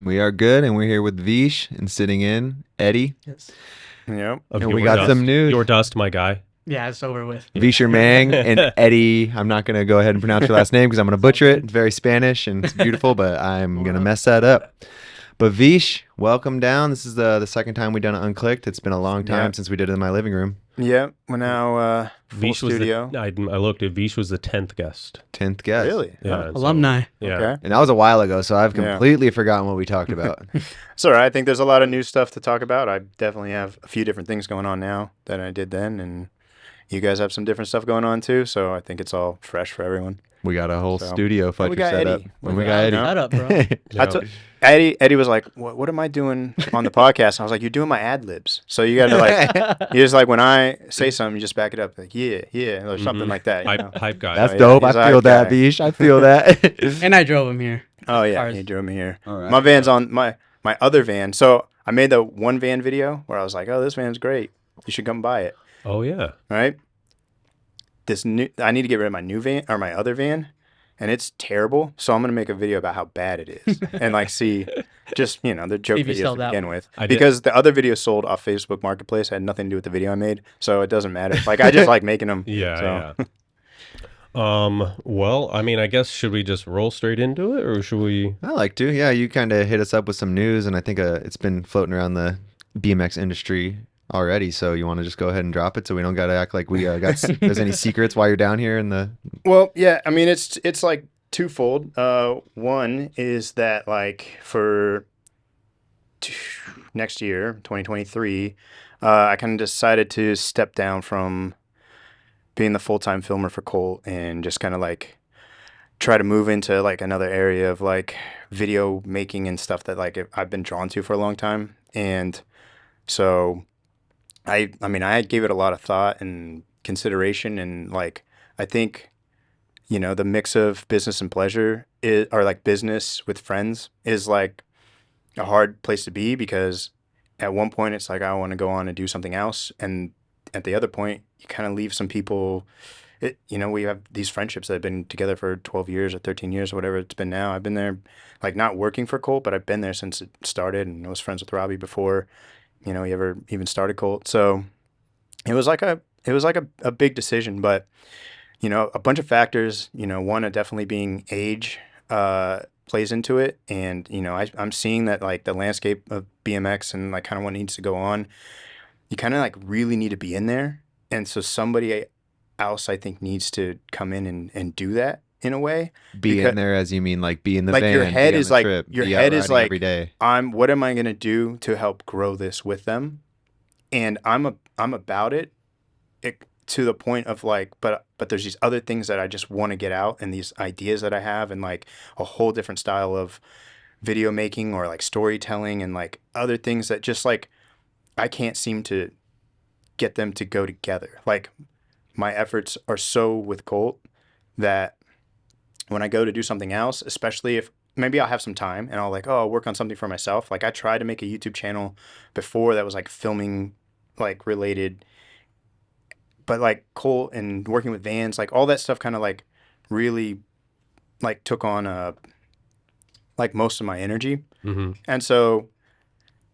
We are good, and we're here with Veesh and sitting in Eddie. Yes. Yep. And we got some news. Your dust, my guy. Yeah, it's over with. Veesh Mang and Eddie. I'm not going to go ahead and pronounce your last name because I'm going to butcher it. It's very Spanish and it's beautiful, but I'm going to mess that up. But Veesh, welcome down. This is the second time we've done it Unclicked. It's been a long time since we did it in my living room. Yep. We're now full Veesh studio. I looked at Veesh was the 10th guest. 10th guest. Really? Yeah. Oh, Alumni. Yeah. Okay. And that was a while ago, so I've completely forgotten what we talked about. It's all right. I think there's a lot of new stuff to talk about. I definitely have a few different things going on now that I did then, and you guys have some different stuff going on too. So I think it's all fresh for everyone. We got a whole studio fudger got set up. Eddie. We got Eddie. Shut up, bro. Yeah. Eddie was like, "What am I doing on the podcast?" I was like, "You're doing my ad libs." So you got to like, you just like when I say something, you just back it up, like yeah, or something like that. You know? Hype guy. That's yeah, dope. he's a I feel hype that, guy. Veesh. I feel that. And I drove him here. Oh yeah, Cars. he drove me here. All right. My van's on my other van. So I made the one van video where I was like, "Oh, this van's great. You should come buy it." Oh yeah. All right. I need to get rid of my new van or my other van, and it's terrible. So I'm gonna make a video about how bad it is, and like see, just the joke If you sell videos to that begin one. with, I did- because the other video sold off Facebook Marketplace, had nothing to do with the video I made, so it doesn't matter. Like I just like making them. Yeah. So. Yeah. Well, I mean, I guess should we just roll straight into it, or should we? I like to. Yeah, you kind of hit us up with some news, and I think it's been floating around the BMX industry already. So you want to just go ahead and drop it, so we don't got to act like we got there's any secrets while you're down here in the. Well, yeah. I mean, it's like twofold. One is that like for next year, 2023, I kind of decided to step down from being the full-time filmer for Colt and just kind of like try to move into like another area of like video making and stuff that like I've been drawn to for a long time. And so I gave it a lot of thought and consideration, and like I think the mix of business and pleasure or like business with friends is like a hard place to be, because at one point it's like I want to go on and do something else, and at the other point you kind of leave some people. We have these friendships that have been together for 12 years or 13 years or whatever it's been now. I've been there, like not working for Colt, but I've been there since it started, and I was friends with ROBBIE before he ever even started Colt. So it was like a big decision, but a bunch of factors, one definitely being age plays into it. And, I'm seeing that like the landscape of BMX and like kind of what needs to go on, you kind of like really need to be in there. And so somebody else I think needs to come in and do that in a way. Be in there, as you mean like be in the like van, your head be on is the like trip, your be head out is riding like every day. what am I going to do to help grow this with them? And I'm about it to the point of like, but there's these other things that I just want to get out, and these ideas that I have, and like a whole different style of video making or like storytelling, and like other things that just like I can't seem to get them to go together. Like my efforts are so with Colt that when I go to do something else, especially if maybe I'll have some time and I'll like, I'll work on something for myself. Like I tried to make a YouTube channel before that was like filming like related, but like Colt and working with vans, like all that stuff kind of like really like took on like most of my energy. Mm-hmm. And so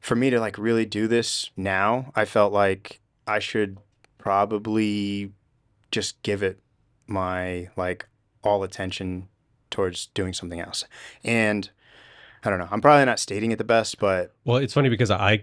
for me to like really do this now, I felt like I should probably just give it my like all attention towards doing something else. And I don't know, I'm probably not stating it the best, but Well, it's funny because I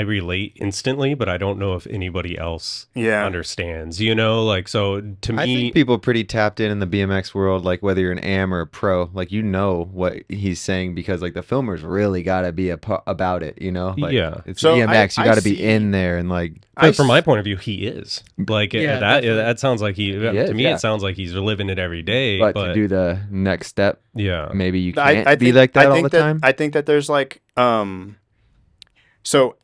relate instantly, but I don't know if anybody else understands, like, so to me, I think people are pretty tapped in the BMX world, like whether you're an am or a pro, like what he's saying, because like the filmers really got to be about it, like Yeah. it's So BMX, you got to be see- in there, and like but from my point of view, he is like Yeah, that sounds like he is, to me yeah. it sounds like he's living it every day, but to do the next step, yeah. maybe you I can't be think- like that I all think the time. I think that there's like, so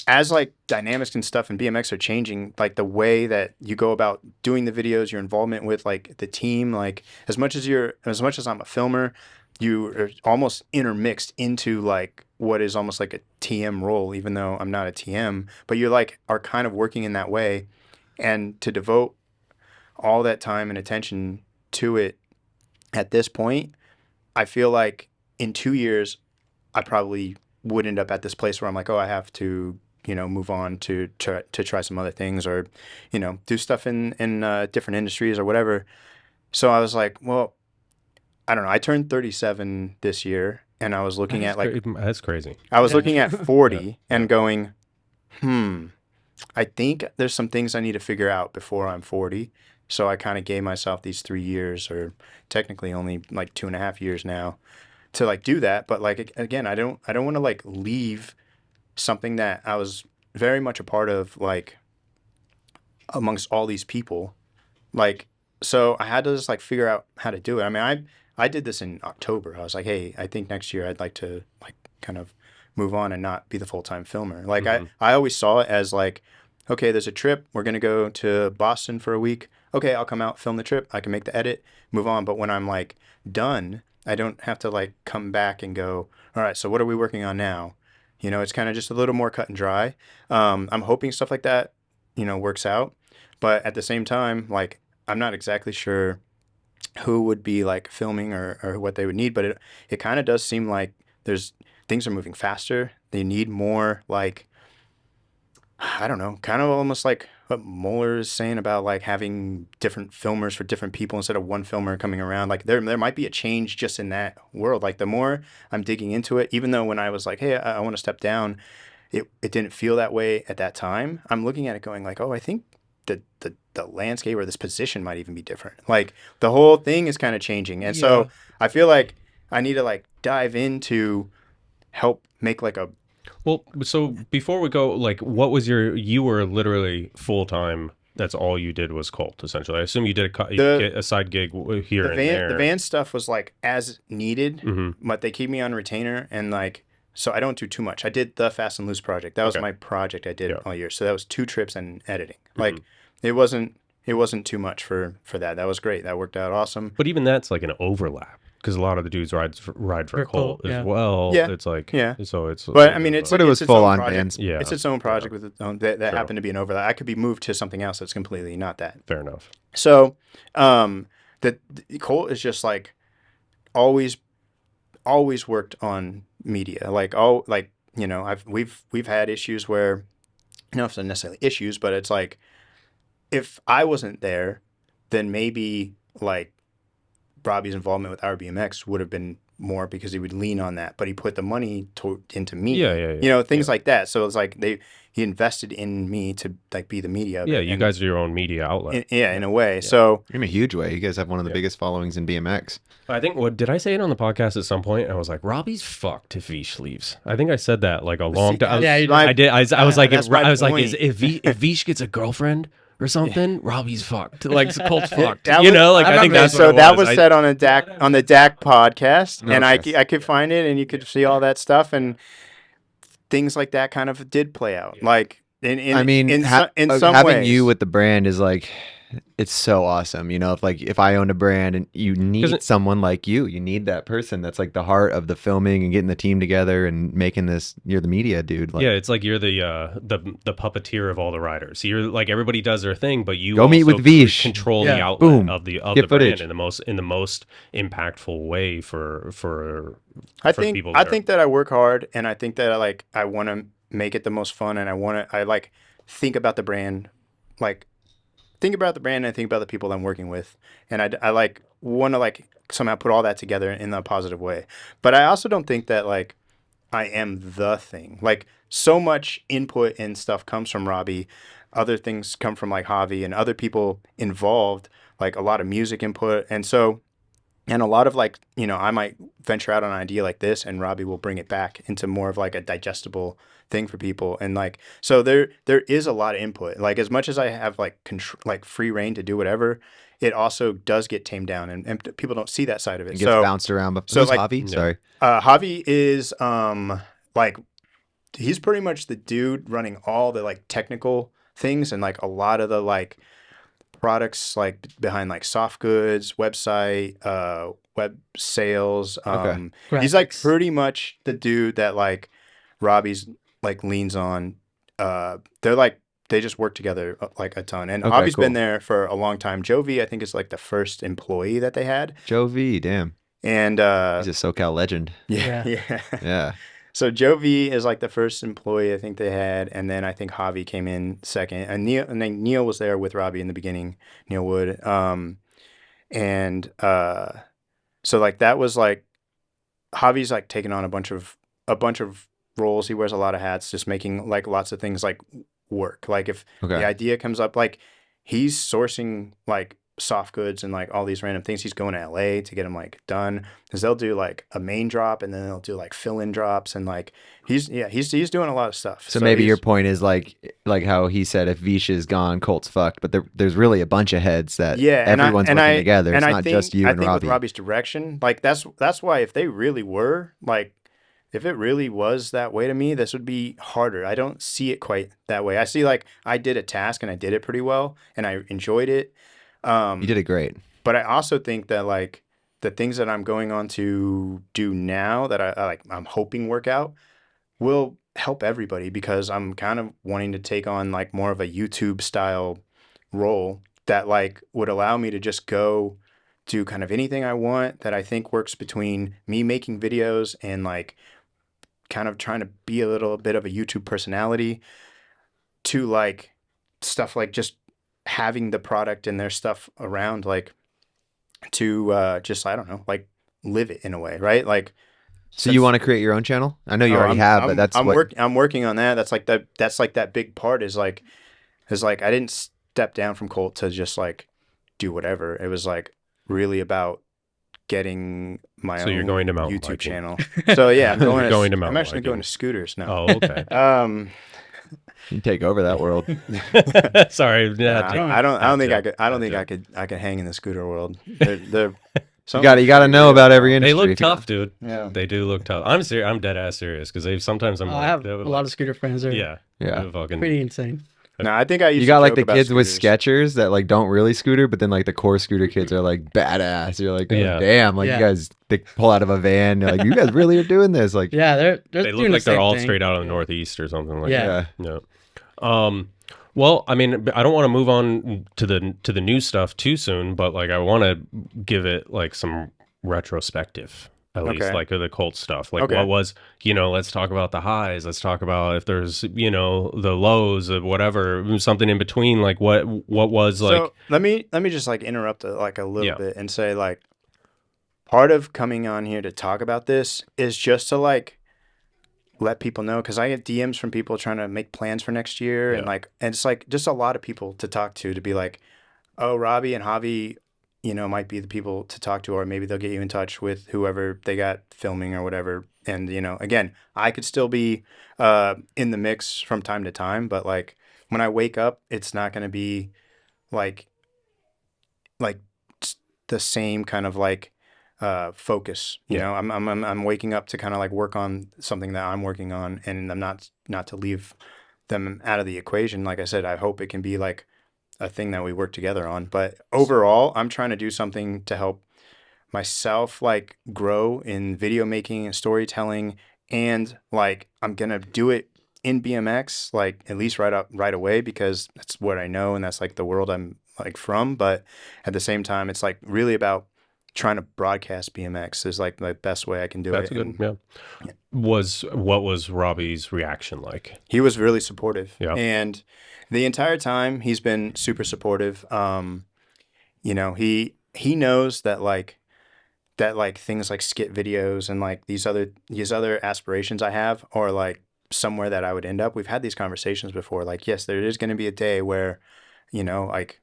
as like dynamics and stuff in BMX are changing, like the way that you go about doing the videos, your involvement with like the team, like as much as I'm a filmer, you are almost intermixed into like what is almost like a TM role, even though I'm not a TM, but you like are kind of working in that way. And to devote all that time and attention to it at this point, I feel like in 2 years, I probably would end up at this place where I'm like, oh, I have to, move on to try some other things, or, do stuff in different industries or whatever. So I was like, well, I don't know. I turned 37 this year, and I was looking at like, that's crazy. I was looking at 40 and going, I think there's some things I need to figure out before I'm 40. So I kind of gave myself these 3 years, or technically only like 2.5 years now, to like do that. But like, again, I don't want to like leave something that I was very much a part of, like amongst all these people. Like, so I had to just like figure out how to do it. I mean, I did this in October. I was like, hey, I think next year I'd like to like kind of move on and not be the full-time filmer. Like I always saw it as like, okay, there's a trip. We're going to go to Boston for a week. Okay, I'll come out, film the trip. I can make the edit, move on. But when I'm like done, I don't have to like come back and go, all right, so what are we working on now? It's kind of just a little more cut and dry. I'm hoping stuff like that, works out. But at the same time, like, I'm not exactly sure who would be like filming or what they would need, but it kind of does seem like things are moving faster. They need more, like, I don't know, kind of almost like what Mueller is saying about like having different filmers for different people instead of one filmer coming around. Like there might be a change just in that world. Like the more I'm digging into it, even though when I was like, hey, I want to step down, it didn't feel that way at that time. I'm looking at it going like, oh, I think the landscape or this position might even be different. Like the whole thing is kind of changing. And so I feel like I need to like dive into help make like a... Well, so before we go, like what was you were literally full-time. That's all you did was Colt, essentially. I assume you did a side gig here and there. The van stuff was like as needed, but they keep me on retainer, and like, so I don't do too much. I did the Fast and Loose project. That was my project I did all year. So that was 2 trips and editing. Like it wasn't too much for that. That was great. That worked out awesome. But even that's like an overlap, because a lot of the dudes ride for Colt as well. Yeah. It's like, so it's... But I mean, but it was full on bands. Yeah. It's its own project with its own, that happened to be an overlap. I could be moved to something else that's completely not that. Fair enough. So, the Colt is just like always worked on media. Like we've had issues where, it's not necessarily issues, but it's like, if I wasn't there, then maybe like Robbie's involvement with ROBBIE would have been more, because he would lean on that, but he put the money into me. Things like that. So it's like he invested in me to like be the media. Yeah, you guys are your own media outlet. In a way. Yeah. So in a huge way, you guys have one of the biggest followings in BMX. I think, did I say it on the podcast at some point? I was like, Robbie's fucked if Veesh leaves. I think I said that like a long time. Yeah, I did. I was like, if if Veesh gets a girlfriend or something, Robbie's fucked. Like Colt's fucked. I think that's so. That was said on the DAC podcast, and I could find it, and you could see all that stuff, and things like that kind of did play out. Like in some having ways, you with the brand is like, it's so awesome. If I owned a brand and you need someone like you need that person that's like the heart of the filming and getting the team together and making this. You're the media dude. Like, it's like you're the puppeteer of all the riders. You're like, everybody does their thing, but you go meet with Veesh. Control the outlet of the brand in the most impactful way for people. I think that I work hard, and I think that I want to make it the most fun, and I like think about the brand, like. Think about the brand and think about the people I'm working with, and I like want to like somehow put all that together in a positive way. But I also don't think that like I am the thing. Like so much input and stuff comes from Robbie, other things come from like Javi and other people involved, like a lot of music input, and a lot of like I might venture out on an idea like this, and Robbie will bring it back into more of like a digestible thing for people, and like so there is a lot of input. Like as much as I have like like free reign to do whatever, it also does get tamed down, and people don't see that side of it. It gets bounced around. But who's Javi? Sorry, Javi is like he's pretty much the dude running all the like technical things and like a lot of the like products like behind like soft goods, website, web sales. He's like pretty much the dude that like Robbie's like leans on. They just work together like a ton. And Javi's been there for a long time. Joe V, I think, is like the first employee that they had. Joe V, damn. And he's a SoCal legend. Yeah. So Joe V is like the first employee I think they had, and then I think Javi came in second, and then Neil was there with Robbie in the beginning, Neil Wood. And so like that was like Javi's like taking on a bunch of roles. He wears a lot of hats, just making like lots of things like work. Like if the idea comes up, like he's sourcing like soft goods and like all these random things. He's going to LA to get them like done, because they'll do like a main drop and then they'll do like fill-in drops, and like he's doing a lot of stuff. So maybe your point is like how he said, if Veesh is gone, Colt's fucked. But there's really a bunch of heads that everyone's working together. It's not just you and Robbie. I think with Robbie's direction, like that's why if they really were like, if it really was that way to me, this would be harder. I don't see it quite that way. I see like I did a task and I did it pretty well and I enjoyed it. You did it great. But I also think that like the things that I'm going on to do now that I'm hoping work out will help everybody, because I'm kind of wanting to take on like more of a YouTube style role that like would allow me to just go do kind of anything I want, that I think works between me making videos and like kind of trying to be a little bit of a YouTube personality, to like stuff like just having the product and their stuff around, like to just, I don't know, like live it in a way, right? Like, so you want to create your own channel? I know you already have, but I'm working on that. That's like that big part is like I didn't step down from Colt to just like do whatever. It was like really about getting my own you're going to mountain YouTube biking. channel. So yeah, I'm going to mountain I'm actually biking. going to scooters now. Oh, okay. You take over that world. Sorry, I don't think I could hang in the scooter world. They're you got to know about every industry. They look tough, dude. Yeah, they do look tough. I'm serious. I'm dead ass serious, because sometimes I'm. I have a lot of scooter friends. They're yeah, fucking pretty insane. No, I think I used you got to like joke the kids about with scooters. Skechers that like don't really scooter, but then like the core scooter kids are like badass. You're like, oh, Yeah. damn, like you guys, they pull out of a van. You're like, you guys really are doing this. Like, Yeah, they're they doing look the like they're same all thing. straight out of the Northeast or something like Yeah. that. Yeah. Well, I mean, I don't want to move on to the new stuff too soon, but like I want to give it like some retrospective, at least, like the Colt stuff. Like what was, let's talk about the highs. Let's talk about if there's, the lows of whatever, something in between. Like what was like. So let me just like interrupt like a little bit and say like, part of coming on here to talk about this is just to like let people know, because I get DMs from people trying to make plans for next year, and it's like just a lot of people to talk to be like, oh, Robbie and Javi, might be the people to talk to, or maybe they'll get you in touch with whoever they got filming or whatever. And again, I could still be in the mix from time to time, but like when I wake up, it's not going to be like the same kind of like focus. I'm waking up to kind of like work on something that I'm working on, and I'm not to leave them out of the equation. Like I said, I hope it can be like a thing that we work together on. But overall, I'm trying to do something to help myself like grow in video making and storytelling, and like I'm gonna do it in BMX, like at least right away, because that's what I know and that's like the world I'm like from. But at the same time, it's like really about trying to broadcast BMX is like the best way I can do That's it. good. Yeah. What was Robbie's reaction like? He was really supportive. Yeah. And the entire time he's been super supportive. He knows that like things like skit videos and like these other aspirations I have are like somewhere that I would end up. We've had these conversations before. Like, yes, there is going to be a day where, like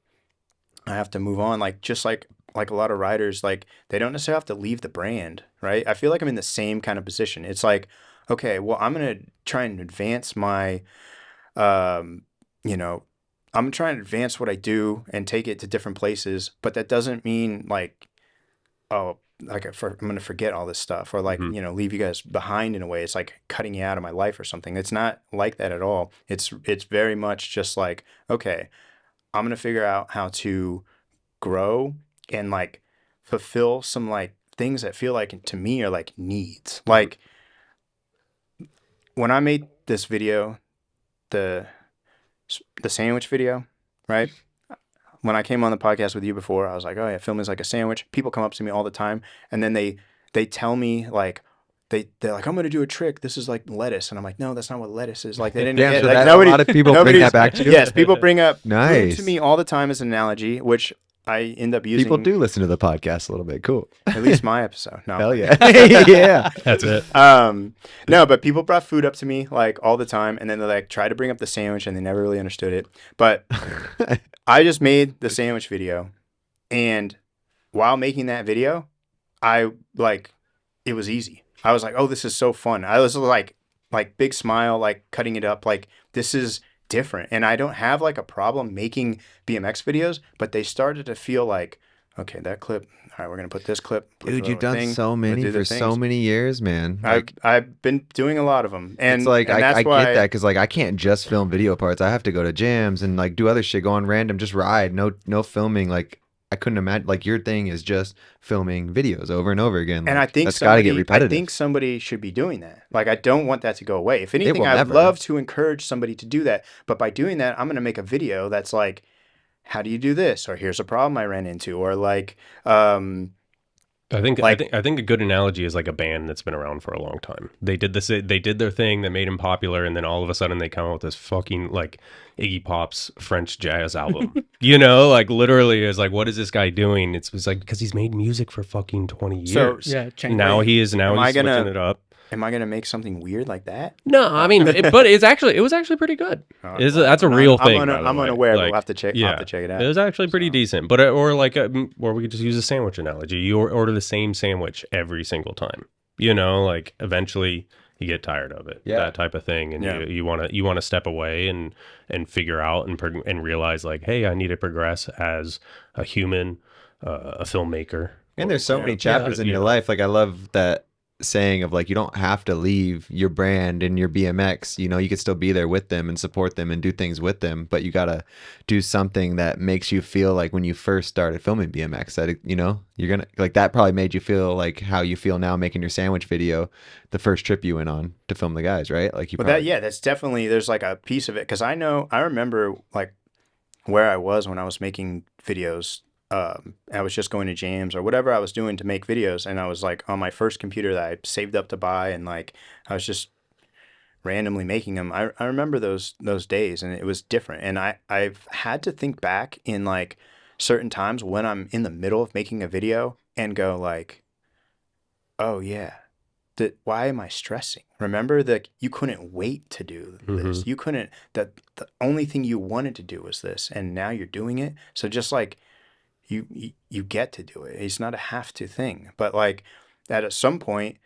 I have to move on. Like just like a lot of riders, like they don't necessarily have to leave the brand, right? I feel like I'm in the same kind of position. It's like, okay, well, I'm going to try and advance my, I'm trying to advance what I do and take it to different places, but that doesn't mean like, oh, like I'm going to forget all this stuff or like, leave you guys behind in a way. It's like cutting you out of my life or something. It's not like that at all. It's very much just like, okay, I'm going to figure out how to grow and like fulfill some like things that feel like to me are like needs. Like when I made this video, the sandwich video, right? When I came on the podcast with you before, I was like, oh yeah, film is like a sandwich. People come up to me all the time and then they tell me like, they're like, I'm gonna do a trick. This is like lettuce, and I'm like, no, that's not what lettuce is. Like they didn't. Damn, so like, that, nobody, a lot of people bring that back to you. Yes, people bring up food Nice. to me all the time as an analogy, which I end up using. People do listen to the podcast a little bit. Cool. At least my episode. No. Hell yeah. Yeah. That's it. No, but people brought food up to me like all the time, and then they like try to bring up the sandwich, and they never really understood it. But I just made the sandwich video, and while making that video, it was easy. I was like, oh, this is so fun. I was like big smile, like cutting it up, like this is different. And I don't have like a problem making BMX videos, but they started to feel like, okay, that clip. All right, we're gonna put this clip. Dude, you've done so many for so many years, man. Like, I've been doing a lot of them, and it's like and I that's why get that because like I can't just film video parts. I have to go to jams and like do other shit, go on random, just ride. No filming. Like I couldn't imagine. Like your thing is just filming videos over and over again. Like, and I think that's got to get repetitive. I think somebody should be doing that. Like I don't want that to go away. If anything, will I'd never. love to encourage somebody to do that. But by doing that, I'm gonna make a video that's like, how do you do this? Or here's a problem I ran into. Or like, I think a good analogy is like a band that's been around for a long time. They did their thing that made them popular, and then all of a sudden they come out with this fucking like Iggy Pop's French jazz album. You know, like literally is like, what is this guy doing? It's like because he's made music for fucking 20 years. So, Yeah, change. now he's Am I switching gonna- it up. am I gonna make something weird like that? No, I mean, but it was actually pretty good. That's a real thing. I'm unaware. But we'll have to check. I'll have to check it out. It was actually pretty decent. But or we could just use a sandwich analogy. You order the same sandwich every single time. You know, like eventually you get tired of it. Yeah. That type of thing, and Yeah. you want to step away and figure out and realize like, hey, I need to progress as a human, a filmmaker. And there's so many chapters in your life. Like I love that saying of like you don't have to leave your brand and your BMX. You know, you could still be there with them and support them and do things with them, but you gotta do something that makes you feel like when you first started filming BMX that you know you're gonna like that probably made you feel like how you feel now making your sandwich video the first trip you went on to film the guys, right? Like you But probably, that's definitely there's like a piece of it because I remember like where I was when I was making videos. I was just going to jams or whatever I was doing to make videos, and I was like on my first computer that I saved up to buy, and like I was just randomly making them. I remember those days, and it was different. And I've had to think back in like certain times when I'm in the middle of making a video and go like, oh yeah, why am I stressing? Remember that you couldn't wait to do this. You couldn't. That the only thing you wanted to do was this, and now you're doing it. So just like. You get to do it. It's not a have to thing. But like at some point,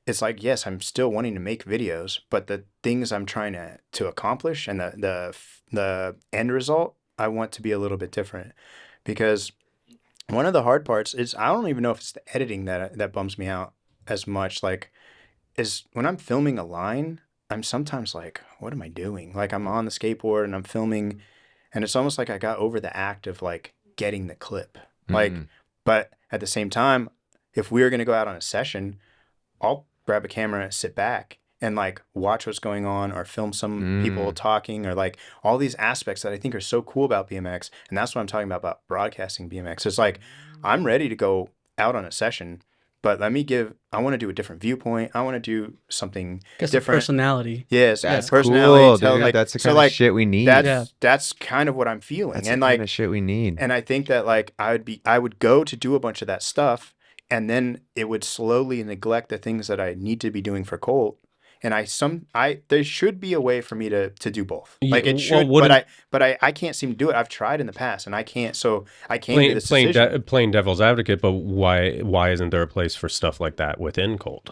it's like, yes, I'm still wanting to make videos, but the things I'm trying to accomplish and the end result, I want to be a little bit different. Because one of the hard parts is I don't even know if it's the editing that bums me out as much. Like is when I'm filming a line, I'm sometimes like, what am I doing? Like I'm on the skateboard and I'm filming, and it's almost like I got over the act of like getting the clip. Like, but at the same time, if we were going to go out on a session, I'll grab a camera, sit back and like watch what's going on or film some people talking or like all these aspects that I think are so cool about BMX. And that's what I'm talking about broadcasting BMX. It's like, I'm ready to go out on a session, but I want to do a different viewpoint. I want to do something different. Personality. Yes, that's personality. cool, dude. That's the kind of shit we need. That's kind of what I'm feeling. That's and the like kind of shit we need. And I think that like I would go to do a bunch of that stuff, and then it would slowly neglect the things that I need to be doing for Colt. And there should be a way for me to do both. Like it should, but I can't seem to do it. I've tried in the past, and I can't. So I can't do this decision. Playing devil's advocate, but why isn't there a place for stuff like that within Colt?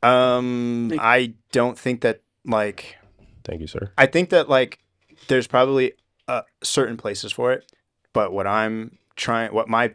I don't think that like. Thank you, sir. I think that like there's probably certain places for it, but what my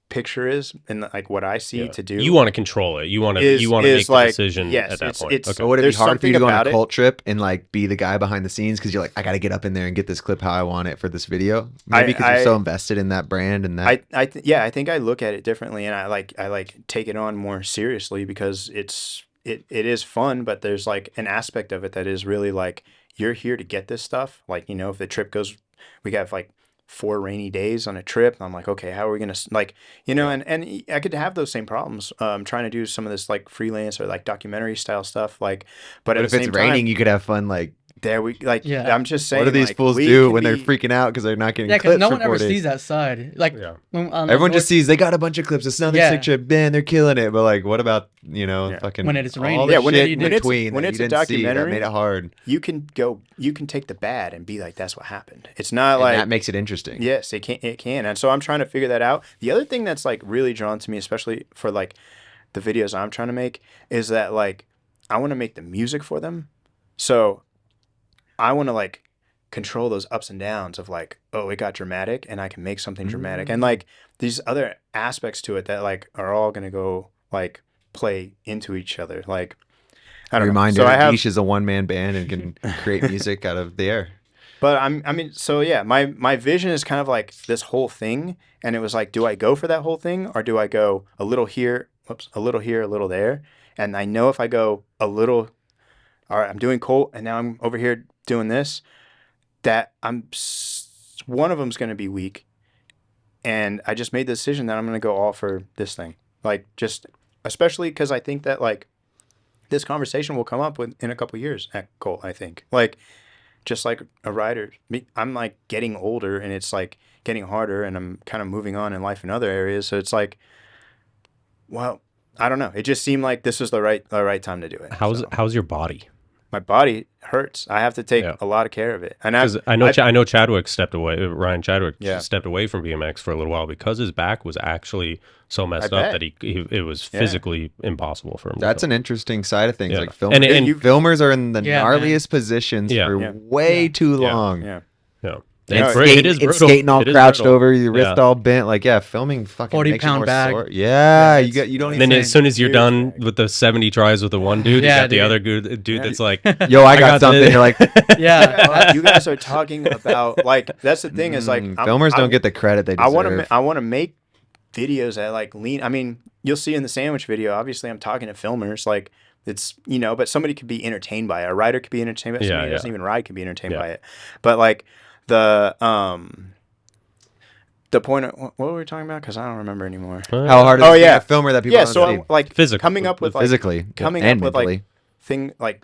picture is and like what I see to do. You want to control it. You want to make the decision at that point. Okay. So would it be hard for you to go on a Colt trip and like be the guy behind the scenes because you're like, I got to get up in there and get this clip how I want it for this video? Maybe because you're so invested in that brand and that. I think I look at it differently, and I take it on more seriously because it is fun, but there's like an aspect of it that is really like you're here to get this stuff. Like, you know, if the trip goes, we have like 4 rainy days on a trip. I'm like, okay, how are we gonna like, you know, and I could have those same problems trying to do some of this like freelance or like documentary style stuff, like, but at if the it's same raining, time, you could have fun. Like, there we like. Yeah. I'm just saying, what do these like, fools we do can when they're be- freaking out because they're not getting Yeah, because clips no for one 4 ever days? sees that side. Like, Yeah. Everyone just sees they got a bunch of clips. It's another sick trip. Man, they're killing it. But like, what about fucking when it's all raining? the Yeah, when shit it- in when it's- between when that it's you a didn't see that documentary, made it hard. you can take the bad and be like, that's what happened. It's not And like that makes it interesting. Yes, it can. And so I'm trying to figure that out. The other thing that's like really drawn to me, especially for like the videos I'm trying to make, is that like I want to make the music for them. So I want to like control those ups and downs of like, oh, it got dramatic and I can make something dramatic. And like these other aspects to it that like are all going to go like play into each other. Like, I don't Reminder, know. So I have, Veesh is a one-man band and can create music out of the air. but so yeah, my vision is kind of like this whole thing. And it was like, do I go for that whole thing or do I go a little here, a little here, a little there? And I know if I go a little, all right, I'm doing Colt and now I'm over here doing this, that one of them's going to be weak. And I just made the decision that I'm going to go all for this thing. Like, just, especially because I think that like this conversation will come up in a couple years at Colt, I think. Like, just like a rider, I'm like getting older and it's like getting harder and I'm kind of moving on in life in other areas. So it's like, well, I don't know. It just seemed like this was the right time to do it. How's your body? My body hurts. I have to take a lot of care of it. And I know Chadwick stepped away. Ryan Chadwick Yeah. stepped away from BMX for a little while because his back was actually so messed up that it was physically impossible for him. That's an interesting side of things. Yeah. Like filmers are in the gnarliest positions for way too long. Yeah. It's skating all crouched over, your wrist all bent. Like, filming fucking 40-pound more bag. sore. Yeah, you don't. And then as soon as you're done with the 70 tries with the one dude, you got the other dude that's like, yo, I got something. You're like, yeah. You guys are talking about like that's the thing is like filmers don't get the credit they deserve. I want to make videos that like lean. I mean, you'll see in the sandwich video. Obviously, I'm talking to filmers like. It's, but somebody could be entertained by it. A rider could be entertained by it. Somebody who doesn't even ride could be entertained by it. But like the point of, what were we talking about? Because I don't remember anymore. How hard is it to be a filmer that people don't so see? like coming up with physically, coming up with like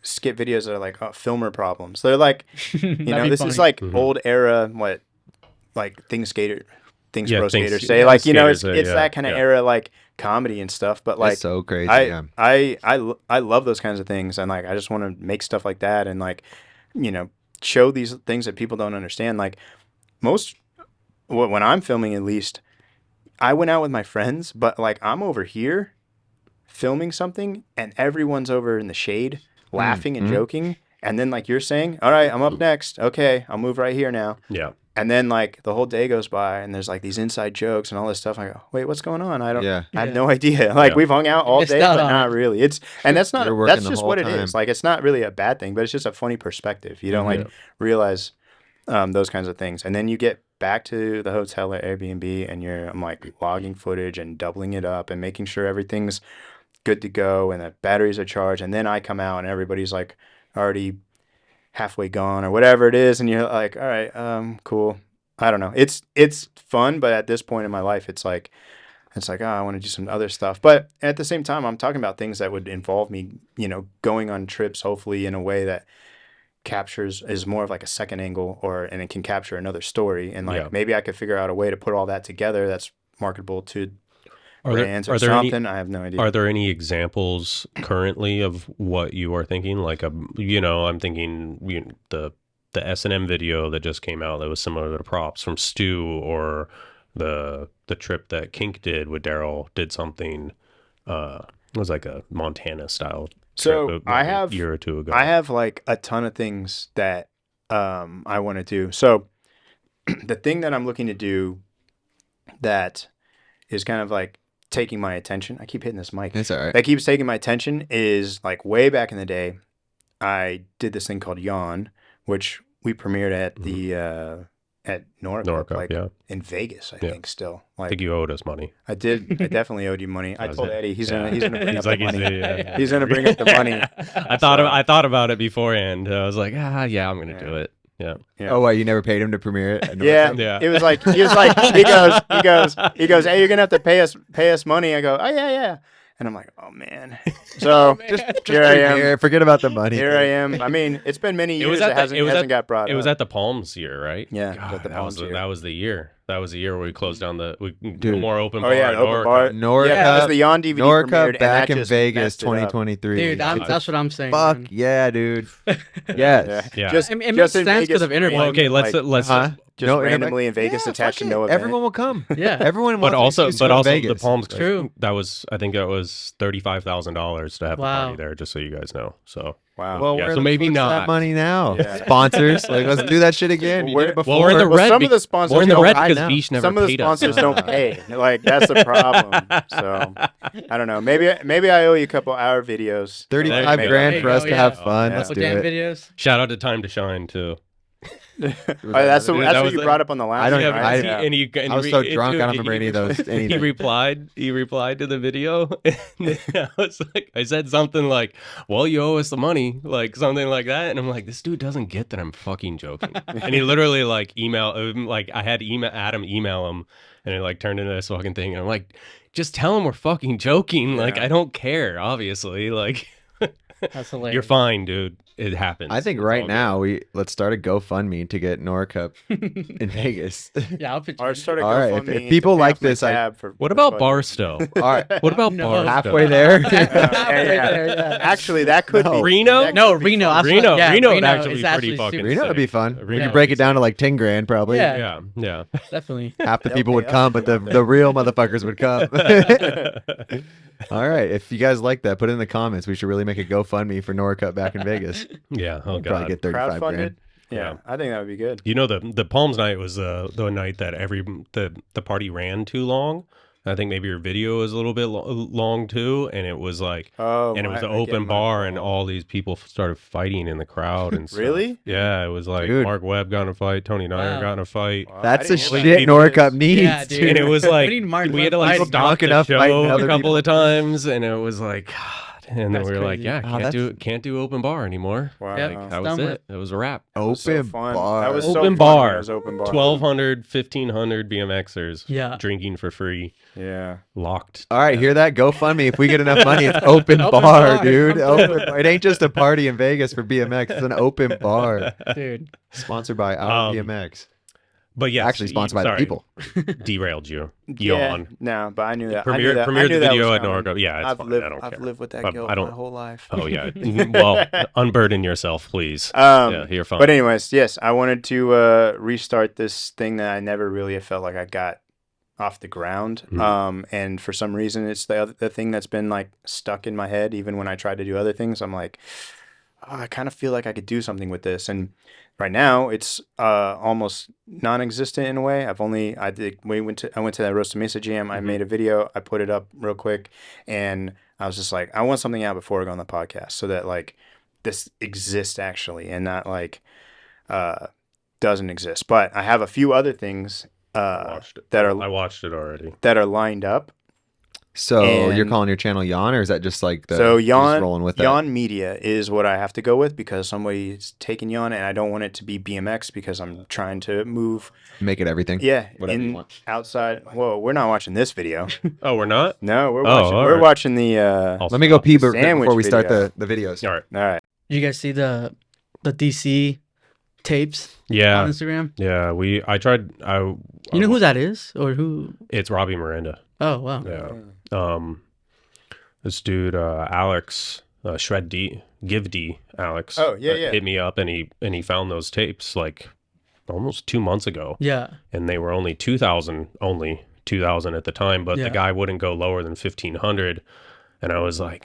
skit videos that are like filmer problems. They're like, this is like old era things pro skaters say, like, it's that kind of era, like comedy and stuff. But like, it's so crazy. I love those kinds of things, and like I just want to make stuff like that, and like, show these things that people don't understand. Like when I'm filming, at least, I went out with my friends, but like I'm over here filming something, and everyone's over in the shade laughing and joking. And then like you're saying, all right, I'm up next. Okay, I'll move right here now. Yeah. And then like the whole day goes by and there's like these inside jokes and all this stuff. I go, wait, what's going on? I have no idea. Like we've hung out all day, but not really. That's just what it is. Like, it's not really a bad thing, but it's just a funny perspective. You don't like realize those kinds of things. And then you get back to the hotel at Airbnb and I'm like logging footage and doubling it up and making sure everything's good to go and the batteries are charged. And then I come out and everybody's like already halfway gone or whatever it is, and you're like, all right, cool. I don't know. It's fun, but at this point in my life, it's like, oh, I want to do some other stuff. But at the same time, I'm talking about things that would involve me, going on trips, hopefully in a way that is more of like a second angle, and it can capture another story. And like maybe I could figure out a way to put all that together that's marketable to brands or something. I have no idea. Are there any examples currently of what you are thinking? Like I'm thinking the S&M video that just came out that was similar to the props from Stu, or the trip that Kink did with Daryl did something. It was like a Montana style. So I have a year or two ago. I have like a ton of things that I want to do. So the thing that I'm looking to do that is kind of like taking my attention. I keep hitting this mic. It's all right. That keeps taking my attention is like way back in the day, I did this thing called YAWN, which we premiered at the at NORA CUP, like in Vegas, I think still. Like, I think you owed us money. I did. I definitely owed you money. I told Eddie he's gonna bring up the money. He's gonna bring up the money. I thought about it beforehand. I was like, I'm gonna do it. Yeah. Yeah. Oh, what? You never paid him to premiere it? at NORA Yeah, Cup? Yeah. It was like he goes, hey, you're gonna have to pay us money. I go, oh yeah, and I'm like, oh man. So Just here I am. premiere. Forget about the money. Here I am. I mean, it's been many years. It hasn't got brought up. It was at the Palms year, right? Yeah, God, at the that Palms was year. that was the year. That was the year where we closed down no Dude. more open Oh bar. yeah, at open NORA bar. Cup. NORA Yeah, Cup, because the YAWN DVD NORA premiered, Cup and back that in just Vegas messed it up. 2023. Dude, God. that's what I'm saying. Fuck man. yeah, dude. Yes. Yeah. Just, I mean, it just makes in sense Vegas, 'cause of interview. Well, okay, let's Huh? just No, randomly in Vegas Yeah, attached to fuck no it. event. Everyone will come. Yeah. Everyone wants But also, to go to the Vegas. Palms. True. That was, I think, it was $35,000 to have the Wow. party there. Just so you guys know. So Wow. Well, Yeah, where so the maybe fuck's not. that money now. Yeah. Sponsors, like let's do that shit again. You did it before. Well, we're in the Well, red. some of the sponsors We're in the don't- red I because know. Veesh never Some of the paid us. sponsors don't pay. Like that's the problem. So I don't know. Maybe I owe you a couple hour videos. 35 There you grand go. for us There to you have go. fun. Yeah. Let's Couple do damn it. videos. Shout out to Time to Shine too. That's That what was you the- brought up on the last. I don't- one, I- right? see, Yeah. and I was so drunk, I don't remember any of those. He Anything. replied to the video, and I was like, I said something like, "Well, you owe us the money," like something like that, and I'm like, this dude doesn't get that I'm fucking joking, and he literally like I had Adam email him, and it like turned into this fucking thing, and I'm like, just tell him we're fucking joking, like Yeah. I don't care, obviously, like That's hilarious. you're fine, dude. It happens. I think It's right all now let's start a GoFundMe to get NORA Cup in Vegas. Yeah, I'll pitch Or you. start a All right, GoFundMe if people to pay like off my this, I- tab for- What for about fun. Barstow? All right, What about No. Barstow? halfway there. Yeah, yeah. there, yeah. Actually, that could No. be Reno? that No, could be Reno. fun. That's Reno, what, yeah, Reno would Reno actually is be pretty actually fucking super- Reno would be sick. fun. We Reno could break would it down to like 10 grand probably. Yeah. Yeah. Definitely. Half the They'll people pay would up. come, but the real motherfuckers would come. All right, if you guys like that, put it in the comments. We should really make a GoFundMe for NORA Cup back in Vegas. Yeah. Oh We'll probably god. get 35 Crowdfunded. grand. Yeah, Yeah. I think that would be good. You know the Palms night was the night that the party ran too long. I think maybe your video was a little bit long too, and it was like Oh, and it was I an get open my bar, and fault. all these people started fighting in the crowd and stuff. Really? Yeah, it was like Dude. Mark Webb got in a fight, Tony Nyer Wow. got in a fight. Wow, That's I the didn't hear shit that. NORA Cup needs. Yeah, dude. dude. And it was like We need Mark we had to Webb like fighting. stop Drunk the enough fighting show a other couple people. of times, and it was like, God. And then That's we were like, crazy. yeah, Oh, can't do open bar anymore. Wow. Yep. Like, that Done was with. it. It was a wrap. That was so Open fun. bar. That was so Open fun when bar. it was open bar. 1,200, 1,500 BMXers Yeah. drinking for free, Yeah. locked. All right, hear that? GoFundMe. If we get enough money, it's open, Open bar, bar. dude. Come Open bar. It ain't just a party in Vegas for BMX. It's an open bar. Dude. Sponsored by our Um, BMX. But yes, Actually sponsored by the sorry, people. Derailed you. Yeah. Yawn. No, but I knew that. Premiere- I knew that. premiered I knew the that video was at NORA coming. Cup. Yeah, it's I've fine. lived. I don't I've care. lived with that I guilt don't- my whole life. Oh yeah. Well, unburden yourself, please. Um, You're fine. But anyways, yes, I wanted to restart this thing that I never really felt like I got off the ground. Mhm. And for some reason, it's the thing that's been like stuck in my head. Even when I try to do other things, I'm like, oh, I kind of feel like I could do something with this. And right now, it's almost non-existent in a way. I went to that Rosa Mesa jam. I Mhm. made a video. I put it up real quick, and I was just like, I want something out before I go on the podcast, so that like this exists actually, and not like doesn't exist. But I have a few other things I watched it. that I are watched it already. lined up. So you're and- calling your channel Yawn, or is that just like So you're just Yawn, rolling with that? Yawn Media is what I have to go with because somebody's taking Yawn, and I don't want it to be BMX because I'm trying to move. Make it everything. Yeah, Whatever you want. outside. Whoa, we're not watching this video. Oh, we're not? No, we're Oh, watching. all We're right. watching the. I'll Let me go stop. pee Sandwich before we start video. the videos. All right. All right. Did you guys see the DC tapes on Yeah. Instagram? Yeah. I tried. You know who that is, or who? It's Robbie Miranda. Oh wow. Yeah. This dude, Alex, Shred D, Give D, Alex. Oh, yeah. Hit me up and he found those tapes like almost 2 months ago, Yeah. and they were only 2,000 at the time, but Yeah. the guy wouldn't go lower than 1,500, and I was like,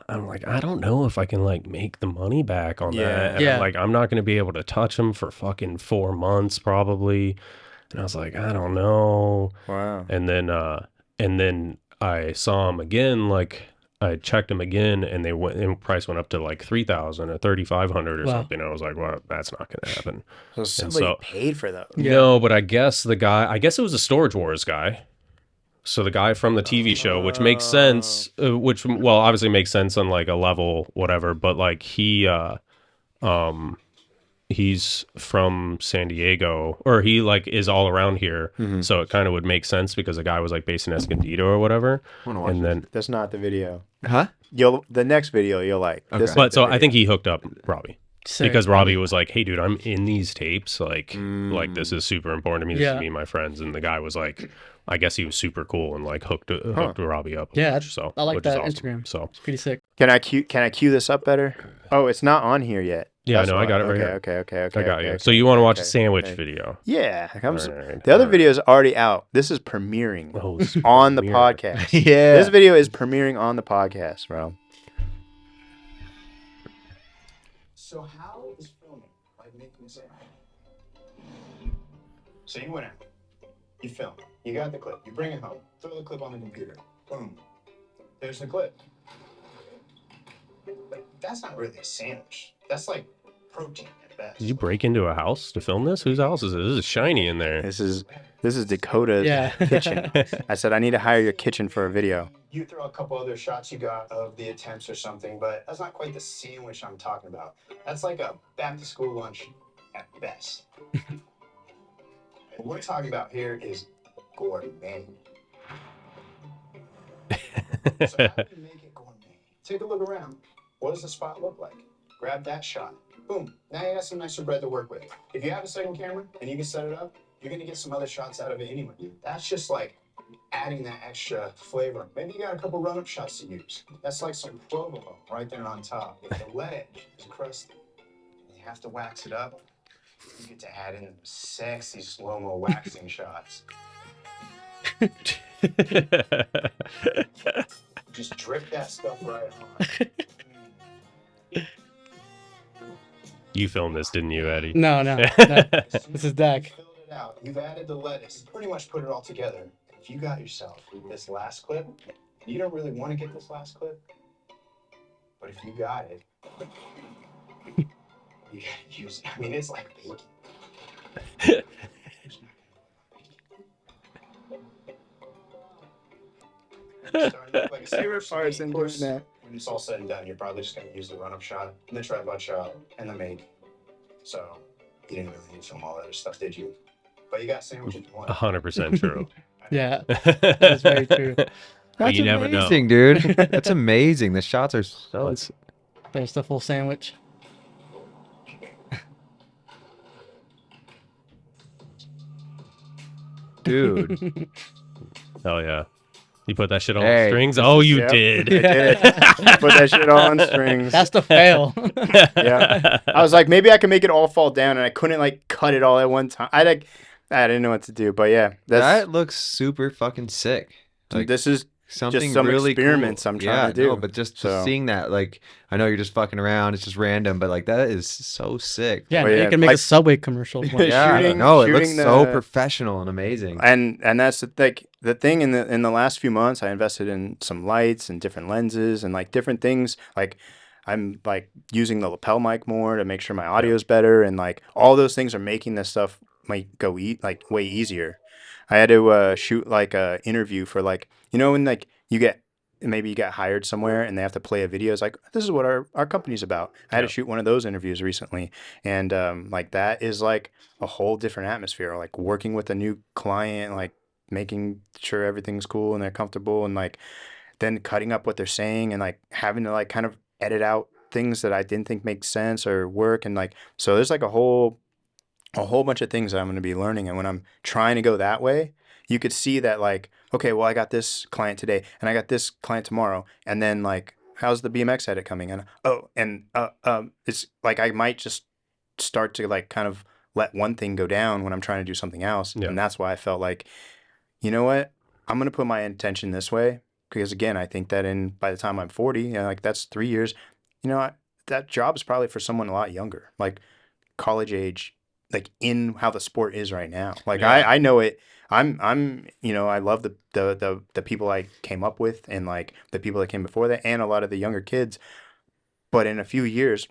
I don't know if I can like make the money back on Yeah. that. And Yeah. I'm like, I'm not going to be able to touch him for fucking 4 months probably. And I was like, I don't know. Wow. And then I saw him again, like I checked him again, and price went up to like 3,000 or 3,500 or Wow. something. I was like, well, that's not going to happen. So somebody so- paid for those. Yeah. No, but I guess it was a Storage Wars guy. So the guy from the TV show, which makes sense, obviously makes sense on like a level, whatever, but like he he's from San Diego, or he like is all around here. So it kind of would make sense because the guy was like based in Escondido or whatever. And then That's not the video. Huh? The next video you'll like. Okay. This but ain't so the I video. think he hooked up Robbie. Sick. Because Robbie was like, "Hey, dude, I'm in these tapes. Like this is super important to me. This Yeah. is me and my friends." And the guy was like, I guess he was super cool and like hooked Robbie up. Yeah, so I like which is that awesome. Instagram. So It's pretty sick. Can I cue this up better? Oh, it's not on here yet. yeah, That's no, I why. got it right Okay, here. okay. I got okay, you. okay, So you want to watch okay, a sandwich okay. video? Yeah, All right, the other all right. video is already out. This is premiering Oh, it's on the premiere. podcast. Yeah. This video is premiering on the podcast, bro. So how is filming like making sense? So you went out, you film, you got the clip, you bring it home, throw the clip on the computer, boom, there's the clip. But that's not really a sandwich. That's like protein at best. Did you break into a house to film this? Whose house is it? This is shiny in there. This is Dakota's Yeah. kitchen. I said I need to hire your kitchen for a video. You throw a couple other shots you got of the attempts or something, but that's not quite the sandwich I'm talking about. That's like a back to school lunch at best. What we're talking about here is gourmet. So how do you make it gourmet? Take a look around. What does the spot look like? Grab that shot. Boom. Now you got some nicer bread to work with. If you have a second camera and you can set it up, you're going to get some other shots out of it anyway. That's just like adding that extra flavor. Maybe you got a couple run-up shots to use. That's like some provolone right there on top. If the ledge is crusty and you have to wax it up, you get to add in sexy slow-mo waxing shots. Just drip that stuff right on. You filmed this, didn't you, Eddie? No. This is Dak. Filled it out. You've added the lettuce. Pretty much put it all together. If you got yourself this last clip, you don't really want to get this last clip, but if you got it, you gotta use it. I mean, it's like bacon. Favorite part is in doing that. When it's all said and done, you're probably just going to use the run-up shot, and the tripod shot, and the make. So you didn't really need to film all that other stuff, did you? But you got sandwich in one. 100% true. Yeah, that's very true. That's you never know. amazing, dude. That's amazing. The shots are so. There's the full sandwich. Dude. Hell yeah. You put that shit on Hey. strings? Oh, you Yep, did. I did. Put that shit on strings. That's the fail. Yeah. I was like, maybe I can make it all fall down, and I couldn't like cut it all at one time. I didn't know what to do, but yeah, That looks super fucking sick. Like this is something some really experiments cool. I'm trying to do. No, but just So- seeing that, like, I know you're just fucking around. It's just random, but like that is so sick. Yeah, Oh, you yeah. can make a Like- Subway commercial. Yeah, Shooting- no, it looks shooting so the- professional and amazing. and that's the thing in the last few months, I invested in some lights and different lenses and like different things. Like I'm like using the lapel mic more to make sure my audio is better, and like all those things are making this stuff might go like way easier. I had to shoot like a interview for like, you know, when like you get hired somewhere and they have to play a video. It's like, this is what our company's about. I had to shoot one of those interviews recently, and like that is like a whole different atmosphere. Like working with a new client, like making sure everything's cool and they're comfortable, and like then cutting up what they're saying and like having to like kind of edit out things that I didn't think make sense or work, and like so there's like a whole bunch of things that I'm going to be learning. And when I'm trying to go that way, you could see that like, okay, well, I got this client today and I got this client tomorrow, and then like, how's the BMX edit coming? And it's like I might just start to like kind of let one thing go down when I'm trying to do something else. Yeah. And that's why I felt like, you know what, I'm going to put my intention this way, because again, I think that by the time I'm 40, you know, like that's 3 years, you know, that job is probably for someone a lot younger, like college age, like in how the sport is right now. Like Yeah. I know it. I'm you know, I love the people I came up with, and like the people that came before that, and a lot of the younger kids. But in a few years,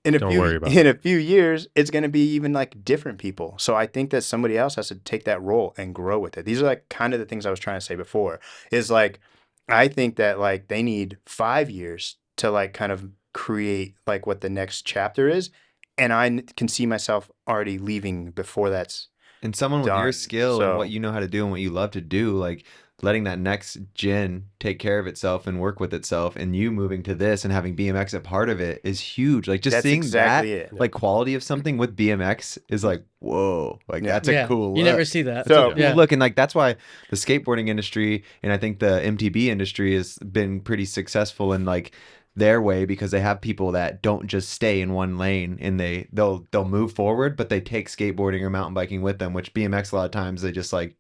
Don't worry about in a few years, it's going to be even like different people. So I think that somebody else has to take that role and grow with it. These are like kind of the things I was trying to say before. Is like I think that like they need 5 years to like kind of create like what the next chapter is. and I can see myself already leaving before that's And someone with your done. skill and So- what you know how to do and what you love to do, like letting that next gen take care of itself and work with itself, and you moving to this and having BMX a part of it is huge. Like just That's seeing exactly that, it. like quality of something with BMX is like, whoa, like Yeah. that's a cool You look. never see that. So- Cool look. And like that's why the skateboarding industry and I think the MTB industry has been pretty successful in like their way, because they have people that don't just stay in one lane and they'll move forward, but they take skateboarding or mountain biking with them, which BMX a lot of times they just like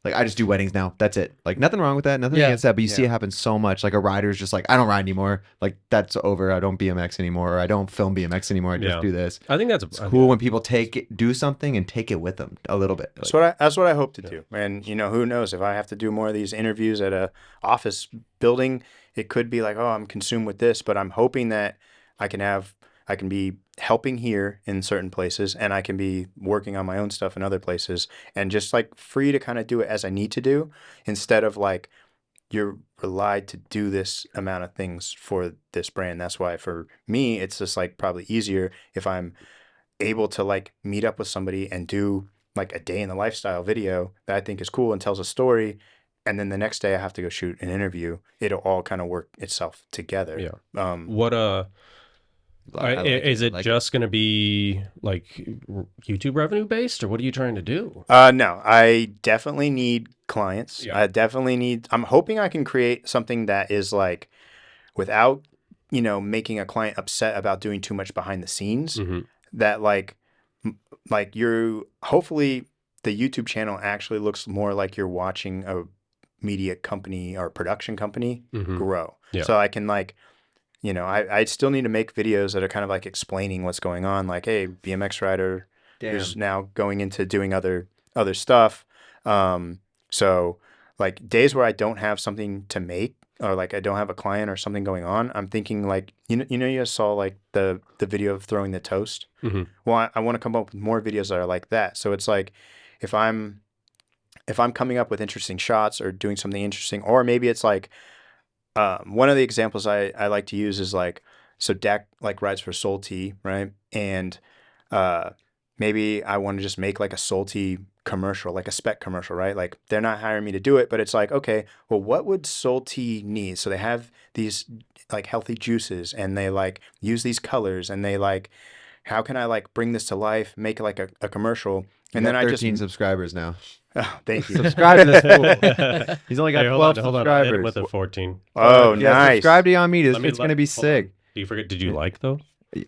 I just do weddings now. That's it. Like nothing wrong with that. Nothing Yeah. against that. But you see Yeah. it happen so much. Like a rider's just like, I don't ride anymore. Like that's over. I don't BMX anymore. Or I don't film BMX anymore. I just Yeah. do this. I think that's It's cool when people do something and take it with them a little bit. Like, That's what I hope to do. And who knows, if I have to do more of these interviews at a office building, it could be like, oh, I'm consumed with this, but I'm hoping that I can be helping here in certain places, and I can be working on my own stuff in other places, and just like free to kind of do it as I need to do, instead of like you're relied to do this amount of things for this brand. That's why for me, it's just like probably easier if I'm able to like meet up with somebody and do like a day in the lifestyle video that I think is cool and tells a story. And then the next day I have to go shoot an interview. It'll all kind of work itself together. Yeah. What is it like just going to be like YouTube revenue based, or what are you trying to do? No, I definitely need clients. Yeah. I'm hoping I can create something that is like without, making a client upset about doing too much behind the scenes, that like hopefully the YouTube channel actually looks more like you're watching a media company or production company grow. Yeah. So I can like, I still need to make videos that are kind of like explaining what's going on. Like, hey, BMX rider who's now going into doing other stuff. So like days where I don't have something to make, or like I don't have a client or something going on, I'm thinking like, you guys saw like the video of throwing the toast. Well, I want to come up with more videos that are like that. So it's like, if I'm coming up with interesting shots or doing something interesting, or maybe it's like, one of the examples I like to use is like, so Dak like rides for Soul Tea, right? And maybe I want to just make like a Soul Tea commercial, like a spec commercial, right? Like they're not hiring me to do it, but it's like, okay, well, what would Soul Tea need? So they have these like healthy juices, and they like use these colors, and they like, how can I like bring this to life, make like a commercial? And then I 13 subscribers now. Oh, thank you. Subscribe to this fool. He's only got 12 subscribers. With a 14. Oh, Yeah, nice. subscribe to YAWN Media. Let me It's going to be hold on. sick. Do you forget? Did you like though?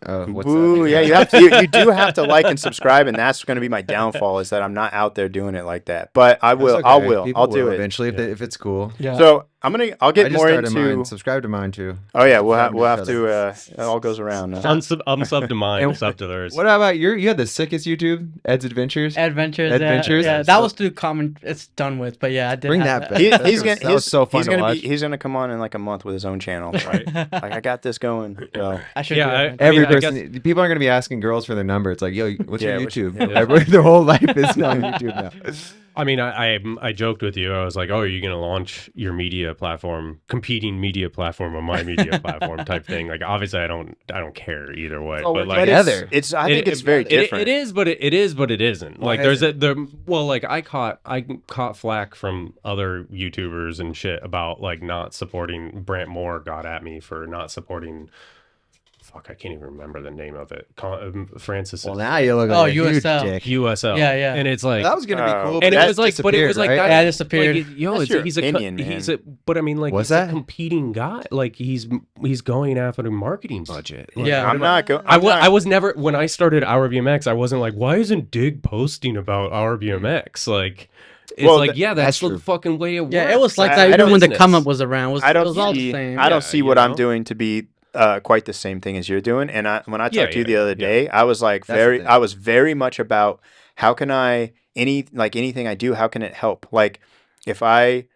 What's Ooh, that? yeah, you have to. You do have to like and subscribe, and that's going to be my downfall, is that I'm not out there doing it like that. But I will. That's I okay. will. People I'll do will it. eventually if it's cool. Yeah. So I'll I get just more started into. mine. Subscribe to mine too. Oh yeah, we'll Subscribe have to each to. It all goes around. Unsub to mine, And sub to theirs. What about you had the sickest YouTube, Ed's Adventures? Adventures. Adventures? Yeah, that was too common. It's done with. But yeah, I did Bring have that that. back. He's gonna. That was so fun he's to gonna watch. He's gonna come on in like a month with his own channel. Right? Like I got this going. So. I should. Yeah, do I- Adventures. Every mean, I person, people aren't going to be asking girls for their number. It's like, yo, what's Yeah, your what's- YouTube? yeah. Everybody, their whole life is on YouTube now. I mean, I joked with you. I was like, "Oh, are you going to launch your media platform, competing media platform on my media platform type thing?" Like, obviously, I don't care either way. Oh, but but like, together. It's. I think it's very different. It is, but it is, but it isn't. Why Like, is like I caught flack from other YouTubers and shit about like not supporting. Brant Moore got at me for not supporting. Fuck, I can't even remember the name of it. Francis. Well, now you look like a huge USL. dick. USL. Yeah, yeah. And it's like That was going to be cool. and but it that was like, but it was like disappeared, that. right? Yeah, it disappeared. Like, yo, That's your he's opinion, he's man. but I mean, like, What's he's that? a competing guy. Like, he's going after the marketing budget. Like, Yeah. I'm not going. I was never, when I started ROBBMX, I wasn't like, why isn't Dig posting about ROBBMX? Like, it's Well, like, yeah, that's that's the true. fucking way it works. Yeah, it was like I that even don't- when the business. come up was around. It was, I don't it was all see. the same. I don't Yeah, see you what I'm know? doing to be quite the same thing as you're doing. And when I talked Yeah, to you yeah, the other yeah. day, I was like That's the thing. I was very much about how can I anything I do, how can it help? Like if I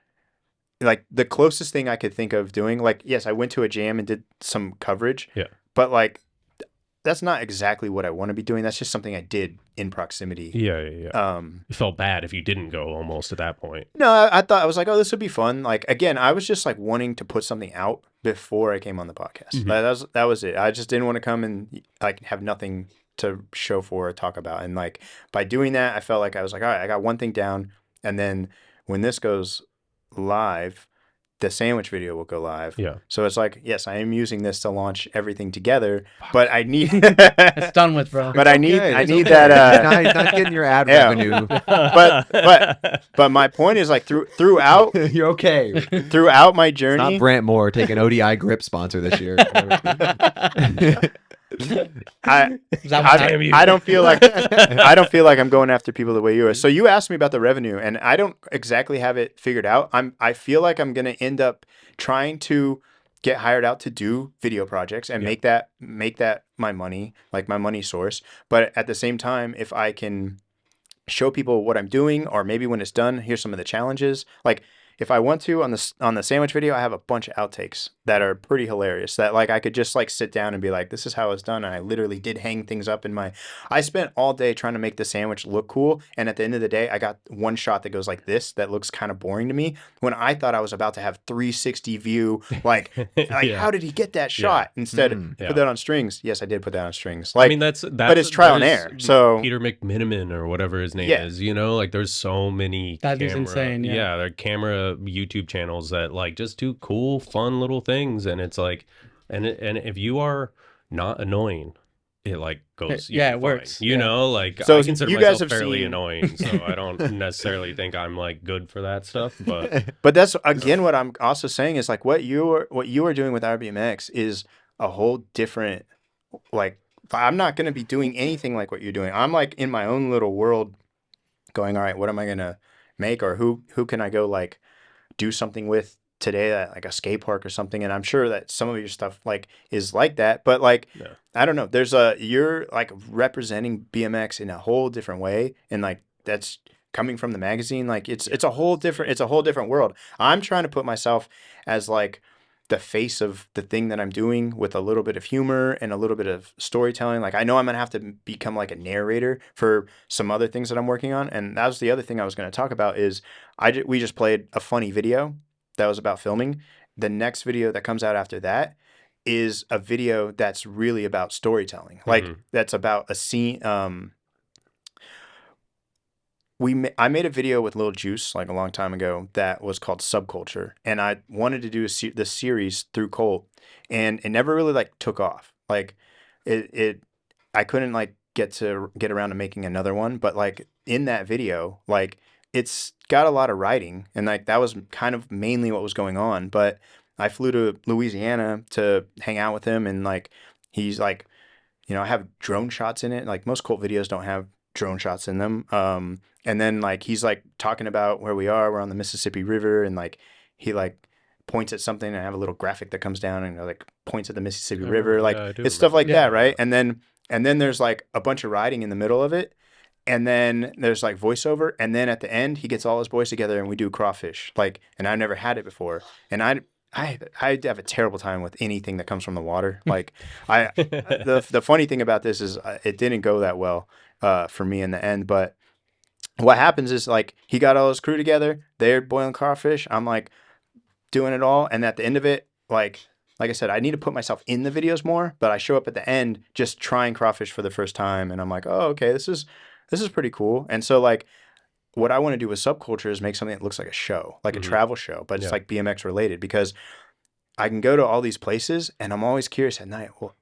like the closest thing I could think of doing, like yes, I went to a jam and did some coverage. Yeah. But like that's not exactly what I want to be doing. That's just something I did in proximity. Yeah. You felt bad if you didn't go almost at that point. No, I thought I was like, oh, this would be fun. Like again, I was just like wanting to put something out before I came on the podcast. That was it. I just didn't want to come and like have nothing to show for or talk about. And like by doing that, I felt like I was like, all right, I got one thing down. And then when this goes live, the sandwich video will go live. Yeah. So it's like, yes, I am using this to launch everything together, but I need It's done with, bro. But I need that. He's not getting your ad revenue. But my point is like throughout You're okay. throughout my journey. Not Brant Moore taking ODI grip sponsor this year. I don't feel like I'm going after people the way you are. So you asked me about the revenue, and I don't exactly have it figured out. I feel like I'm gonna end up trying to get hired out to do video projects and make that my money, like my money source. But at the same time, if I can show people what I'm doing, or maybe when it's done, here's some of the challenges. Like if I want to on the sandwich video, I have a bunch of outtakes that are pretty hilarious that like I could just like sit down and be like, this is how it's done. And I literally did hang things up I spent all day trying to make the sandwich look cool. And at the end of the day, I got one shot that goes like this, that looks kind of boring to me, when I thought I was about to have 360 view. Like how did he get that shot? Instead, put that on strings. Yes, I did put that on strings. Like, I mean, that's but it's trial and error. So Peter McMiniman or whatever his name is, you know, like there's so many that is insane. Yeah, they're camera YouTube channels that like just do cool, fun little things, and it's like, and if you are not annoying, it like goes. It works. You know, like so I consider you guys myself have fairly seen... annoying, so I don't necessarily think I'm like good for that stuff. But that's again what I'm also saying is like what you are doing with Ourbmx is a whole different, like I'm not going to be doing anything like what you're doing. I'm like in my own little world, going, all right, what am I going to make, or who can I go like do something with today, at like a skate park or something. And I'm sure that some of your stuff like is like that, but like I don't know, you're like representing BMX in a whole different way, and like that's coming from the magazine. Like it's a whole different world. I'm trying to put myself as like the face of the thing that I'm doing, with a little bit of humor and a little bit of storytelling. Like I know I'm gonna have to become like a narrator for some other things that I'm working on. And that was the other thing I was going to talk about is we just played a funny video that was about filming. The next video that comes out after that is a video that's really about storytelling. Like that's about a scene. I made a video with Lil Juice like a long time ago that was called Subculture, and I wanted to do this series through Colt, and it never really like took off. Like I couldn't like get around to making another one, but like in that video, like it's got a lot of writing, and like that was kind of mainly what was going on. But I flew to Louisiana to hang out with him, and like he's like, you know, I have drone shots in it. Like most Colt videos don't have drone shots in them. And then like he's like talking about where we're on the Mississippi River, and like he like points at something, and I have a little graphic that comes down and like points at the Mississippi River. Like it's stuff like that, right? And then there's like a bunch of riding in the middle of it, and then there's like voiceover, and then at the end he gets all his boys together and we do crawfish. Like, and I've never had it before, and I have a terrible time with anything that comes from the water. Like the funny thing about this is it didn't go that well for me in the end. But what happens is like he got all his crew together, they're boiling crawfish, I'm like doing it all, and at the end of it, like I said, I need to put myself in the videos more, but I show up at the end just trying crawfish for the first time, and I'm like, oh, okay, this is pretty cool. And so like what I want to do with Subculture is make something that looks like a show, like a travel show, but it's like BMX related, because I can go to all these places and I'm always curious at night, well,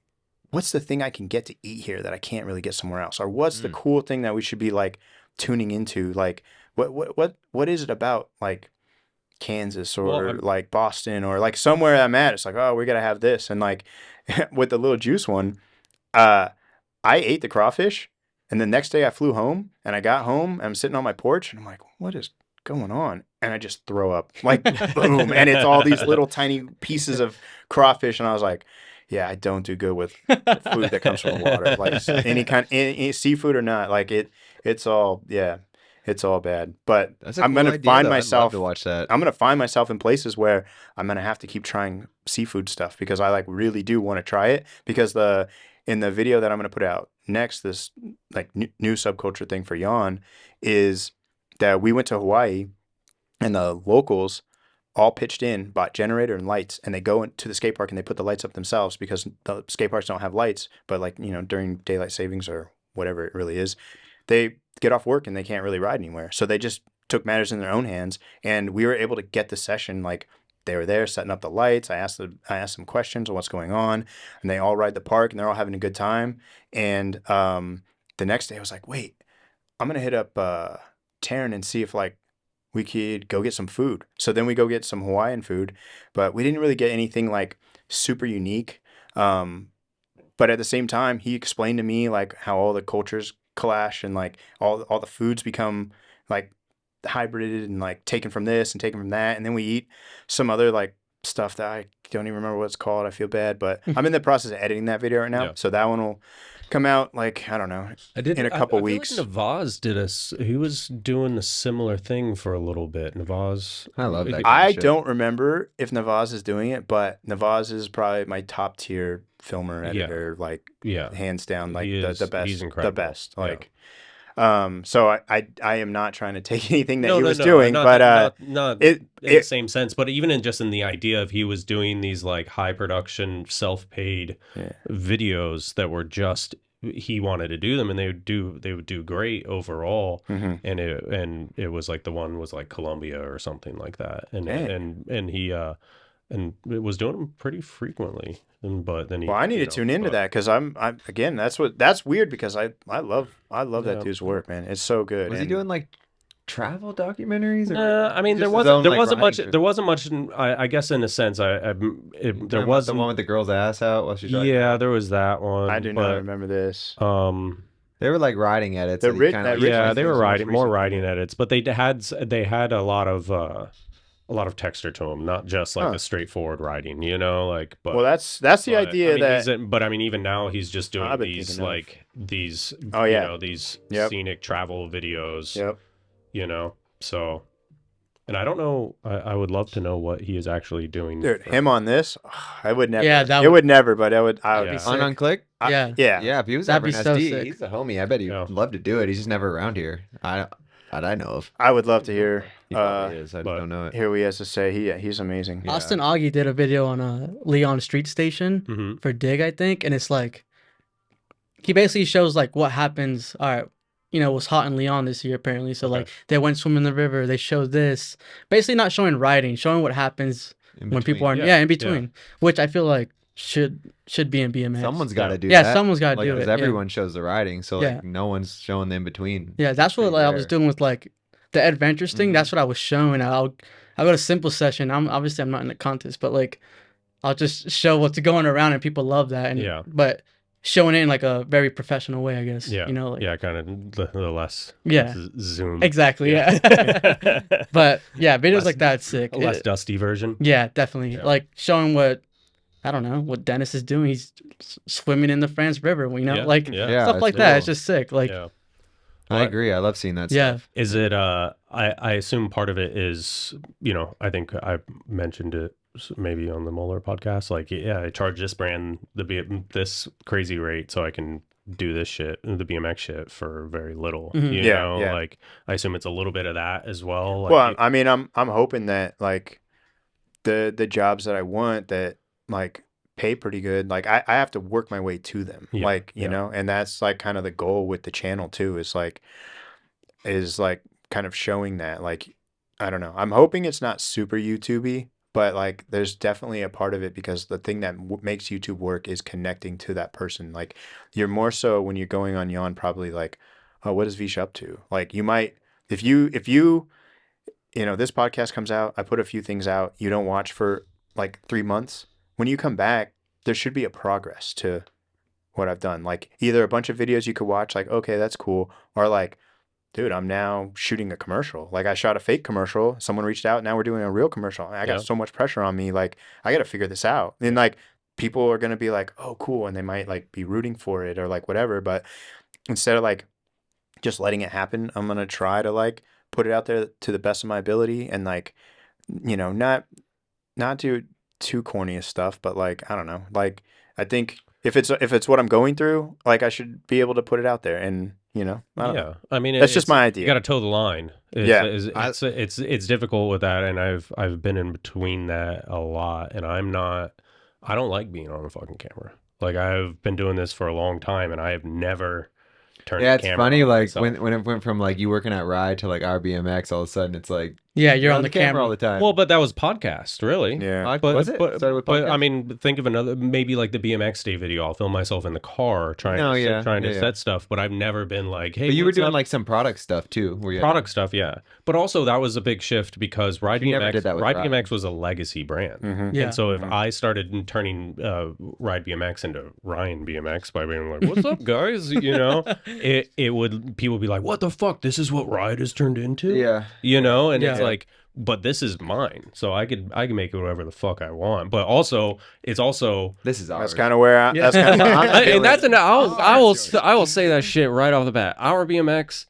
what's the thing I can get to eat here that I can't really get somewhere else? Or what's the cool thing that we should be like tuning into? Like what is it about like Kansas or like Boston or like somewhere I'm at? It's like, oh, we got to have this. And like with the Little Juice one, I ate the crawfish. And the next day I flew home, and I got home, and I'm sitting on my porch, and I'm like, what is going on? And I just throw up, like, boom. And it's all these little tiny pieces of crawfish. And I was like, yeah, I don't do good with food that comes from the water. Like any seafood or not, like it's all bad. But I'm going to find myself to watch that. I'm going to find myself in places where I'm going to have to keep trying seafood stuff, because I like really do want to try it, because in the video that I'm going to put out next, this like new subculture thing for YAWN is that we went to Hawaii, and the locals all pitched in, bought generator and lights, and they go into the skate park and they put the lights up themselves because the skate parks don't have lights. But like, during daylight savings or whatever it really is, they get off work and they can't really ride anywhere. So they just took matters in their own hands, and we were able to get the session. Like, they were there setting up the lights. I asked them questions on what's going on, and they all ride the park and they're all having a good time. And the next day I was like, wait, I'm gonna hit up Taryn and see if like we could go get some food. So then we go get some Hawaiian food, but we didn't really get anything like super unique. But at the same time, he explained to me like how all the cultures clash and like all the foods become like hybrided and like taken from this and taken from that. And then we eat some other like stuff that I don't even remember what it's called. I feel bad, but I'm in the process of editing that video right now. Yeah. So that one will come out like, I don't know, in a couple weeks. Feel like Navaz he was doing a similar thing for a little bit. Navaz. I love that kind of I shit. don't remember if Navaz is doing it, but Navaz is probably my top tier filmer, editor, like hands down, like the best. He's incredible. The best. Like so I am not trying to take anything that he was doing, not in the same sense, but even just in the idea of he was doing these like high production, self-paid videos that were just he wanted to do them, and they would do great overall. And it was like the one was like Colombia or something like that, and he and it was doing them pretty frequently. But then I need to tune into that because I'm again that's weird because I love that dude's work, man. It's so good. Was he doing like travel documentaries? I mean, there wasn't much. I guess in a sense, there was the one with the girl's ass out while she's riding. Yeah, there was that one. I do not remember this. They were like riding edits. They were riding edits, but they had a lot of texture to them, not just like the straightforward writing, like. But that's the idea But I mean, even now he's just doing these these scenic travel videos. Yep. So, and I don't know. I would love to know what he is actually doing. Dude, him on this, I would never. Yeah, it would never, but I would be on Unclicked. Yeah. Yeah. If he was That'd ever be an so SD, sick. he's a homie. I bet he'd love to do it. He's just never around here. I know of. I would love to hear. He probably is. I don't know it. Hear what he has to say. He's amazing. Yeah. Austin Augie did a video on Leon Street Station for Dig, I think, and it's like he basically shows like what happens. All right, it was hot in Leon this year apparently, so like they went swimming in the river. They showed this, basically not showing riding, showing what happens when people are in between, which I feel like should be in BMX. Someone's got to do that. Yeah, someone's got to do it. Because everyone shows the riding, so like no one's showing the in between. Yeah, that's what I was doing with like the adventures thing. That's what I was showing. I'll go to simple session. I'm not in the contest, but like I'll just show what's going around, and people love that. And but showing it in like a very professional way, I guess. Yeah. Like, kind of the less zoom. Exactly. Yeah. But yeah, videos like that sick. A less dusty version. Yeah, definitely. Yeah. Like showing what Dennis is doing. He's swimming in the France River, like stuff like that. It's just sick. Like, I agree. I love seeing that stuff. Yeah. Is it, I assume part of it is, I think I mentioned it maybe on the Moeller podcast. Like, I charge this brand this crazy rate so I can do this shit, the BMX shit, for very little. You know? Like, I assume it's a little bit of that as well. Like, well, I mean, I'm hoping that like the jobs that I want that like pay pretty good, like I have to work my way to them, you know, and that's like kind of the goal with the channel too, is like kind of showing that, like, I don't know, I'm hoping it's not super YouTubey, but like there's definitely a part of it because the thing that makes YouTube work is connecting to that person. Like you're more so when you're going on YAWN probably like, oh, what is Veesh up to? Like you might, if you this podcast comes out, I put a few things out, you don't watch for like 3 months. When you come back, there should be a progress to what I've done. Like either a bunch of videos you could watch, like, okay, that's cool. Or like, dude, I'm now shooting a commercial. Like I shot a fake commercial. Someone reached out. Now we're doing a real commercial. I got so much pressure on me. Like I got to figure this out. And like people are going to be like, oh, cool. And they might like be rooting for it or like whatever. But instead of like just letting it happen, I'm going to try to like put it out there to the best of my ability and like, not do too corny stuff, but like, I don't know, like I think if it's what I'm going through, like I should be able to put it out there and you know. I don't know. I mean, That's just my idea. You got to toe the line. It's difficult with that, and I've been in between that a lot, and I don't like being on a fucking camera. Like, I've been doing this for a long time, and I have never turned the camera it's funny, on like myself. when it went from like you working at Ride to like ROBBMX, all of a sudden it's like Yeah, you're on the camera all the time. Well, but that was podcast, really. Yeah. Was it? Started with But podcast? I mean, think of another, maybe like the BMX day video. I'll film myself in the car trying to set stuff, but I've never been like, hey, but you were what's doing up? like some product stuff too. Were you Product stuff, yeah. But also that was a big shift because Ride You never did that with Ride Ride. BMX was a legacy brand. Yeah. And so if I started turning Ride BMX into Ryan BMX by being like, what's up, guys? You know, people would be like, what the fuck? This is what Ride has turned into? Yeah. You know, and it's Yeah. like, but this is mine, so I can make it whatever the fuck I want. But also, it's also This is ours. That's kind of where Yeah. that's kind of And that's I will say that shit right off the bat. Our BMX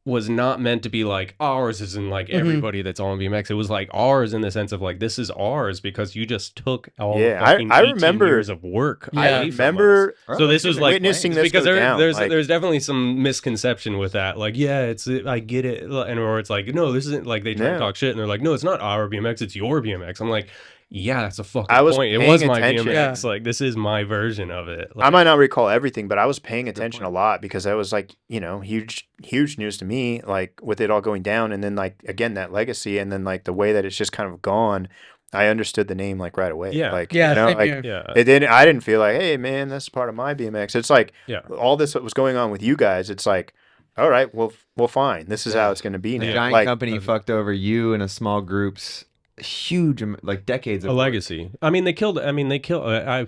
was not meant to be like ours is in like everybody that's on BMX. It was like ours in the sense of like this is ours because you just took all the fucking I 18 remember- years of work. Yeah. I away from remember us. So this was like witnessing this because go down. there's like, there's definitely some misconception with that. Like, yeah, I get it, and or it's like, no, this isn't, like they try to talk shit and they're like, no, it's not our BMX, it's your BMX. I'm like, yeah, that's a fucking I was point. It paying was my attention. BMX. Like, this is my version of it. I might not recall everything, but I was paying attention a lot because that was like, you know, huge news to me, like with it all going down. And then like, again, that legacy and then like the way that it's just kind of gone, I understood the name like right away. Yeah. Like, Yeah, you know, same like here. yeah. I didn't feel like, hey man, that's part of my BMX. It's like Yeah. all this that was going on with you guys. It's like, all right, well, fine. This is how it's going to be The now. giant Like, company fucked over you and a small group's huge, like decades of A work. legacy. I mean, they killed. I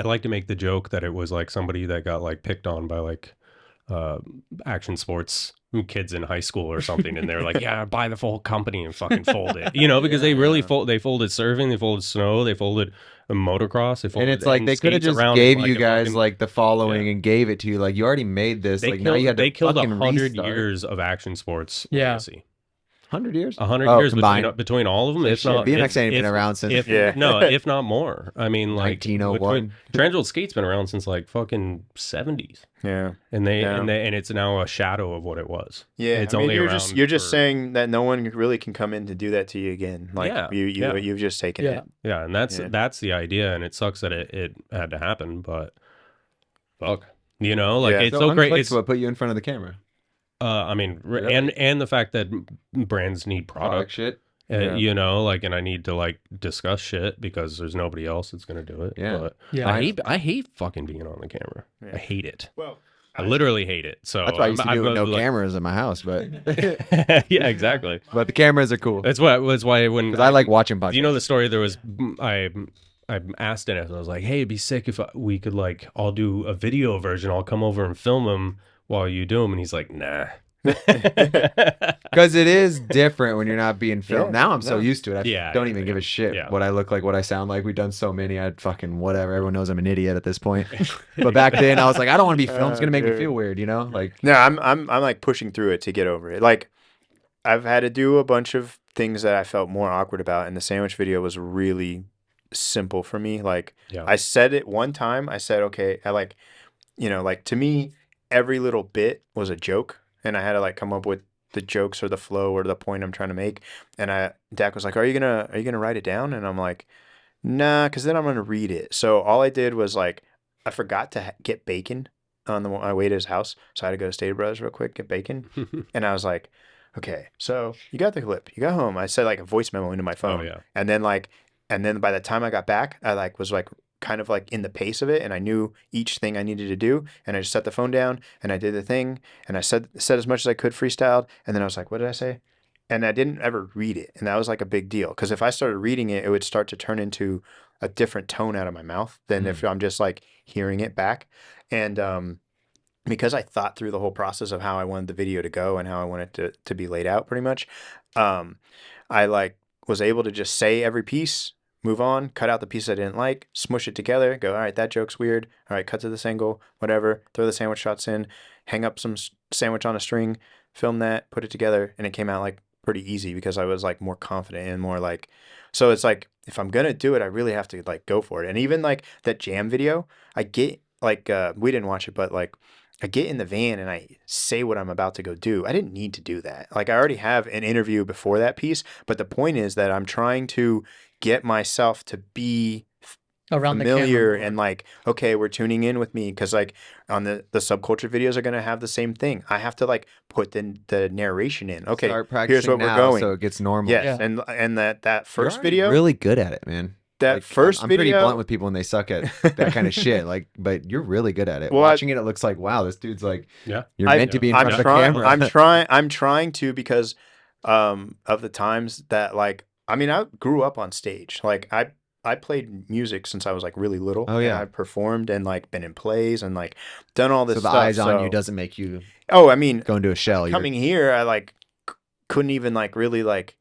like to make the joke that it was like somebody that got like picked on by like action sports kids in high school or something, and they're like, yeah, buy the full company and fucking fold it, you know, because they really they folded surfing, they folded snow, they folded motocross, they folded, And it's like they could have skates just around gave like you a guys fucking- like the following and gave it to you. Like you already made this. they Like killed, now you had to they killed fucking 100 restart. years of action sports Yeah. legacy. 100 years? 100 Oh, years combined. between all of them. If Shit, not, BMX if- ain't been if- around since if, Yeah. no, if not more. I mean, like 1901. Transworld Skate's been around since like fucking 70s, yeah. and Yeah. and it's now a shadow of what it was. Yeah, It's I mean, only you're around just for- saying that no one really can come in to do that to you again. Like Yeah, you've just taken Yeah. it. Yeah, and that's Yeah. the idea, and it sucks that it had to happen, but fuck, you know, like Yeah. it's so great. It's what put you in front of the camera. I mean, Really? and the fact that brands need product, shit. Yeah. you know, like, and I need to like discuss shit because there's nobody else that's gonna do it. Yeah. But Yeah. I hate fucking being on the camera. Yeah. I hate it. Well, I literally hate it. So That's why I used to do it with no like- cameras in my house, but yeah, exactly. but the cameras are cool. That's why when Because I like watching podcasts. do you know the story? There was I asked Dennis, and I was like, "Hey, it'd be sick if we could like I'll do a video version. I'll come over and film them while you do them." And he's like, "Nah." Because it is different when you're not being filmed. Yeah, Now I'm so no. used to it. I Yeah, don't yeah, even yeah. give a shit Yeah. what I look like, what I sound like. We've done so many. I'd fucking whatever. Everyone knows I'm an idiot at this point. But back then I was like, I don't want to be filmed. It's gonna make me dude. feel weird, you know? Like no, I'm like pushing through it to get over it. Like I've had to do a bunch of things that I felt more awkward about, and the sandwich video was really simple for me. Like Yeah. I said it one time. I said, okay, I like, you know, like to me, every little bit was a joke, and I had to like come up with the jokes or the flow or the point I'm trying to make. And Dak was like, are you gonna write it down? And I'm like, nah, because then I'm gonna read it. So all I did was like, I forgot to get bacon on my way to his house, so I had to go to Stater Brothers real quick, get bacon. And I was like, okay, so you got the clip, you got home. I said like a voice memo into my phone. Oh yeah. And then by the time I got back, I like was like kind of like in the pace of it, and I knew each thing I needed to do, and I just set the phone down and I did the thing, and I said as much as I could, freestyled, and then I was like, what did I say? And I didn't ever read it, and that was like a big deal, because if I started reading it, it would start to turn into a different tone out of my mouth than if I'm just like hearing it back. And because I thought through the whole process of how I wanted the video to go and how I wanted it to be laid out pretty much, I like was able to just say every piece, move on, cut out the piece I didn't like, smush it together, go, all right, that joke's weird. All right, cut to this angle, whatever, throw the sandwich shots in, hang up some sandwich on a string, film that, put it together, and it came out like pretty easy because I was like more confident and more like, so it's like, if I'm going to do it, I really have to like go for it. And even like that jam video, I get like, we didn't watch it, but like I get in the van and I say what I'm about to go do. I didn't need to do that. Like I already have an interview before that piece, but the point is that I'm trying to get myself to be around familiar the camera and like, okay, we're tuning in with me because like on the subculture videos are gonna have the same thing. I have to like put the narration in. Okay, Start here's practicing what we're now going. so it gets normal. Yes, Yeah. and that You're first already video, really good at it, man. that Like, first I'm video, pretty blunt with people when they suck at that kind of shit. Like, but you're really good at it. Well, Watching it looks like, wow, this dude's like, Yeah. you're meant to be in front of a camera. I'm trying to because of the times that like I mean I grew up on stage. Like I played music since I was like really little. Oh, yeah. And I performed and like been in plays and like done all this So the stuff. eyes on you doesn't make you Oh, I mean, go into a shell. You're- coming here, I like couldn't even like really like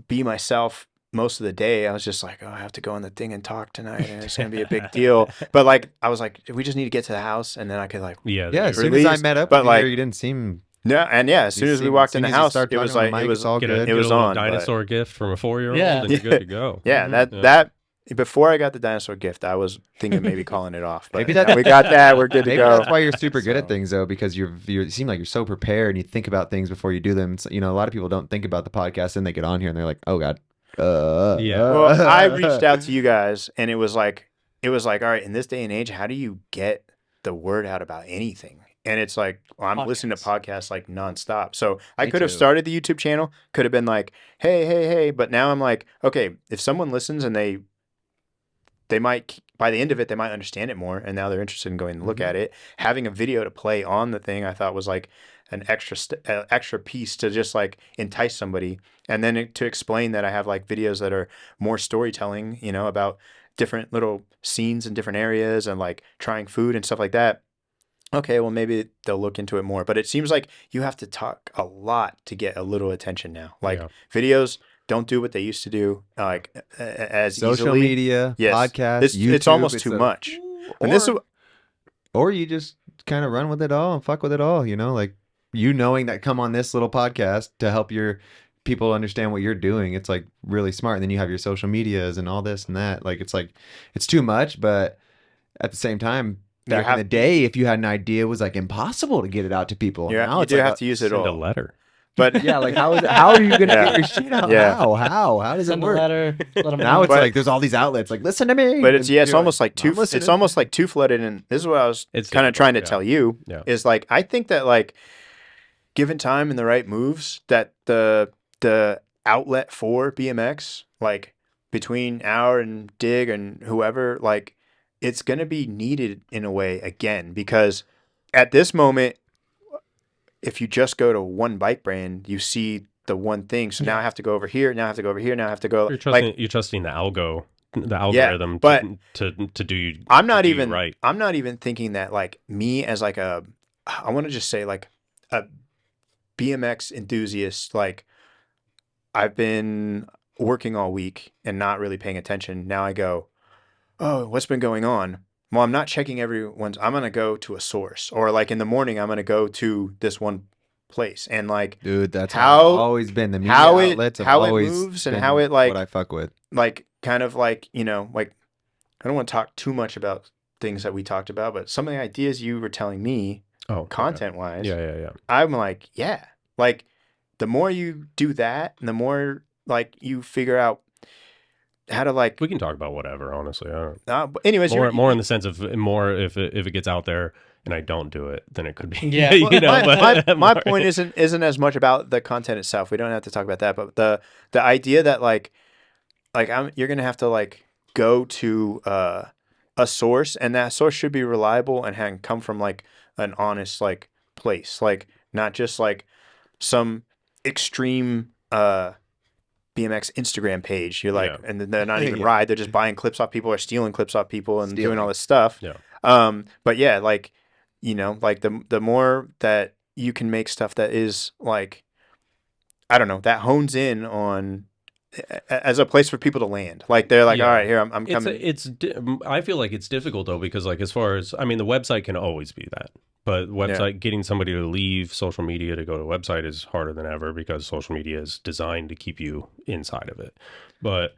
be myself most of the day. I was just like, oh, I have to go on the thing and talk tonight, and it's gonna be a big deal. But like, I was like, we just need to get to the house, and then I could like, Yeah. yeah, as there- soon as I released, met up but, with you, like, you didn't seem. no, and yeah, as soon as we walked in the house, it was like it was all get good. a, It get was a little on, but- dinosaur gift from a 4-year-old, Yeah. and you're good to go. yeah, Mhm. that before I got the dinosaur gift, I was thinking maybe calling it off. But Maybe that- now we got that. We're good to Maybe go. that's why you're super good at So- things, though, because you seem like you're so prepared and you think about things before you do them. So, you know, a lot of people don't think about the podcast and they get on here and they're like, oh god. Yeah. Well, I reached out to you guys, and it was like, all right, in this day and age, how do you get the word out about anything? And it's like, well, I'm listening to podcasts like nonstop. So I Me could have too. started the YouTube channel, could have been like, hey, but now I'm like, okay, if someone listens and they might, by the end of it, they might understand it more, and now they're interested in going to look at it. Having a video to play on the thing, I thought was like an extra piece to just like entice somebody, and then to explain that I have like videos that are more storytelling, you know, about different little scenes in different areas and like trying food and stuff like that. Okay, well maybe they'll look into it more, but it seems like you have to talk a lot to get a little attention now. Like Yeah. videos don't do what they used to do, like as Social easily. media, Yes. podcasts, It's YouTube, almost too much. And this is Or you just kind of run with it all and fuck with it all, you know, like you knowing that come on this little podcast to help your people understand what you're doing. It's like really smart. And then you have your social medias and all this and that. Like it's too much, but at the same time, back in the day, if you had an idea, it was like impossible to get it out to people. Yeah, Now you it's do like have to use it Send a all. letter. But yeah, like how are you gonna Yeah. get your shit out? Yeah. How does it Send a work? letter. Let 'em Now know. it's But- like there's all these outlets. Like listen to me. But it's And it's you're almost like "I'm listening." it's almost like too flooded, and this is what I was It's kind of difficult, trying to yeah. tell you Yeah. is like I think that like given time and the right moves that the outlet for BMX, like between our and Dig and whoever, like it's gonna be needed in a way again, because at this moment, if you just go to one bike brand, you see the one thing. So now I have to go over here, now I have to go over here, now I have to go You're trusting the algorithm but to do you. I'm not to do you even right. I'm not even thinking that like me as like I want to just say like a BMX enthusiast, like I've been working all week and not really paying attention. Now I go, oh, what's been going on? Well, I'm not checking I'm going to go to a source, or like in the morning, I'm going to go to this one place. And like, Dude, that's How- it's always been the media how it- outlets have how it always moves and been how it, like- what I fuck with. like kind of like, you know, like I don't want to talk too much about things that we talked about, but some of the ideas you were telling me Oh, okay. content wise, Yeah. I'm like, yeah, like the more you do that and the more like you figure out how to like, We can talk about whatever. Honestly, I don't. but anyways, More in the sense of more if it gets out there and I don't do it, then it could be. Yeah. you know. my but- point isn't as much about the content itself. We don't have to talk about that, but the idea that like you're gonna have to like go to a source, and that source should be reliable and come from like an honest like place, like not just like some extreme BMX Instagram page. You're like, Yeah. and they're not even Yeah. ride. They're just buying clips off people or stealing clips off people and doing Stealing. all this stuff. Yeah. But yeah, like, you know, like the more that you can make stuff that is like, I don't know, that hones in on as a place for people to land. Like they're like, Yeah. all right, here I'm coming. I feel like it's difficult though, because like as far as, I mean, the website can always be that, but getting somebody to leave social media to go to a website is harder than ever, because social media is designed to keep you inside of it. But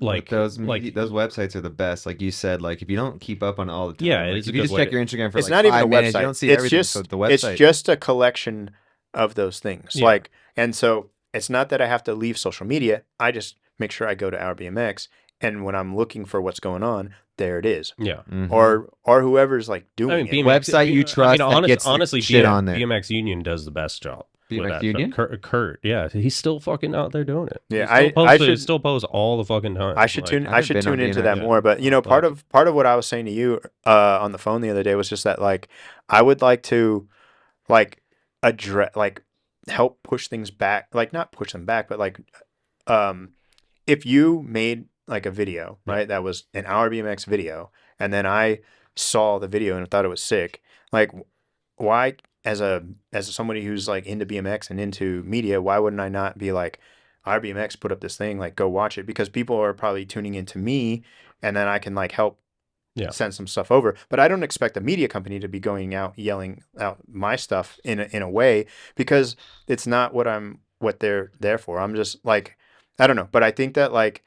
like those websites are the best. Like you said, like if you don't keep up on all the time, Yeah, like, it's if a you good just way check your Instagram for It's like not even 5 a minutes, website. you don't see It's everything. just So the website, it's just a collection of those things. Yeah. Like, and so it's not that I have to leave social media. I just make sure I go to ROBBMX, and when I'm looking for what's going on, there it is. Yeah. Mhm. Or whoever's like doing it. Website you trust that gets the honestly, shit on there. BMX Union does the best job. with BMX that Union? stuff. Kurt, yeah, he's still fucking out there doing it. Yeah, he I should still post all the fucking time. I should Like, tune. I I haven't should been on tune into BMX that yet. more. But you know, part of what I was saying to you on the phone the other day was just that like I would like to like address like help push things back, like not push them back, but like if you made like a video, right, that was an ROBBMX video, and then I saw the video and thought it was sick, like why as somebody who's like into BMX and into media, why wouldn't I not be like ROBBMX put up this thing, like go watch it, because people are probably tuning into me, and then I can like help send some stuff over. But I don't expect a media company to be going out yelling out my stuff in a way, because it's not what they're there for. I'm just like, I don't know, but I think that like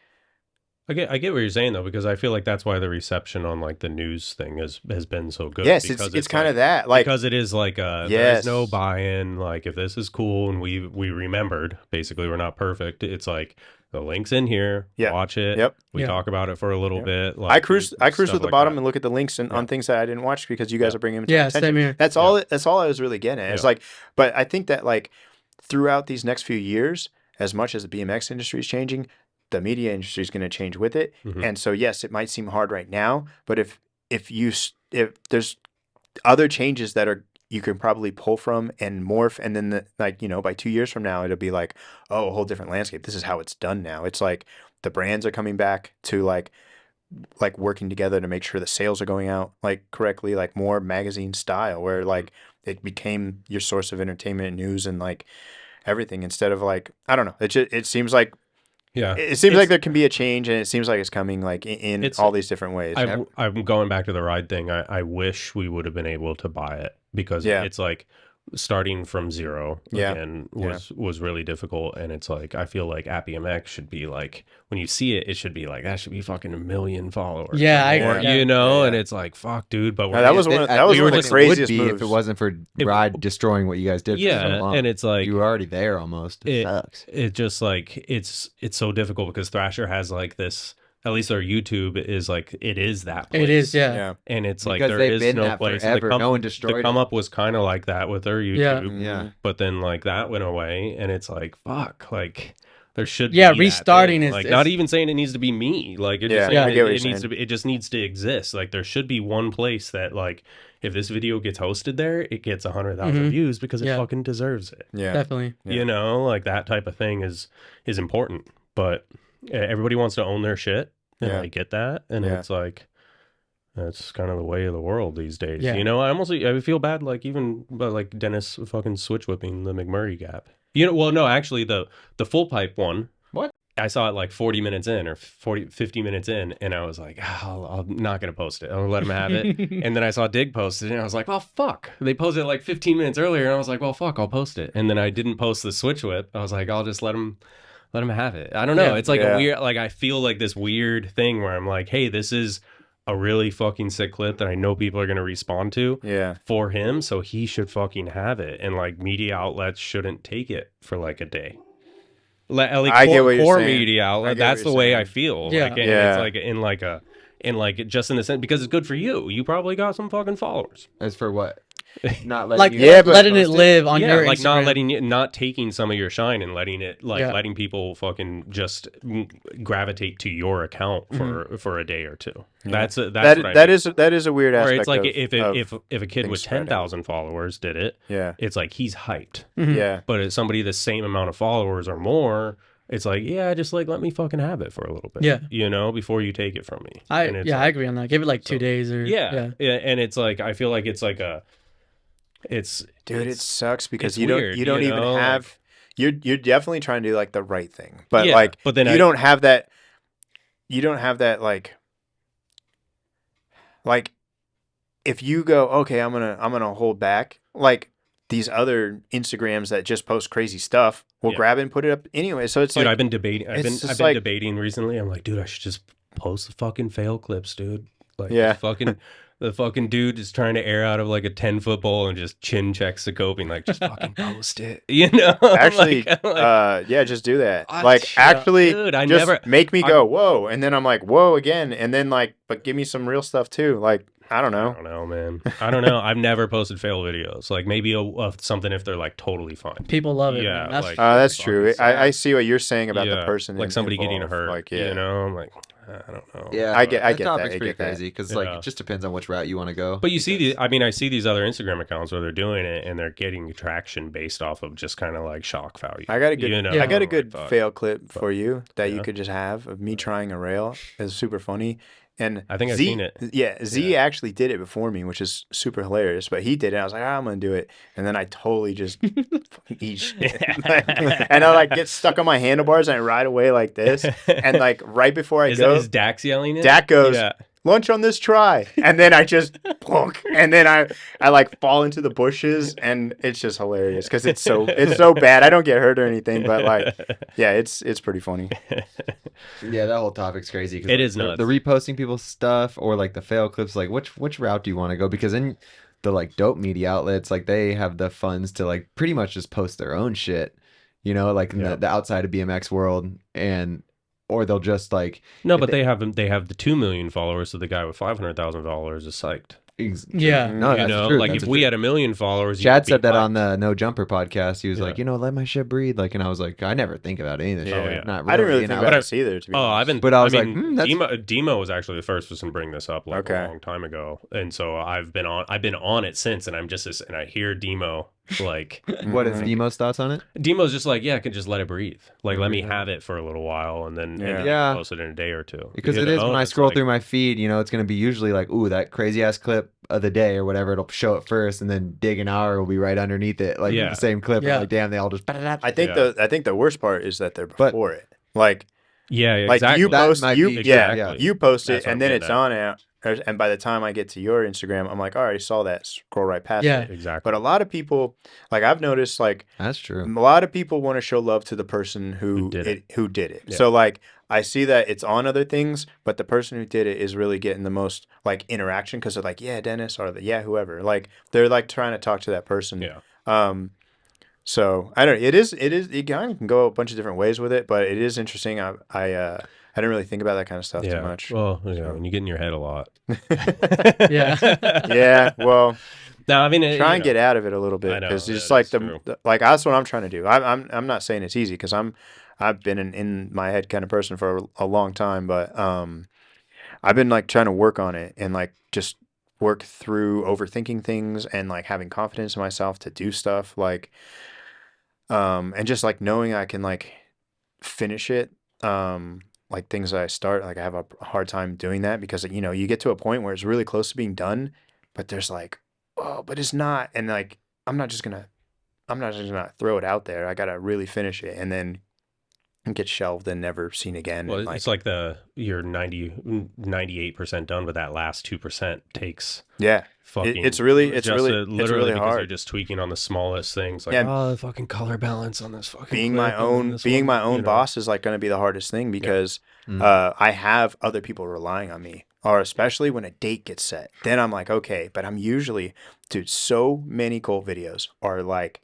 I get what you're saying though, because I feel like that's why the reception on like the news thing has been so good. yes, because it's kind like, of that, like, because it is like there's no buy-in. Like if this is cool and we remembered, basically we're not perfect. It's like the link's in here. Watch it. Yep. We talk about it for a little bit. Like, I cruise to the like bottom that. and look at the links on things that I didn't watch because you guys are bringing them to my Yeah, attention. same here. That's all. That's all I was really getting at. It's like, but I think that like throughout these next few years, as much as the BMX industry is changing, the media industry is going to change with it. Mhm. And so yes, it might seem hard right now, but if there's other changes that you can probably pull from and morph, and then by 2 years from now it'll be like, oh, a whole different landscape. This is how it's done now. It's like the brands are coming back to like working together to make sure the sales are going out like correctly, like more magazine style, where like it became your source of entertainment, news, and like everything, instead of like, I don't know. It seems like it seems like there can be a change, and it seems like it's coming like in all these different ways. I'm going back to the ride thing. I wish we would have been able to buy it, because it's like starting from zero again was really difficult. And it's like, I feel like at BMX should be like, when you see it, it should be like, that should be fucking 1 million followers. And it's like, fuck, dude. But that was one of the craziest moves. If it wasn't for Ride destroying what you guys did for so long. And it's like, you were already there almost. It sucks. It just like, it's so difficult, because Thrasher has like this, at least their YouTube is like, it is that place. It is, yeah. And it's like, because there is no place. Forever. No one destroyed the come up was kind of like that with their YouTube. Yeah. But then like that went away, and it's like, fuck, like there should be restarting is like, not even saying it needs to be me. Like it just it needs to be, it just needs to exist. Like there should be one place that like, if this video gets hosted there, it gets 100,000 views because it fucking deserves it. Yeah. Definitely. You know, like that type of thing is important. But everybody wants to own their shit. And I get that. And it's like, that's kind of the way of the world these days. Yeah. You know, I feel bad, like even about like Dennis fucking switch whipping the McMurray gap. You know, well, no, actually the full pipe one. What? I saw it like 40 minutes in or 50 minutes in, and I was like, I'm not going to post it. I'll let him have it. And then I saw Dig post it, and I was like, well, fuck. They posted it like 15 minutes earlier, and I was like, well, fuck, I'll post it. And then I didn't post the switch whip. I was like, I'll just let him have it. I don't know. It's like a weird, like I feel like this weird thing where I'm like, hey, this is a really fucking sick clip that I know people are going to respond to for him. So he should fucking have it. And like media outlets shouldn't take it for like a day. I get what you're core saying. media outlet. That's the way I feel. Yeah. Like, it's like just in the sense, because it's good for you. You probably got some fucking followers. As for what? Not letting like you letting it live on your like Instagram. not taking some of your shine and letting it letting people fucking just gravitate to your account for a day or two. That's what I mean. That is a weird aspect. Or it's like if a kid with 10,000 followers did it, it's like he's hyped. Yeah. But if somebody the same amount of followers or more, it's like, just like let me fucking have it for a little bit. Yeah. You know, before you take it from me. I agree on that. Give it like 2 days or and it's like, I feel like it's like it sucks because it's you weird, don't even have like, you're definitely trying to do like the right thing, but but then you don't have that like if you go, okay, I'm gonna hold back, like these other Instagrams that just post crazy stuff, we'll grab it and put it up anyway. So it's dude, like, I've been debating. I've been like, debating recently. I'm like, dude, I should just post the fucking fail clips, dude. Like, Yeah. the fucking dude is trying to air out of like a 10-foot bowl and just chin checks the coping. Like, just fucking post it, you know? actually, yeah, just do that. Actually, dude, I just never make me go whoa, and then I'm like whoa again, and then like, but give me some real stuff too. Like, I don't know. I don't know, man. I don't know. I've never posted fail videos. Like maybe something if they're like totally fine. People love it. Yeah, Man. like- That's true. I see what you're saying about the Yeah, person, like somebody getting involved. hurt. Like, yeah, You know, I'm like, I don't know. Yeah, I get that. topic's I pretty get that. crazy because like Yeah. it just depends on which route you want to go. But you see I see these other Instagram accounts where they're doing it and they're getting traction based off of just kind of like shock value. I got a good, You know, I got a like, good fuck. fail clip for you that you Yeah. could just have of me trying a rail. It's super funny. And I think I've Z, seen it. Yeah, Z actually did it before me, which is super hilarious. But he did it. I was like, I'm gonna do it, and then I totally just eat shit. And I like get stuck on my handlebars and I ride away like this. And like right before I go, Is Dax yelling it? Dak goes, Yeah. lunch on this try, and then I just plunk, and then I like fall into the bushes, and it's just hilarious because it's so bad. I don't get hurt or anything, but like, yeah, it's pretty funny. Yeah, that whole topic's crazy. 'Cause It like, is the nuts. reposting people's stuff or like the fail clips. Like which route do you want to go? Because in the like dope media outlets, like they have the funds to like pretty much just post their own shit. You know, like in the outside of BMX world, or they'll just like No, but they have the 2 million followers, so the guy with $500,000 is psyched. Yeah. No, You that's know, true. like That's if a we true- had 1 million followers, Chad you'd said be that fine. on the No Jumper podcast. He was like, Yeah. let my shit breathe. Like, and I was like, I never think about any of this. Yeah. shit. Oh, yeah. Not really. I didn't really and think I about was- this either. To be Oh, honest. I've been. But I was like, Demo, Demo was actually the first person to bring this up like Okay. a long time ago, and so I've been on it since, and I'm just and I hear Demo like What is Demo's thoughts on it? Demo's just like, yeah, I can just let it breathe, like let me have it for a little while, and then Yeah. post it in a day or two. Because You it is know? when I It's scroll like- through my feed, it's going to be usually like, ooh, that crazy ass clip of the day or whatever. It'll show it first, and then Dig an Hour will be right underneath it, like Yeah. the same clip. Yeah. I'm like, damn, they all just. I think Yeah. I think the worst part is that they're But- before it. Like Yeah, like exactly. you That post might you be- yeah, exactly. you post That's it what and I'm then getting it's on out, and by the time I get to your Instagram, I'm like, I already saw that. Scroll right past Yeah. it. exactly. But a lot of people, like I've noticed, like That's true. a lot of people want to show love to the person who did did it. Yeah. So like I see that it's on other things, but the person who did it is really getting the most like interaction because they're like, yeah, Dennis, or whoever. Like they're like trying to talk to that person. Yeah. So I don't. It is. It kind of can go a bunch of different ways with it, but it is interesting. I didn't really think about that kind of stuff too much. Well, when you get in your head a lot. Yeah. Yeah. Well, No, I mean, try and get out of it a little I bit know, because yeah, just like that's true. like that's what I'm trying to do. I'm not saying it's easy because I've been in my head kind of person for a long time, but I've been like trying to work on it and like just work through overthinking things and like having confidence in myself to do stuff like and just like knowing I can like finish it like things that I start, like I have a hard time doing that because you get to a point where it's really close to being done, but there's like, oh, but it's not, and like I'm not just gonna throw it out there. I gotta really finish it, and then get shelved and never seen again. Well, and, it's like you're 98% done, but that last 2% takes yeah, fucking. it's really literally because you're hard. Just tweaking on the smallest things, like Yeah. the fucking color balance on this fucking. being clip my and then own this being one, my own you know. boss is like going to be the hardest thing because Mm. I have other people relying on me, or especially when a date gets set, then I'm like, okay, but I'm usually, dude, so many cult videos are like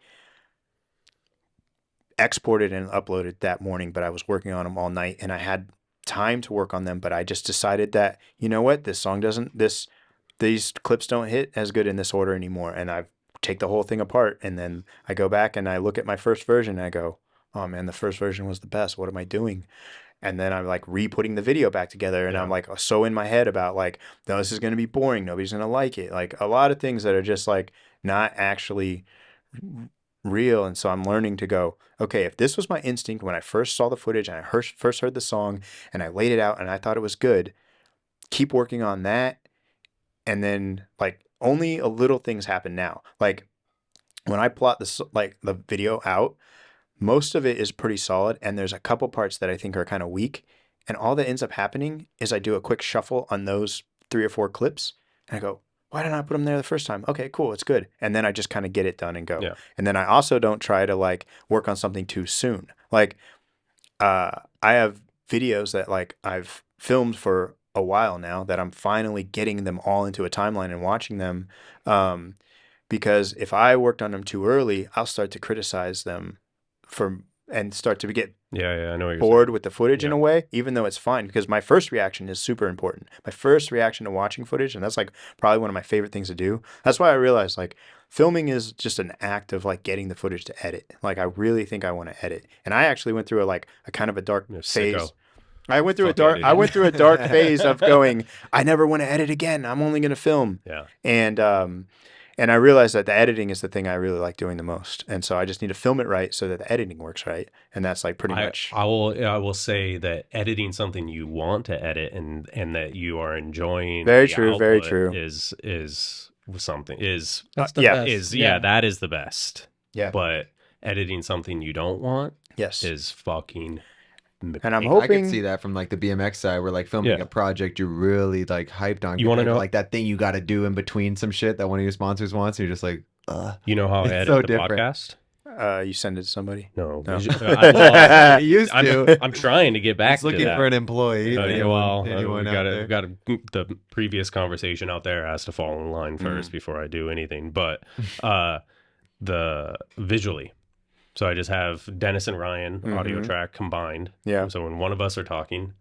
exported and uploaded that morning, but I was working on them all night and I had time to work on them, but I just decided that, you know what, these clips don't hit as good in this order anymore, and I take the whole thing apart, and then I go back and I look at my first version and I go, oh man, the first version was the best. What am I doing? And then I'm like re-putting the video back together, and I'm like so in my head about like, no, this is going to be boring. Nobody's going to like it. Like a lot of things that are just like not actually real. And so I'm learning to go, okay, if this was my instinct when I first saw the footage and I first heard the song and I laid it out and I thought it was good, keep working on that. And then like only a little things happen now. Like when I plot this, like the video out, most of it is pretty solid, and there's a couple parts that I think are kind of weak, and all that ends up happening is I do a quick shuffle on those 3 or 4 clips, and I go, why didn't I put them there the first time? Okay, cool, it's good. And then I just kind of get it done and go. Yeah. And then I also don't try to like work on something too soon. Like I have videos that like I've filmed for a while now that I'm finally getting them all into a timeline and watching them. Because if I worked on them too early, I'll start to criticize them and start to get I know what you're bored saying. with the footage in a way, even though it's fine, because my first reaction is super important. My first reaction to watching footage, and that's like probably one of my favorite things to do. That's why I realized like filming is just an act of like getting the footage to edit. Like I really think I want to edit. And I actually went through a kind of a dark phase. Sicko. I went through I went through a dark phase of going, I never want to edit again. I'm only going to film. Yeah. And I realized that the editing is the thing I really like doing the most. And so I just need to film it right so that the editing works right. And that's like pretty much. I will say that editing something you want to edit and that you are enjoying. Very the true. Very output true. Is something is That's the yeah, best. that is the best. Yeah. But editing something you don't want Yes. is fucking. And I'm I hoping. could see that from like the BMX side, where like filming Yeah. a project you're really like hyped on. You wanna compared to, know- like that thing you got to do in between some shit that one of your sponsors wants, and you're just like, You know how I It's edit so the different. podcast? You send it to somebody. No. No. you used to. I'm trying to get back He's to looking that. for an employee. Anyone anyone out there? the previous conversation out there has to fall in line first before I do anything. But the visually, so I just have Dennis and Ryan audio track combined. Yeah. So when one of us are talking,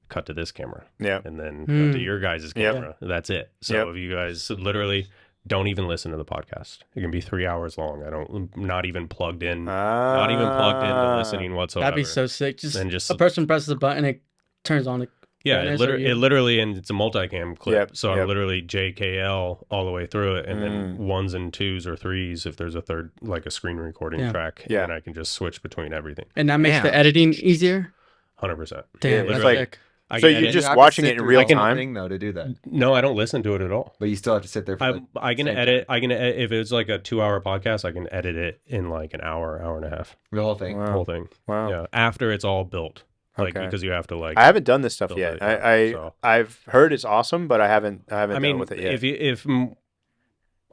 cut to this camera, Yeah. and then cut to your guys' Yep. camera. That's it. So Yep. if you guys literally don't even listen to the podcast, it can be 3 hours long. Not even plugged in, not even plugged into listening whatsoever. That'd be so sick. Then just a person presses a button, it turns on. Yeah, Dennis, it or you? literally, and it's a multicam clip. Yep, So yep. I'm literally JKL all the way through it, and then ones and twos or threes if there's a third, like a screen recording Yeah. track. Yeah. And I can just switch between everything. And that makes Damn. the editing easier. 100%. Damn, Yeah, that's it's like- sick. I So can you're edit- just You have to watching sit it in through real the whole time? thing, though, to do that. No, I don't listen to it at all. But you still have to sit there for I can same edit. I can if it's like a 2-hour podcast, I can edit it in like an hour and a half. the whole thing. Wow. Whole thing. Wow. Yeah. After it's all built, like Okay. because you have to like. I haven't done this stuff Build yet. it, yeah, so. I've heard it's awesome, but I haven't I done mean, with it yet. if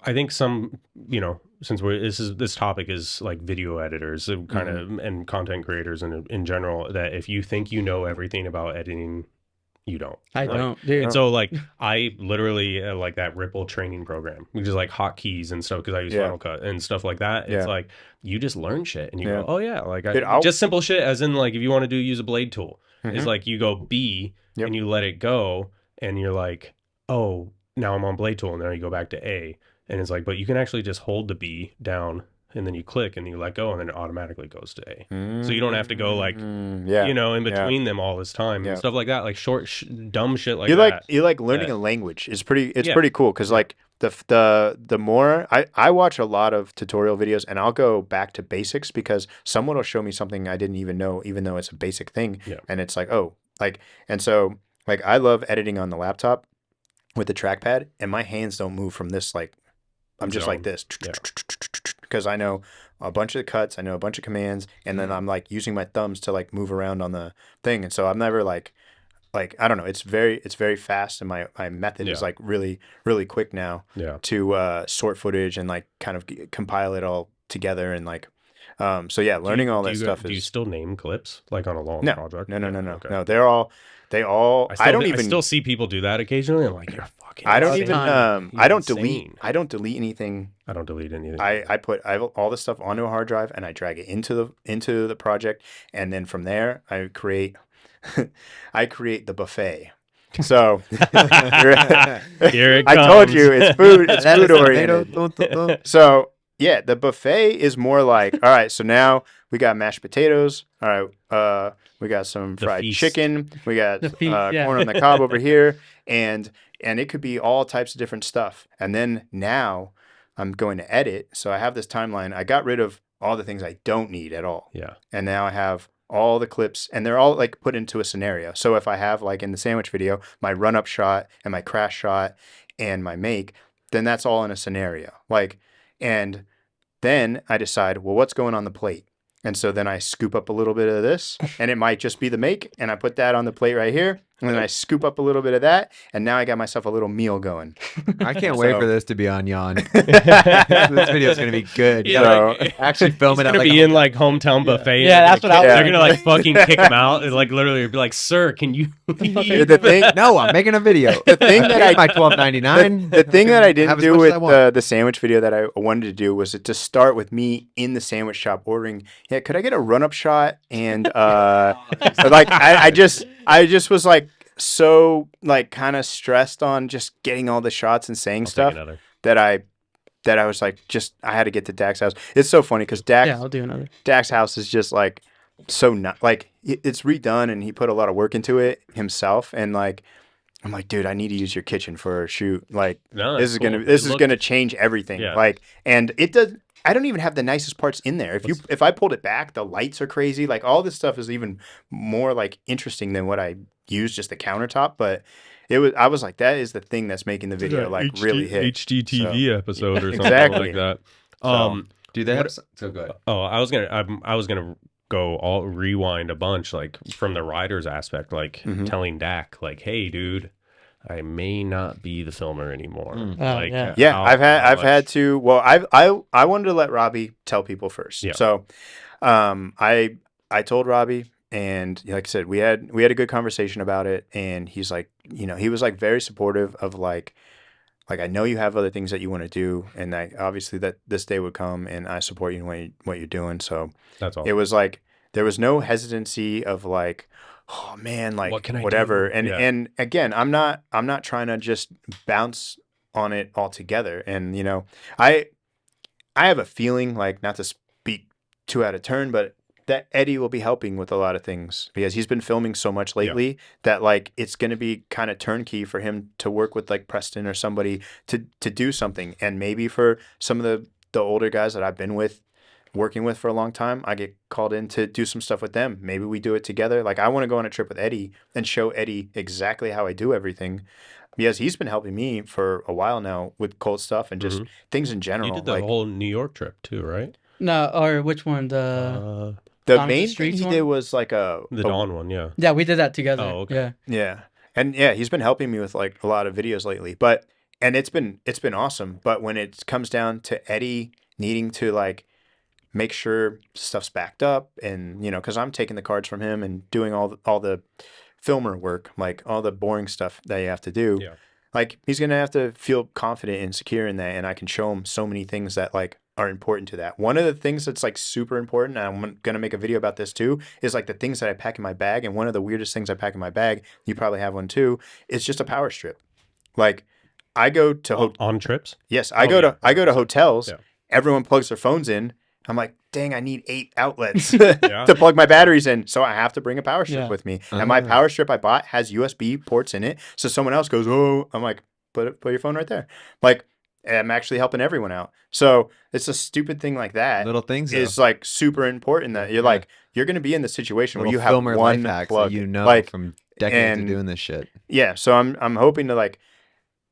I think some, since this topic is like video editors kind of and content creators in general, that if you think you know everything about editing, you don't. I Like, don't, dude. And so like I literally like that Ripple training program, which is like hotkeys and stuff because I use Yeah. Final Cut and stuff like that. It's Yeah. like you just learn shit and you Yeah. go, oh yeah, like Dude, I'll- just simple shit as in like if you want to use a blade tool, it's like you go B Yep. and you let it go and you're like, oh, now I'm on blade tool and then you go back to A and it's like, but you can actually just hold the B down and then you click and you let go and then it automatically goes to A. So you don't have to go like, yeah. in between them all this time Yeah. and stuff like that, like short, dumb shit like you that. like learning that- a language. It's pretty Yeah. pretty cool because like the more I watch a lot of tutorial videos and I'll go back to basics because someone will show me something I didn't even know, even though it's a basic thing. Yeah. And it's like, oh, like, and so like I love editing on the laptop with the trackpad and my hands don't move from this, like I'm just like this because I know a bunch of cuts, I know a bunch of commands, and then I'm like using my thumbs to like move around on the thing. And so I'm never like I don't know, it's very fast and my method is Yeah. like really, really quick now Yeah. to sort footage and like kind of compile it all together and like so yeah, learning all that stuff Do you is still name clips like on a long no, project? no. Okay. No, they all I don't even I still see people do that occasionally. I'm like, you're fucking. I don't insane. even You're I don't insane. delete anything. I don't delete anything. I have all the stuff onto a hard drive and I drag it into the project, and then from there I create the buffet. So Here it I told comes. you it's food oriented. So yeah, the buffet is more like, all right, so now we got mashed potatoes. All right, we got some The fried feast. chicken. We got The feast, yeah. corn on the cob over here, and it could be all types of different stuff. And then now I'm going to edit, so I have this timeline. I got rid of all the things I don't need at all, Yeah. and now I have all the clips, and they're all like put into a scenario. So if I have like in the sandwich video, my run up shot and my crash shot and my make, then that's all in a scenario. Like, and then I decide, well, what's going on the plate? And so then I scoop up a little bit of this, and it might just be the make, and I put that on the plate right here, And then I scoop up a little bit of that, and now I got myself a little meal going. I can't wait for this to be on YAWN. This video is gonna be good. Yeah, Actually film it. It's gonna be in like hometown buffet. Yeah, that's what I was They're gonna like fucking kick him out and like literally be like, "Sir, can you?" The thing, No, I'm making a video. the thing that I my $12.99. the thing that I didn't Have as do much as I with want. the sandwich video that I wanted to do was to start with me in the sandwich shop ordering. Yeah, could I get a run-up shot? And like I just was like so like kind of stressed on just getting all the shots and saying stuff that I was like I had to get to Dak's house. It's so funny because I'll do another. Dak's house is just like so not like it's redone and he put a lot of work into it himself, and like I'm like, dude, I need to use your kitchen for a shoot. Like this is gonna change everything. Yeah. Like, and it does. I don't even have the nicest parts in there. If I pulled it back, the lights are crazy. Like all this stuff is even more like interesting than what I used, just the countertop. But I was like, that is the thing that's making the video like really hit. HGTV episode or something Exactly. like that. Do they have? So go ahead. Oh, I was gonna go all rewind a bunch, like from the writer's aspect, like telling Dak, like, "Hey, dude, I may not be the filmer anymore." Like, yeah, I've had to. Well, I wanted to let Robbie tell people first. Yeah. So, I told Robbie, and like I said, we had a good conversation about it, and he's like, he was like very supportive of like I know you have other things that you want to do, and obviously that this day would come, and I support you in what you're doing. So that's all. It was like there was no hesitancy of like, oh man, like what can I whatever. do? And again, I'm not trying to just bounce on it altogether. And I have a feeling, like, not to speak too out of turn, but that Eddie will be helping with a lot of things because he's been filming so much lately that like it's going to be kind of turnkey for him to work with like Preston or somebody to do something. And maybe for some of the older guys that I've been working with for a long time, I get called in to do some stuff with them. Maybe we do it together. Like I want to go on a trip with Eddie and show Eddie exactly how I do everything, because he's been helping me for a while now with cold stuff and just things in general. You did the whole New York trip too, right? No, or which one? The Dawn main of the thing he Streets did one? was like The Dawn one, yeah. Yeah, we did that together. Oh, okay. Yeah. And he's been helping me with like a lot of videos lately. And it's been awesome. But when it comes down to Eddie needing to like make sure stuff's backed up, and because I'm taking the cards from him and doing all the filmer work, like all the boring stuff that you have to do. Yeah. Like he's gonna have to feel confident and secure in that, and I can show him so many things that like are important to that. One of the things that's like super important, and I'm gonna make a video about this too, is like the things that I pack in my bag. And one of the weirdest things I pack in my bag, you probably have one too, is just a power strip. Like I go to on trips. Yes, I go to hotels. Yeah. Everyone plugs their phones in. I'm like, dang, I need 8 outlets to plug my batteries in. So I have to bring a power strip with me. And my power strip I bought has USB ports in it. So someone else goes, oh, I'm like, put your phone right there. Like, I'm actually helping everyone out. So it's a stupid thing like that. Little things is like super important that you're like, you're going to be in the situation where you have filmer one life hacks plug. that like, from decades of doing this shit. Yeah. So I'm hoping to like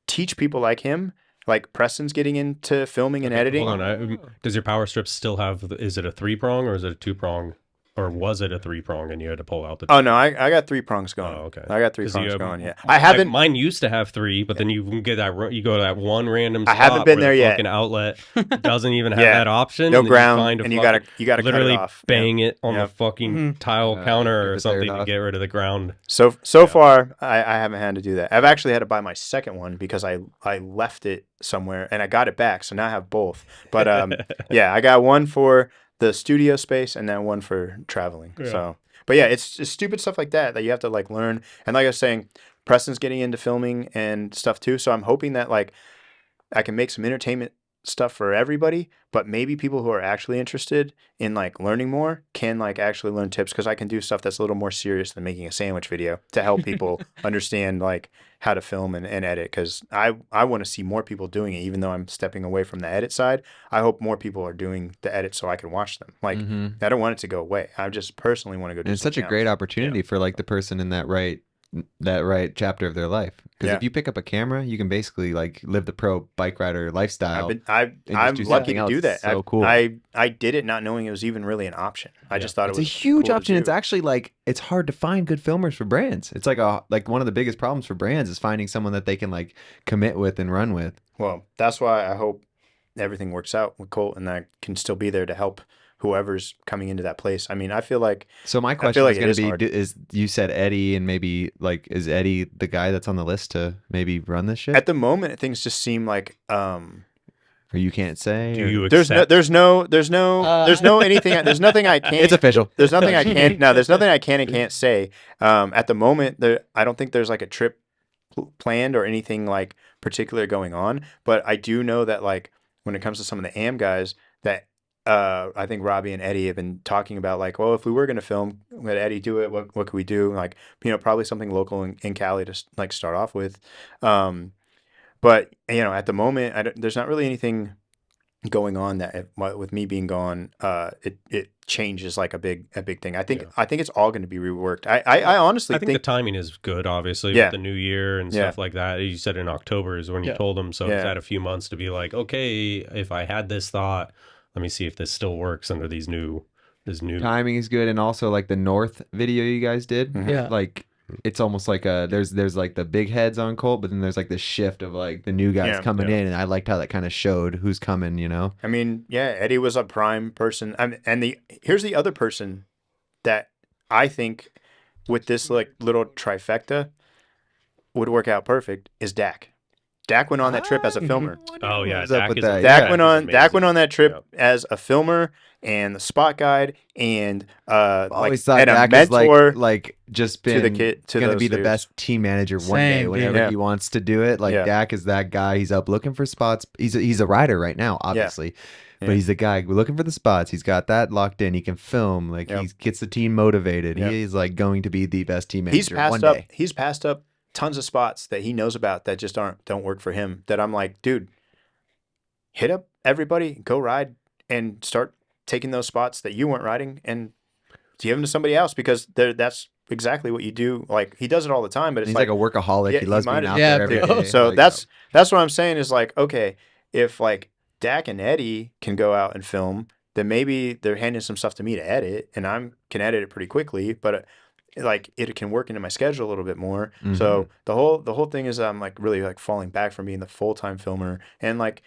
teach people like him. Like Preston's getting into filming and editing. Hold on. Does your power strip still have? Is it a 3-prong or is it a 2-prong, or was it a 3-prong and you had to pull out the? Oh no, I got 3 prongs going. Oh, okay. I got 3 prongs going. Yeah, I haven't. Like, mine used to have 3, but then you can get that. You go to that one random. I haven't been there yet. Fucking outlet doesn't even have that option. No and ground, and you gotta literally cut it off. bang it on the fucking tile counter or something to off. get rid of the ground. So far, I haven't had to do that. I've actually had to buy my second one because I left it somewhere and I got it back, so now I have both. But I got one for the studio space and then one for traveling. Yeah. So, but yeah, it's just stupid stuff like that you have to like learn. And like I was saying, Preston's getting into filming and stuff too. So I'm hoping that like I can make some entertainment stuff for everybody, but maybe people who are actually interested in like learning more can like actually learn tips, because I can do stuff that's a little more serious than making a sandwich video to help people understand like how to film and edit, because I want to see more people doing it. Even though I'm stepping away from the edit side, I hope more people are doing the edit so I can watch them. Like I don't want it to go away. I just personally want to go do and it's such a great opportunity for like the person in that right that right chapter of their life. Because if you pick up a camera, you can basically like live the pro bike rider lifestyle. I'm lucky to do that. It's so cool. I did it not knowing it was even really an option. I just thought it's it was a huge cool option. It's actually like it's hard to find good filmers for brands. It's like one of the biggest problems for brands is finding someone that they can like commit with and run with. Well, that's why I hope everything works out with Colt and I can still be there to help whoever's coming into that place. I mean, I feel like... So my question is going to be, is you said Eddie, and maybe like, is Eddie the guy that's on the list to maybe run this shit? At the moment, things just seem like... or you can't say? Do you accept? There's no anything, there's nothing I can't... It's official. There's nothing I can't... No, there's nothing I can and can't say. At the moment, I don't think there's like a trip planned or anything like particular going on, but I do know that like when it comes to some of the AM guys that I think Robbie and Eddie have been talking about like, well, if we were going to film, let Eddie do it. What could we do? Like, probably something local in Cali to like start off with. But at the moment, there's not really anything going on that with me being gone, it changes like a big thing. I think it's all going to be reworked. I honestly think the timing is good, obviously, with the new year and stuff like that. You said in October is when you told them, so it's had a few months to be like, okay, if I had this thought, let me see if this still works under this new timing is good. And also like the North video you guys did, like it's almost like there's like the big heads on Colt, but then there's like the shift of like the new guys coming in, and I liked how that kind of showed who's coming, I mean, Eddie was a prime person. And here's the other person that I think with this like little trifecta would work out perfect is Dak. Dak went on that trip as a filmer. Oh yeah, Dak went on that trip as a filmer and the spot guide and always thought Dak mentor is like just been gonna be the best team manager one day whenever he wants to do it. Like Dak is that guy. He's up looking for spots. He's a rider right now, obviously. But he's the guy looking for the spots. He's got that locked in. He can film. Like he gets the team motivated. He's like going to be the best team manager one day. He's passed up tons of spots that he knows about that just don't work for him. That I'm like, dude, hit up everybody, go ride, and start taking those spots that you weren't riding and give them to somebody else because that's exactly what you do. Like he does it all the time, but it's like a workaholic. He loves being out there every day. So like, that's what I'm saying is like, okay, if like Dak and Eddie can go out and film, then maybe they're handing some stuff to me to edit, and I can edit it pretty quickly, but like it can work into my schedule a little bit more. Mm-hmm. So the whole thing is I'm like really like falling back from being the full-time filmer and like,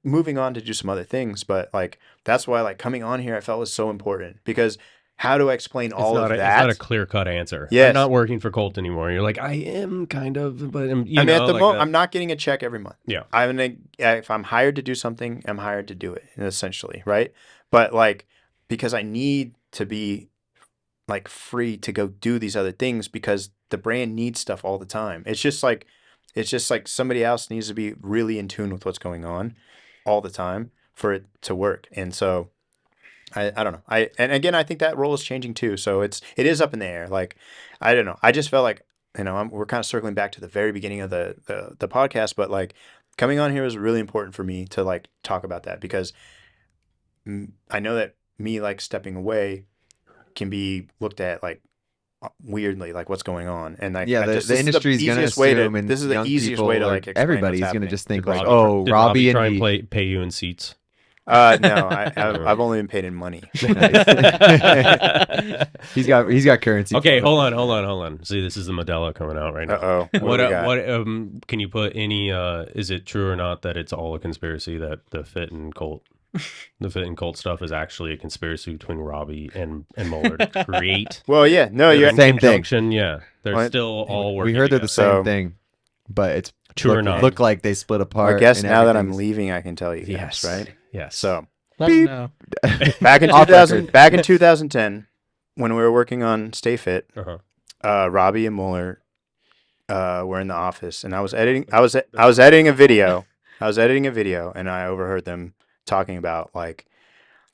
moving on to do some other things. But like, that's why like coming on here, I felt was so important because how do I explain all of that? It's not a clear-cut answer. Yes. I'm not working for Colt anymore. You're like, I am kind of, but at the moment, I'm not getting a check every month. Yeah. If I'm hired to do something, I'm hired to do it, essentially, right? But like, because I need to be like free to go do these other things because the brand needs stuff all the time. It's just like somebody else needs to be really in tune with what's going on all the time for it to work. And so I don't know. And again, I think that role is changing too. So it is up in the air. Like, I don't know. I just felt like, we're kind of circling back to the very beginning of the podcast, but like coming on here was really important for me to like talk about that because I know that me like stepping away can be looked at like weirdly, like what's going on, and like the industry is going to assume, and this is the easiest way to like everybody's going to just think like, oh, Robbie try and pay you in seats. No, I've only been paid in money. He's got currency. Okay, hold on. See, this is the Modelo coming out right now. What can you put any? Is it true or not that it's all a conspiracy that the Fit and Colt stuff is actually a conspiracy between Robbie and Moeller to create? Well, yeah, no, you're same thing. Yeah, they're still all working. We heard they're the same thing, but it's true or not. Look like they split apart. I guess now that I'm leaving, I can tell you. Yes, right. Yes. So let me know. Back in 2010, when we were working on Stay Fit, Robbie and Moeller were in the office, and I was editing a video. And I overheard them talking about like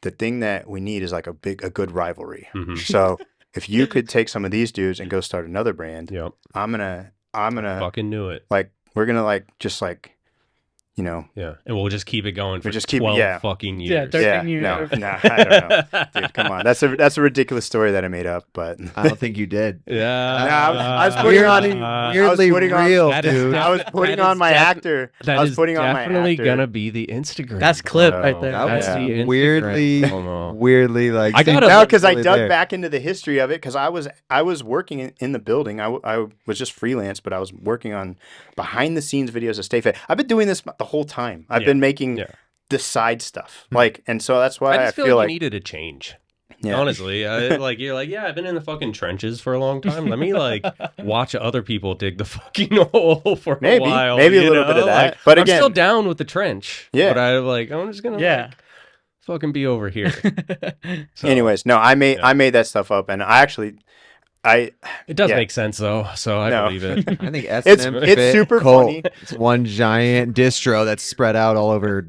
the thing that we need is like a good rivalry. Mm-hmm. So if you could take some of these dudes and go start another brand, I'm gonna fucking knew it. Like we're gonna like just like you know. Yeah, and we'll just keep it going for just keep 12 fucking years. Yeah, 13 years. No, I don't know. Dude, come on. That's a ridiculous story that I made up, but I don't think you did. Yeah. I was putting Weirdly real, That is dude. I was putting that on is my def- actor. That I was is putting on my definitely actor. gonna be the Instagram. That's clip right promo. there. That That's was the Instagram weirdly, promo. like. I gotta- No, because I really dug there. back into the history of it because I was working in the building. I was just freelance, but I was working on behind the scenes videos of Stay Fit. I've been doing this the whole time. I've been making the side stuff, like, and so that's why I just feel feel like like you needed a change. Yeah. Honestly, like you're like, yeah, I've been in the fucking trenches for a long time. Let me like watch other people dig the fucking hole for a while. Maybe a you little bit know? of that. Like, But I'm again, still down with the trench. Yeah. But I'm just gonna like, fucking be over here. So, anyways, no, I made that stuff up, and it does make sense though, so I believe it. I think S&M It's Fit super Colt. funny. It's one giant distro that's spread out all over,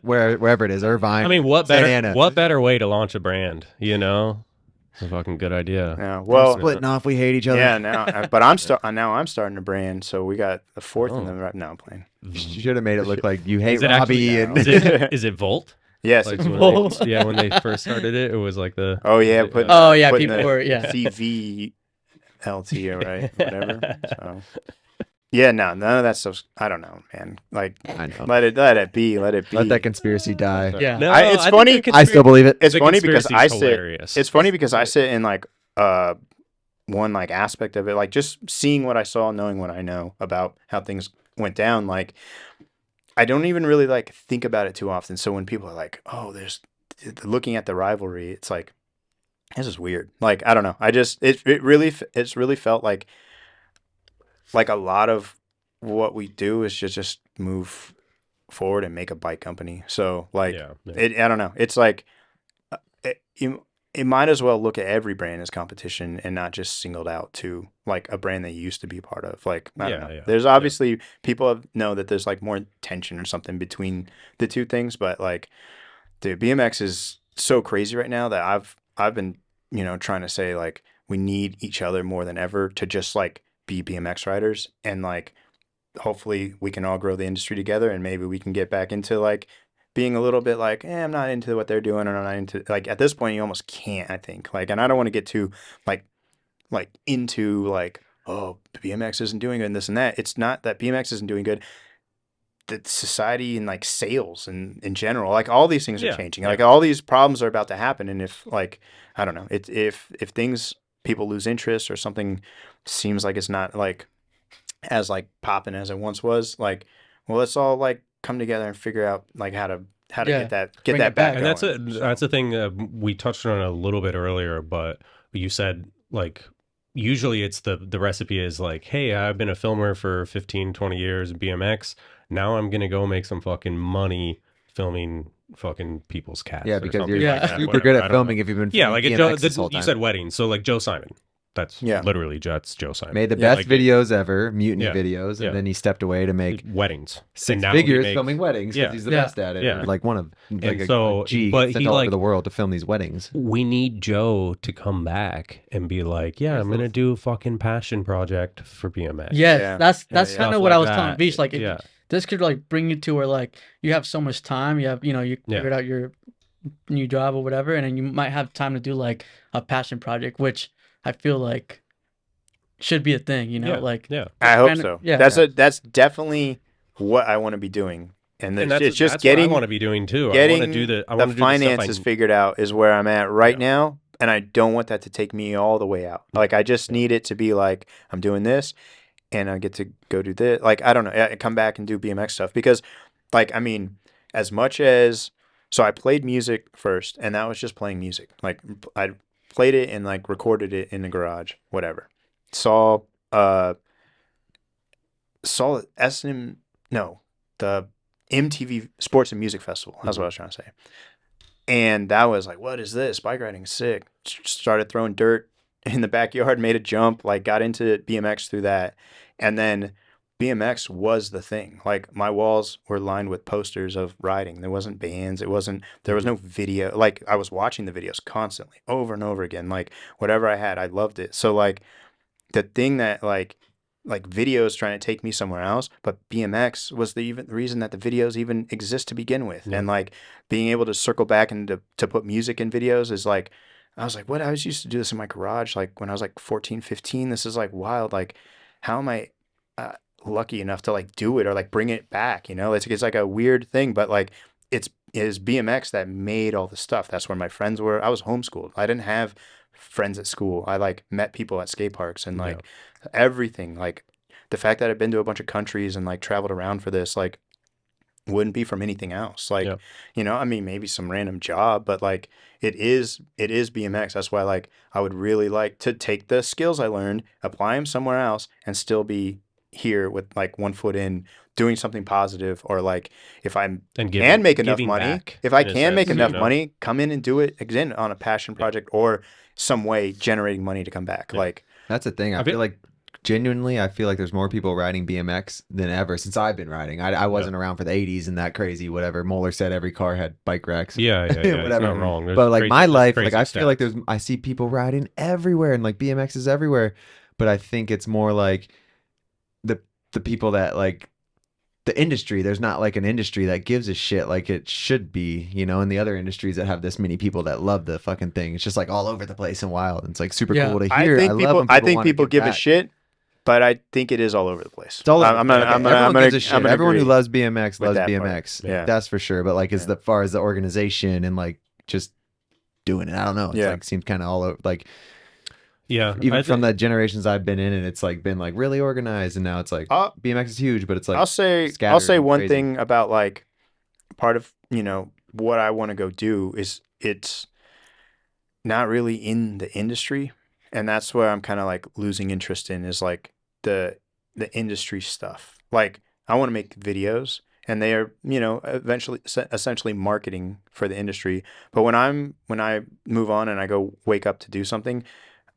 wherever it is, Irvine. I mean, what Santa better Ana. what better way to launch a brand? You know, it's a fucking good idea. Yeah, well, splitting off. We hate each other. yeah, but I'm starting a brand, so we got the fourth in the right now playing. You should have made it look like you hate Is it Robbie. actually? And Is it Volt? Yes, Like it's when they first started it, it was like the putting people were CVLT right, whatever. So yeah, no, none of that stuff's. I don't know, man. Like, I know. let it be. Let it be. Let that conspiracy die. Yeah. No, it's I think funny. the I still believe it. It's the funny because conspiracy's I sit. hilarious. It's funny because I sit in like one like aspect of it, like just seeing what I saw, knowing what I know about how things went down. Like, I don't even really like think about it too often. So when people are like, "Oh, there's looking at the rivalry," it's like, this is weird. Like, I don't know. I just it's really felt like a lot of what we do is just move forward and make a bike company. So like, I don't know. It's like it might as well look at every brand as competition and not just singled out to like a brand that you used to be part of. Like, I don't know. Yeah. There's obviously people know that there's like more tension or something between the two things, but like, dude, BMX is so crazy right now that I've been, trying to say like we need each other more than ever to just like be BMX riders, and like hopefully we can all grow the industry together, and maybe we can get back into like being a little bit like, I'm not into what they're doing, or I'm not into, like, at this point you almost can't, I think, like, and I don't want to get too like into like, oh, BMX isn't doing good and this and that. It's not that BMX isn't doing good. The society and like sales and in general, like all these things are changing. Like all these problems are about to happen. And if like, I don't know, if things, people lose interest or something seems like it's not like as like popping as it once was, like, well, let's all like come together and figure out like how to get that back. And going. that's a thing we touched on a little bit earlier, but you said like usually it's the recipe is like, hey, I've been a filmer for 15, 20 years in BMX. Now I'm going to go make some fucking money filming fucking people's cats. Yeah, because you're like super good at filming if you've been like BMX this whole you time. said weddings. So like Joe Simon. That's literally that's Joe Simon. Made the best videos ever, mutiny videos, and then he stepped away to make weddings. Six figures filming weddings because he's the best at it. Yeah. Like one of like so, a G but sent he all like over the world to film these weddings. We need Joe to come back and be like, yeah, I'm gonna do a fucking passion project for BMX. That's kind of what I was telling Veesh. Like, this could like bring you to where like you have so much time. You have you figured out your new job or whatever, and then you might have time to do like a passion project, which I feel like should be a thing, I hope so. That's definitely what I want to be doing, and it's just that's getting. What I want to be doing too. Getting I want to do the finances figured out is where I'm at right now, and I don't want that to take me all the way out. Like I just need it to be like I'm doing this, and I get to go do this. Like I don't know, I come back and do BMX stuff because, like, I mean, as much as I played music first, and that was just playing music. Like I played it and like recorded it in the garage, whatever. Saw the MTV Sports and Music Festival. That's what I was trying to say. And that was like, what is this? Bike riding is sick. Started throwing dirt in the backyard, made a jump, like got into BMX through that. And then BMX was the thing. Like my walls were lined with posters of riding. There wasn't bands. There was no video. Like I was watching the videos constantly over and over again. Like whatever I had, I loved it. So like the thing that like like videos trying to take me somewhere else, but BMX was the reason that the videos even exist to begin with. And like being able to circle back and to put music in videos is like, I was like, what? I was used to do this in my garage, like when I was like 14, 15. This is like wild. Like, how am I lucky enough to like do it or like bring it back? You know, it's like a weird thing, but like it is BMX that made all the stuff. That's where my friends were. I was homeschooled. I didn't have friends at school. I like met people at skate parks and like everything. Like the fact that I've been to a bunch of countries and like traveled around for this, like wouldn't be from anything else. Like, you know, I mean, maybe some random job, but like it is BMX. That's why like I would really like to take the skills I learned, apply them somewhere else, and still be here with like one foot in doing something positive, or like if I can make enough money, if I can make enough money, come in and do it again on a passion project or some way generating money to come back. Like that's the thing. I feel like genuinely, I feel like there's more people riding BMX than ever since I've been riding. I wasn't around for the 80s and that crazy whatever. Moeller said every car had bike racks. Yeah. Whatever. It's not wrong. There's but like crazy, my life, like I stats. feel like I see people riding everywhere and like BMX is everywhere. But I think it's more like the people that like the industry. There's not like an industry that gives a shit like it should be, you know, in the other industries that have this many people that love the fucking thing. It's just like all over the place and wild. And it's like super cool to hear. I think people give a shit, but I think it is all over the place. It's all over. Everyone who loves BMX loves BMX. Yeah. That's for sure. But like as far as the organization and like just doing it, I don't know. It's like seems kind of all over like. Yeah, even from the generations I've been in, and it's like been like really organized, and now it's like BMX is huge, but it's like I'll say one thing about like part of, you know, what I want to go do is it's not really in the industry, and that's where I'm kind of like losing interest in is like the industry stuff. Like I want to make videos, and they are, you know, essentially marketing for the industry. But when I move on and I go wake up to do something,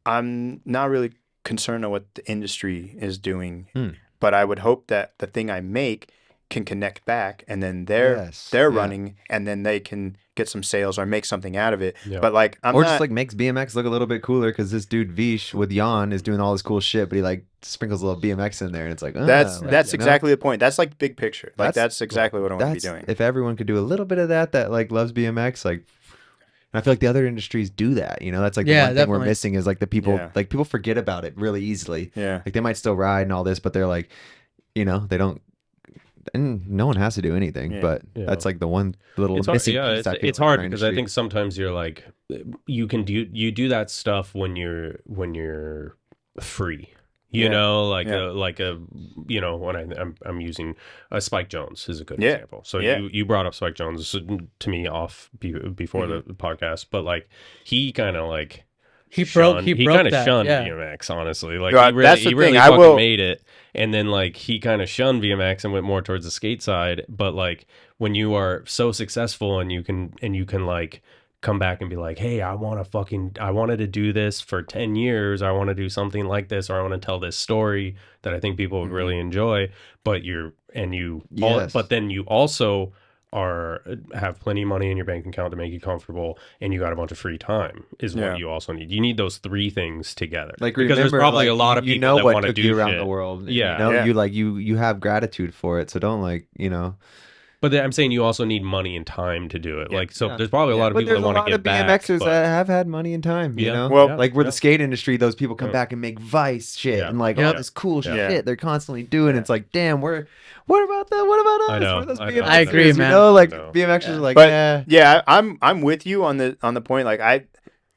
I'm not really concerned on what the industry is doing, but I would hope that the thing I make can connect back, and then they're running, and then they can get some sales or make something out of it. Yeah. But like, just like makes BMX look a little bit cooler because this dude Veesh with YAWN is doing all this cool shit, but he like sprinkles a little BMX in there, and it's like that's exactly the point. That's like big picture. Like that's exactly what I want to be doing. If everyone could do a little bit of that like loves BMX, like. And I feel like the other industries do that, you know. That's like the one thing we're missing is like the people, like people forget about it really easily. Yeah, like they might still ride and all this, but they're like, you know, they don't. And no one has to do anything, but that's like the one little missing piece. It's hard because I think sometimes you're like, you do that stuff when you're free. You know, like a you know, when I'm using Spike Jonze is a good example. So you brought up Spike Jonze to me before the podcast, but like he kind of like he kind of shunned BMX, honestly. Like he really fucking made it, and then like he kind of shunned BMX and went more towards the skate side. But like when you are so successful and you can like come back and be like, hey, I wanted to do this for 10 years. I want to do something like this, or I want to tell this story that I think people would really enjoy. But but then you also have plenty of money in your bank account to make you comfortable, and you got a bunch of free time is what you also need. You need those three things together. Like, because there's probably a lot of people that want to do around shit the world. Yeah. You know, you have gratitude for it. So don't like, you know. But I'm saying you also need money and time to do it. Like, so there's probably a lot of people that want to get back. There's a lot of BMXers that have had money and time, you know? Well, like the skate industry, those people come back and make Vice shit and like all this cool shit they're constantly doing. It's like, damn, what about that? What about us? I know. Those BMXers, I agree, man. You know, like BMXers are like, but I'm with you on the point. Like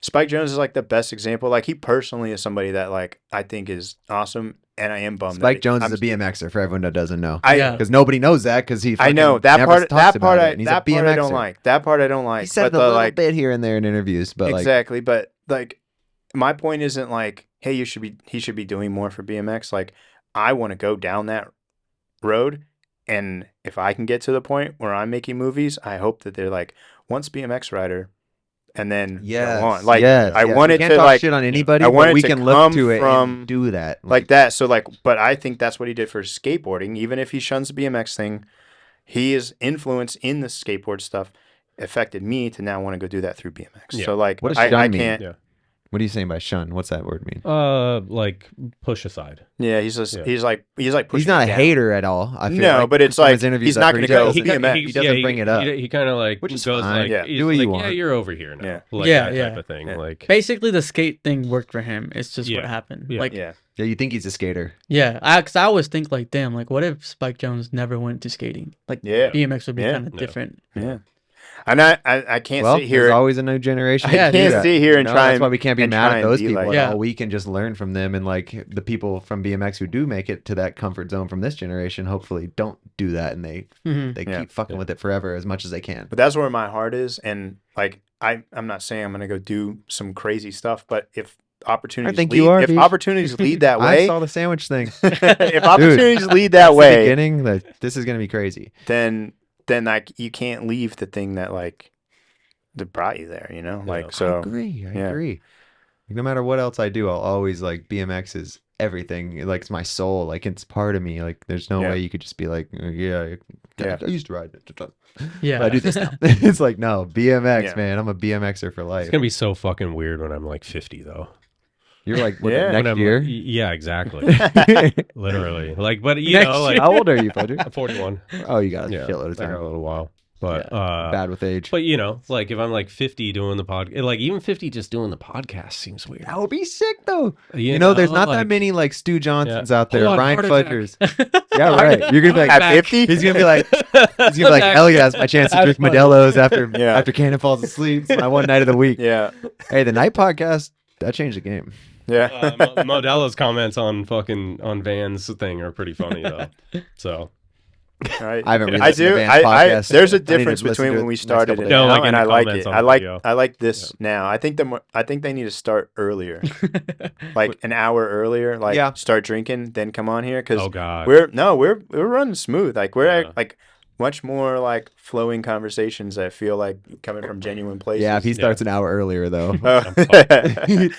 Spike Jonze is like the best example. Like he personally is somebody that like I think is awesome. And I am bummed. Spike Jonze is a BMXer for everyone that doesn't know. Because nobody knows that because he. I know that part. That part I don't like. That part I don't like. He said a little bit here and there in interviews, but exactly. But like, my point isn't like, hey, he should be doing more for BMX. Like, I want to go down that road, and if I can get to the point where I'm making movies, I hope that they're like once BMX rider. And then on. Like I wanted to talk shit on anybody, but we can look to it and do that like that. So like, but I think that's what he did for skateboarding. Even if he shuns the BMX thing, his influence in the skateboard stuff affected me to now want to go do that through BMX. Yeah. So like, I can't. What are you saying by shun? What's that word mean? Like push aside. Yeah, he's like pushing He's not it a down. hater at all. I feel No, like but it's from like his interviews he's not I've going to heard, go he doesn't- BMX. He doesn't bring it up. He kind of like Which is goes fine. like, Yeah. he's Do what you like, yeah, want. you're over here now. Yeah. Like Yeah, that yeah. type of thing. Yeah. Like Basically, the skate thing worked for him. It's just what Yeah. happened. Yeah. Like, Yeah. Yeah, you think he's a skater. yeah, cause I always think like, damn, like, what if Spike Jones never went to skating? Like, Yeah. BMX would be Yeah. kind of No. different. Yeah. And I can't Well, sit here. there's always a new generation. Yeah, to do dude. that. sit here and You know, try That's and- why we can't be and mad try at and those be people like- at Yeah. all. We can just learn from them, and like the people from BMX who do make it to that comfort zone from this generation, hopefully don't do that, and they Hmm. Yeah. keep fucking with it forever as much as they can. But that's where my heart is, and like I'm not saying I'm gonna go do some crazy stuff, but if opportunities think lead, you are, if Veesh. opportunities lead that I way, saw the sandwich thing. if opportunities lead that That's the way, beginning, this is gonna be crazy. then like you can't leave the thing that like that brought you there, you know? Yeah. Like I so agree. I yeah. agree. No matter what else I do, I'll always like BMX is everything. Like it's my soul. Like it's part of me. Like there's no Yeah. way you could just be like, yeah, Yeah. I used to ride it. Yeah, But I do this now. It's like no BMX, Yeah. man. I'm a BMXer for life. it's gonna be so fucking weird when I'm like 50 though. You're like what, Yeah. When next I'm year. like, yeah, exactly. Literally. Like, but you Next know, like How old are you, Pudger? I'm 41. Oh, you got a Yeah, shitload of I got a time. little while. But Bad with age. but you know, like if I'm like 50 doing the podcast, like even 50 just doing the podcast seems weird. That would be sick though. You know, there's not that like- many like Stu Johnsons out there. Hold on, Ryan heart attack. Fudgers. Yeah, right. You're gonna be like, at 50? he's gonna be like, hell yeah, it's my chance to drink That's funny. Modelo's after Yeah. after Cannon falls asleep. It's my one night of the week. Yeah. Hey, the night podcast that changed the game. Yeah. Modelo's comments on Van's thing are pretty funny though. So Right. I haven't really I listened to do. Van's I podcast. there's I a need to difference listen to between it when we next started couple it days. now, No, like in and the I like comments it. on I the like video. I like this now. I think they need to start earlier, like an hour earlier. Like Yeah. start drinking, then come on here because oh god. we're running smooth. Like we're Yeah. like much more like flowing conversations. I feel like coming from genuine places. Yeah, if he starts an hour earlier though. Oh.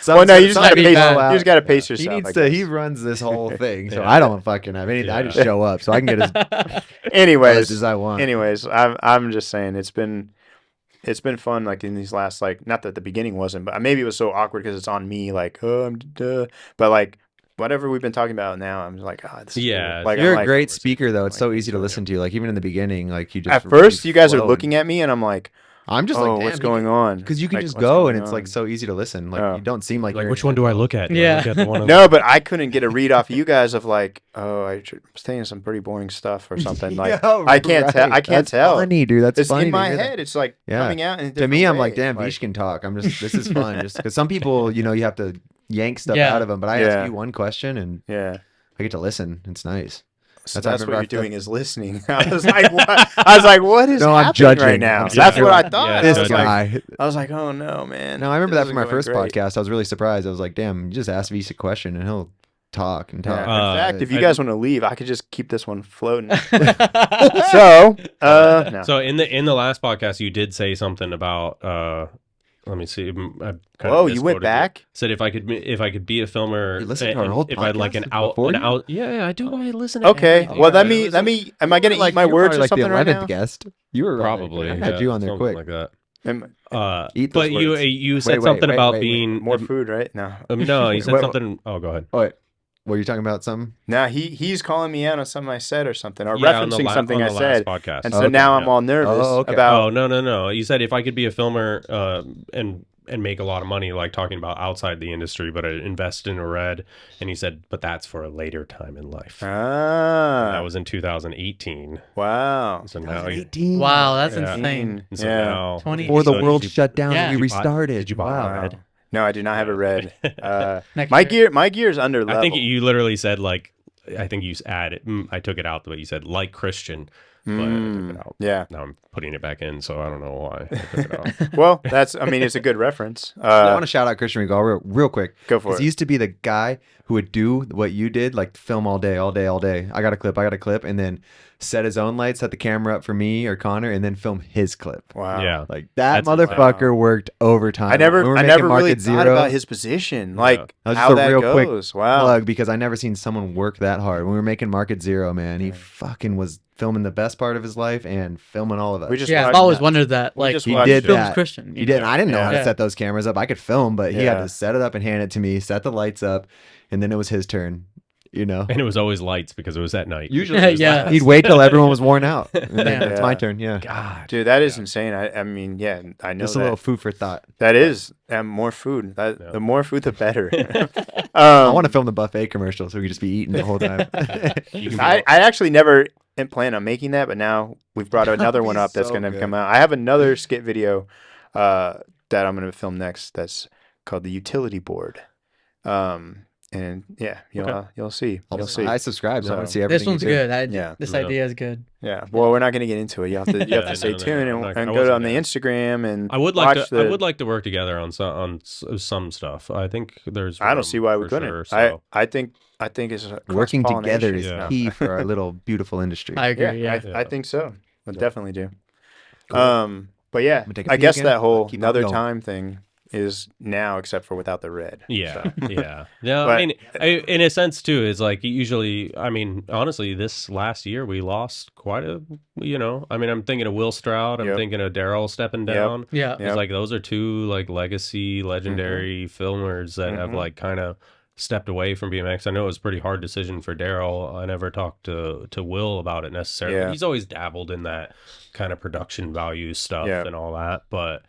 Some- Well, no, you just some gotta people pace. out. You just gotta pace He yourself. needs I to. guess. He runs this whole thing, so Yeah. I don't fucking have anything. I just Yeah. show up, so I can get as buzzed Anyways, as I want. I'm just saying it's been fun. Like in these last like not that the beginning wasn't, but maybe it was so awkward because it's on me. Like but like whatever we've been talking about now, I'm just like this is Yeah, cool. Like You're I'm a like, great speaker, though. It's like, so easy to listen to. Like even in the beginning, like you just At first, you guys are flow. looking at me, and I'm like, I'm just oh, like, what's going on? Because you can Like, just what's go, and going it's like on? so easy to listen. Like Oh. you don't seem like Like you're which one do I look at? Do I Yeah. look at the one No, but I couldn't get a read off of you guys of like, oh, I was saying some pretty boring stuff or something. Like Yeah, I can't tell. right. I can't That's tell. Funny, dude. That's It's funny in to my hear that. head. It's like Yeah. coming out. In a To me, different I'm like, way. damn, Like, Veesh can talk. I'm just, this is fun. Just because some people, you know, you have to yank stuff Yeah. out of them. But I Yeah. ask you one question, and Yeah. I get to listen. It's nice. So That's how I that's what remember you're I doing is listening. I was like, what? I was like, what is No, I'm happening judging. right now? I'm That's judging. what I thought. Yeah, I This was judging. like, guy. I was like, oh no, man. No, I remember This that from my isn't going first great. podcast. I was really surprised. I was like, damn, you just ask Veesh a question, and he'll talk and talk. Yeah. In fact, if you I- guys want to leave, I could just keep this one floating. So, no. So in the last podcast, you did say something about. Let me see. I kind of Whoa, you misquoted went back? Said if I could be a filmer, You listened to our and whole if I'd like an podcast out before an you? out. Yeah, I do. I listen. To Okay. everything. Well, I let listen- me. Am I gonna Like, eat my you're words probably or like something the right 11th now? guest. You were Probably. I had you on there something quick. like that. Am- Eat those But words. you said Wait, something wait, about wait. being more food, right? No. No, you said Wait, something. Oh, go ahead. Oh, wait. Were you talking about something? Now he's calling me out on something I said or something, or Yeah, on the referencing something I on the said, last podcast. and so Okay. now I'm Yeah. all nervous Oh, okay. about. Oh no! You said if I could be a filmer and make a lot of money, like talking about outside the industry, but I'd invest in a red. And he said, but that's for a later time in life. Ah, That was in 2018. wow. So now, 18. Wow, that's Yeah. insane. so Yeah. now 20 Before the so world did you- shut down Yeah. and we Did you buy- restarted. did you buy Wow. a red? No, I do not have a red. Next My year. gear's under level. I think you literally said like, I think you added. I took it out, but you said like Christian. But I took it out. Yeah. Now I'm putting it back in, so I don't know why I took it out. Well, it's a good reference. I want to shout out Christian Regal real quick. Go for 'Cause it. He used to be the guy who would do what you did, like film all day, all day, all day. I got a clip, and then set his own lights, set the camera up for me or Connor, and then film his clip. Wow. Yeah. Like that That's motherfucker worked overtime. I When never we were I making never really Market thought Zero, about his position, like That was how just a that real quick goes. Wow. plug because I never seen someone work that hard. When we were making Market Zero, man, he fucking was filming the best part of his life and filming all of us. We just I've watched always that. wondered that. We Like, just he watched did it. films that. Christian. He didn't. I didn't know how to Yeah. set those cameras up. I could film, but he had Yeah. to set it up and hand it to me, set the lights up, and then it was his turn. You know, And it was always lights because it was at night. usually it was Yeah. like, he'd wait till everyone was worn out, and then Yeah. it's my turn. Yeah, God. Dude, that is insane. I mean, yeah, I know just that. a little food for thought. That is more food. Yeah. The more food, the better. I want to film the buffet commercial so we could just be eating the whole time. You can be I actually never plan on making that, but now we've brought another one be up that's so going to good. come out. I have another skit video that I'm going to film next. That's called the utility board. And yeah, you'll see. You'll see. I subscribe. So I want to So- see everything. This one's you do. good. Yeah. This Yeah. idea is good. Yeah. Well, we're not going to get into it. You have to Yeah, stay no, tuned I'm not- and I go wasn't on the gonna- Instagram and I would like watch to. I would like to work together on some stuff. I think there's. I don't room see why we for couldn't. sure, so. I think it's a Working together cross-pollination. is Yeah. key for our little beautiful industry. I Yeah, agree. Yeah. I think so. I definitely do. Cool. But yeah, gonna take a I peek guess again. that whole Keep on another going. time thing is now, except for without the red. Yeah, So. yeah. I But- mean, in a sense too, is like usually. I mean, honestly, this last year we lost quite a. I mean, I'm thinking of Will Stroud. I'm Yep. thinking of Daryl stepping Yep. down. Yeah. Yep. It's like those are two like legacy, legendary filmers that have Mhm. like kind of stepped away from BMX. I know it was a pretty hard decision for Daryl. I never talked to Will about it necessarily. Yeah. He's always dabbled in that kind of production value stuff Yeah. and all that, but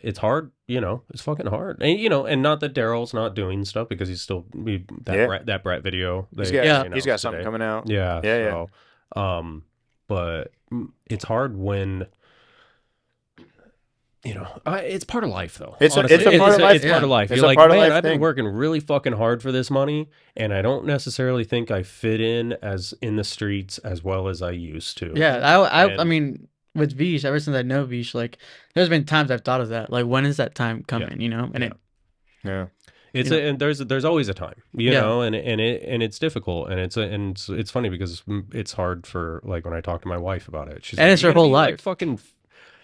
it's hard, it's fucking hard. And not that Daryl's not doing stuff because he's still Yeah. that Brett video. He's they got, Yeah. he's announced got something today. coming out. Yeah. Yeah, So, but it's hard when it's part of life though. It's a honestly. part of life It's part thing. of life. It's You're a like, part of man, life I've been thing." working really fucking hard for this money, and I don't necessarily think I fit in as in the streets as well as I used to. Yeah. I And- mean, with Veesh, ever since I know Veesh, like, there's been times I've thought of that. Like, when is that time coming? And it, Yeah. It's You know. and there's always a time, Yeah. and it's difficult, and it's funny because it's hard for like when I talk to my wife about it. She's And like, it's "You her gonna whole be, like, life." fucking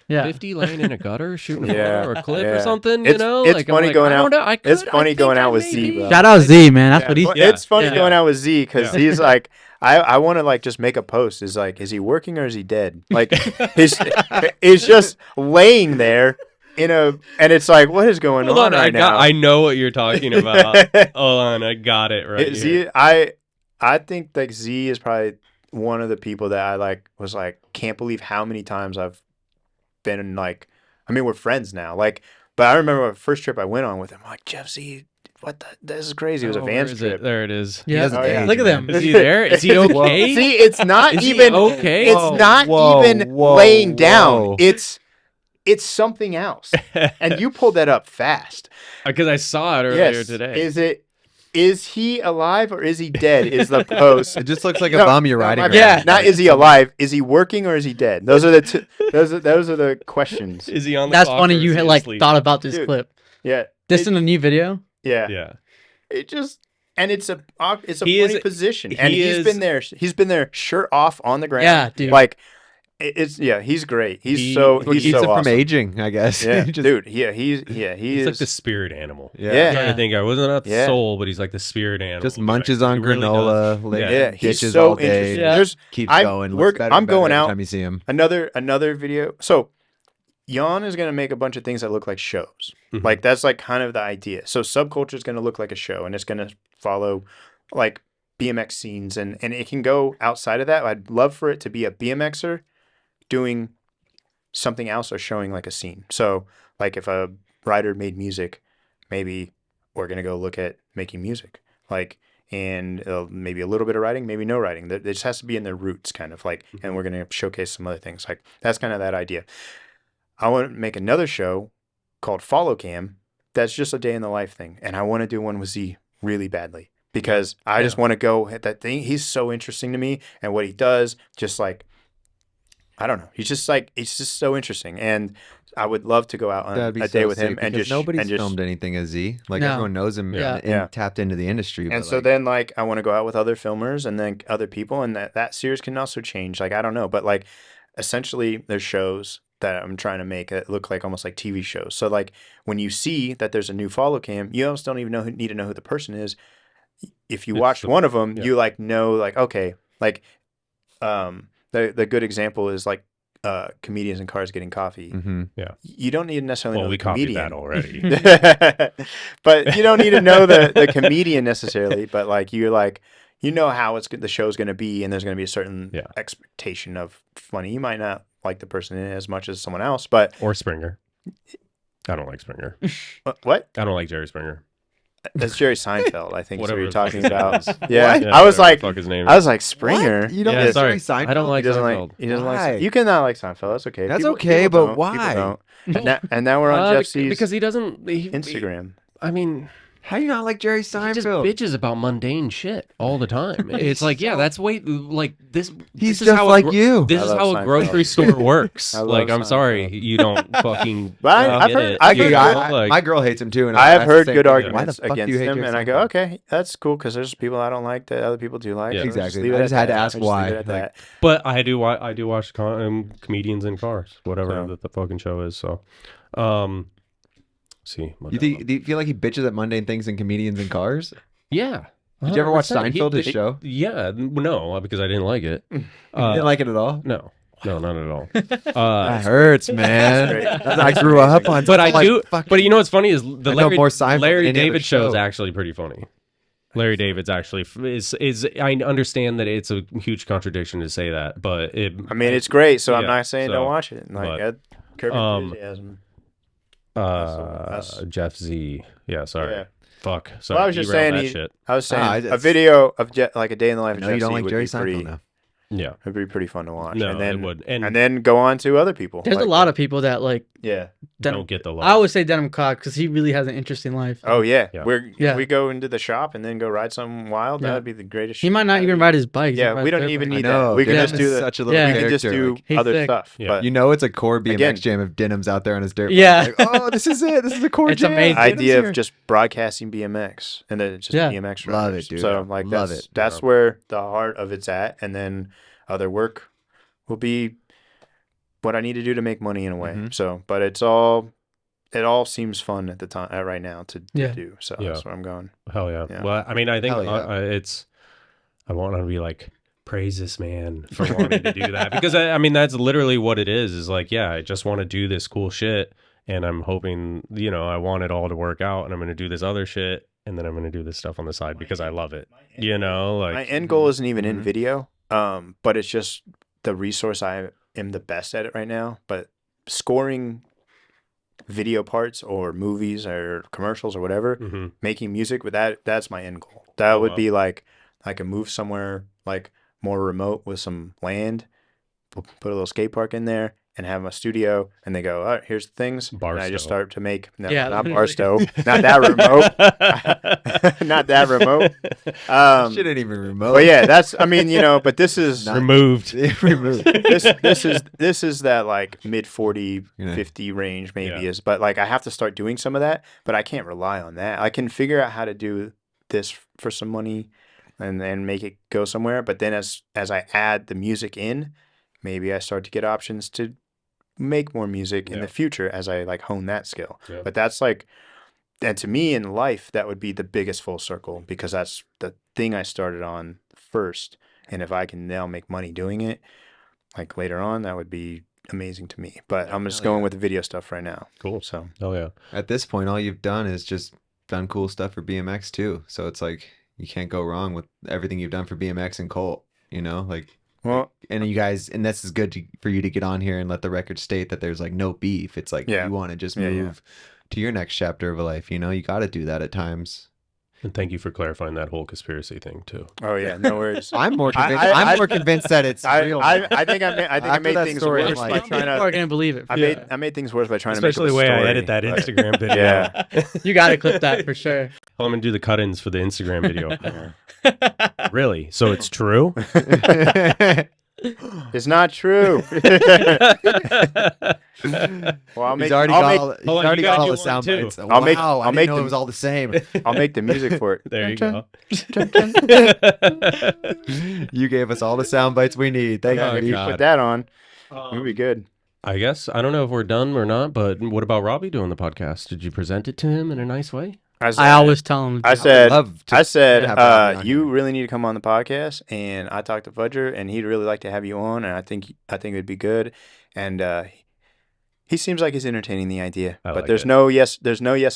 yeah. 50 laying in a gutter shooting a Yeah, photo or a clip or yeah. something. It's- it's like, I'm funny like, going I out- don't know, I it's could- I funny think going I out with may Z, be. bro. Shout out Z, man. That's Yeah. what he's. Well, It's funny Yeah. going out with Z because Yeah. he's like, I want to like just make a post. Is like, is he working or is he dead? Like, he's just laying there and it's like, what is going Hold on on, right now? I know what you're talking about. Hold on, I got it right here. Z, I think like Z is probably one of the people that I was like, can't believe how many times I've been in like, I mean, we're friends now. Like, but I remember my first trip I went on with him. I'm like, Jeff Z, this is crazy. It was a Oh, where Vans is it? trip. There it is. Yeah. doesn't age, Look at them. Is he there? Is he okay? See, it's not Is he even okay? It's not Whoa, even whoa, laying down. whoa. It's something else. And you pulled that up fast. Because I saw it earlier Yes. today. Is he alive or is he dead? Is the post. It just looks like a No, bum you're no, riding my around. bad. Not is he alive? Is he working or is he dead? Those are the those are the questions. Is he on the That's clock funny. or is You he had like asleep? thought about this Dude. clip. Yeah. This in the new video. Yeah. Yeah. It just and it's a He funny is- position. he And is- he's been there shirt off on the ground. Yeah, dude. Like he's great. He's He- so What he's keeps so him from awesome. aging, I guess. Yeah, Just- dude. Yeah, he He's is like the spirit animal. Yeah. Yeah. I'm trying to think. I wasn't not the Yeah. soul, but he's like the spirit animal. Just But munches he on really does. granola, licks Yeah, he's ditches so all day. interesting. Yeah. There's Keeps I'm- going. we're- Looks better I'm and better going every out. time you see him. another video. So YAWN is going to make a bunch of things that look like shows. Mhm. Like that's like kind of the idea. So Subculture is going to look like a show and it's going to follow like BMX scenes and it can go outside of that. I'd love for it to be a BMXer doing something else or showing like a scene. So like if a writer made music, maybe we're going to go look at making music. Like and maybe a little bit of writing, maybe no writing. It just has to be in their roots kind of like and we're going to showcase some other things. Like that's kind of that idea. I want to make another show called Follow Cam. That's just a day in the life thing. And I want to do one with Z really badly because I just want to go at that thing. He's so interesting to me and what he does, just like, I don't know. He's just so interesting. And I would love to go out on That'd be a day so with him sick and because just nobody's just, filmed anything as Z. Like No. everyone knows him Yeah. and Yeah. tapped into the industry. And but, so like, then like I want to go out with other filmers and then other people and that series can also change. Like I don't know, but like essentially there's shows that I'm trying to make that look like almost like TV shows. So like when you see that there's a new Follow Cam, you almost don't even need to know who the person is. If you It's watch the- one of them, yeah. you like know like okay, like the good example is like comedians in cars getting coffee. Mm-hmm. Yeah. You don't need to necessarily know we the copied comedian. that already. But you don't need to know the comedian necessarily. But like you know how the show's going to be, and there's going to be a certain expectation of funny. You might not like the person in it as much as someone else, but Or Springer. I don't like Springer. What? I don't like Jerry Springer. That's Jerry Seinfeld, I think. Whatever You're the fuck talking his name about. is. Yeah, Yeah, I was whatever like, the fuck his name I is. was like Springer. What? You don't Yeah, like sorry. Jerry Seinfeld? I don't like He doesn't Seinfeld. like. He doesn't Why? like. You can not like Seinfeld. That's okay. That's okay, but don't. why? People don't. And now we're on Jeff C's because he doesn't. Instagram. I mean, How you not like Jerry he just Seinfeld? bitches about mundane shit all the time. It's like, yeah, that's way like this. He's this is just how like you. This I is love how a Seinfeld. grocery store works. I love Like, I'm sorry, Seinfeld. you don't fucking. But I've get heard- it. I've You heard- know, my girl hates him too, and I have that's the heard same good thing. arguments Why the fuck do against you hate him, Jerry and I go, Seinfeld? okay, that's cool because there's people I don't like that other people do like. Yeah. So just Exactly. leave it I at just had to that. ask Just leave why. it at Like, that. But I do watch comedians in cars, whatever So. the fucking show is. So, see. do you feel like he bitches at mundane things and comedians in cars? Yeah. Did you ever watch 100%. Seinfeld, his show? Yeah, no, because I didn't like it. You didn't like it at all? No, not at all. That hurts, man. great. I grew up on. But I like, do. fuck- But you know what's funny is the I know more Seinfeld than Larry any other David show is show. actually pretty funny. Larry David's actually is. I understand that it's a huge contradiction to say that, but it. I mean, it's great, so I'm Yeah, not saying so, don't watch it. Like, but, Curb Your Enthusiasm. Jeff Z. Yeah, sorry. Yeah. Fuck. Sorry. Well, I was just derailed saying, that shit. I was saying Ah, a it's- video of like a day in the life of No, Jeff you don't Z like would Jerry be pretty, Seinfeld now. Yeah. it'd be pretty fun to watch. No, and then it would. and then go on to other people. There's like a lot that. of people that like Yeah. Don't get the love. I always say Denim Cock because he really has an interesting life. Oh yeah. Yeah. We go into the shop and then go ride something wild. Yeah. That'd be the greatest. He might not even ride his bike. Yeah, we don't even I need know. that. We can Denim just do is the. such a little Yeah. We character. can just do like, He's other sick. stuff. Yeah. But you know, it's a core BMX Again- jam if Denim's out there on his dirt bike. Yeah. Like, oh, this is it. This is the core It's jam. amazing. Denim's idea here. of just broadcasting BMX and then it's just Yeah. BMX Love riders. it, dude. So like Love that's it. that's where the heart of it's at, and then other work will be what I need to do to make money in a way. Mhm. So, but it all seems fun at the time right now to Yeah. do. So Yeah. that's where I'm going. Hell yeah. Yeah. Well, I mean, I think Hell yeah. I want to be like, praise this man for wanting to do that. Because I mean, that's literally what it is like, yeah, I just want to do this cool shit. And I'm hoping, I want it all to work out, and I'm going to do this other shit. And then I'm going to do this stuff on the side because I love it. Like, My end goal isn't even in Mhm. video, but it's just the resource I am the best at it right now. But scoring video parts or movies or commercials or whatever, mhm. making music with that's my end goal. That Oh, would wow. be like I can move somewhere like more remote with some land, put a little skate park in there and have my studio, and they go, all right, here's the things. And I just Barstow. start to make not literally. Barstow, not that remote. Not that remote. Shit ain't even remote. But yeah, that's but this is Not- Removed. Removed. this is that like mid 40, Yeah. 50 range maybe Yeah. is, but like I have to start doing some of that, but I can't rely on that. I can figure out how to do this for some money and then make it go somewhere. But then as I add the music in, maybe I start to get options to make more music in Yeah. the future as I like hone that skill. Yeah. But that's like, and to me in life, that would be the biggest full circle because that's the thing I started on first. And if I can now make money doing it, like later on, that would be amazing to me. But I'm just Hell going yeah. with the video stuff right now. Cool. So Oh, yeah. At this point, all you've done is just done cool stuff for BMX too. So it's like you can't go wrong with everything you've done for BMX and Colt. Like, well, and you guys, and this is good for you to get on here and let the record state that there's like no beef. It's like Yeah. you want to just Yeah, move to your next chapter of a life. You got to do that at times. And thank you for clarifying that whole conspiracy thing, too. oh yeah, no worries. I'm more convinced. I- I'm more convinced that it's real. I think I After made that things story, I'm worse like- by People trying are to. gonna believe it. I made things worse by trying Especially to the make way up a I story, edit that but- Instagram video. Yeah. You gotta clip that for sure. I'm going to do the cut-ins for the Instagram video. Really? So it's true? It's not true. Well, I'll make. He's already I'll got make, all, he's Hold on, you already gotta got all do the one, sound too. bites. I'll make- Wow, I'll I make didn't know the- it was all the same. I'll make the music for it. There you go. You gave us all the sound bites we need. Thank Yeah, you. if you God. put that on, it'll be good. I guess. I don't know if we're done or not, but what about Robbie doing the podcast? Did you present it to him in a nice way? I always tell him. I said, have Robbie on you here. really need to come on the podcast. And I talked to Fudger, and he'd really like to have you on. And I think it'd be good. And he seems like he's entertaining the idea. I But like there's it. no yes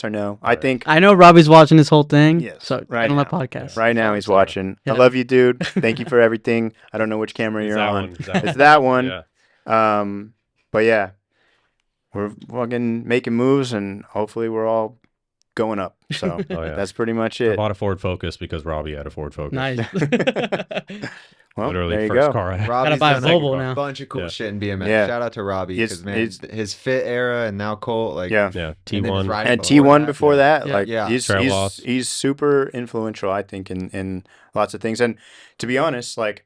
or no. I right. think I know Robbie's watching this whole thing. Yes, So right get on my now. podcast. right now he's watching. Yeah. I love you, dude. Thank you for everything. I don't know which camera It's you're that on. one. It's that It's that one. Yeah. But yeah, we're fucking making moves, and hopefully we're all going up. So Oh, yeah. that's pretty much I it. bought a Ford Focus because Robbie had a Ford Focus. Nice. Well, Literally there you first go. car I had. Robbie's buy a done, like, Volvo now. bunch of cool Yeah. shit in BMX. Yeah. Shout out to Robbie because It's- his fit era and now Colt, like Yeah. Yeah, and then his T1. riding And before T1 that. before that, Yeah. like Yeah. Trail loss. he's super influential, I think, in lots of things. And to be honest, like,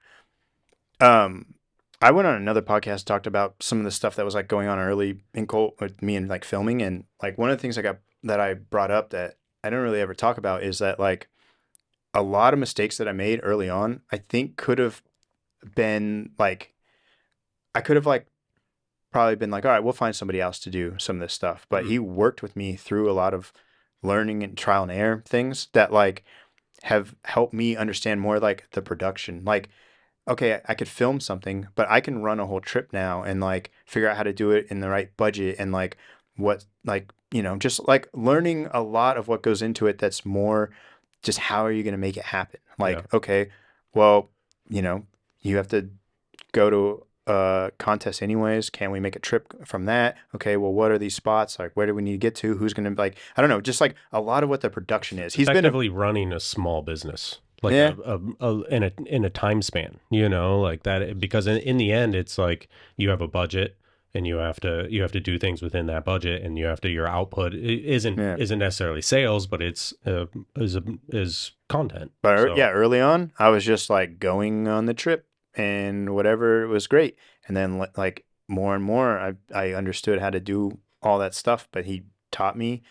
I went on another podcast, talked about some of the stuff that was like going on early in Colt with me and like filming, and like one of the things that I brought up that I don't really ever talk about is that like a lot of mistakes that I made early on, I think could have been like, I could have like probably been like, all right, we'll find somebody else to do some of this stuff. But he worked with me through a lot of learning and trial and error things that like have helped me understand more like the production. Like, okay, I could film something, but I can run a whole trip now and like figure out how to do it in the right budget and like what, like, you know, just like learning a lot of what goes into it. That's more just how are you going to make it happen? Like, Yeah. okay, well, you know, you have to go to a contest anyways. Can we make a trip from that? Okay, well, what are these spots? Like, where do we need to get to? Who's going to, like, I don't know, just like a lot of what the production is. He's been effectively running a small business, like Yeah. in a time span, you know, like that. Because in the end, it's like you have a budget, and you have to do things within that budget, and you have to your output isn't necessarily sales, but it's is content. But So, yeah, early on, I was just like going on the trip and whatever was great. And then like more and more, I understood how to do all that stuff. But he taught me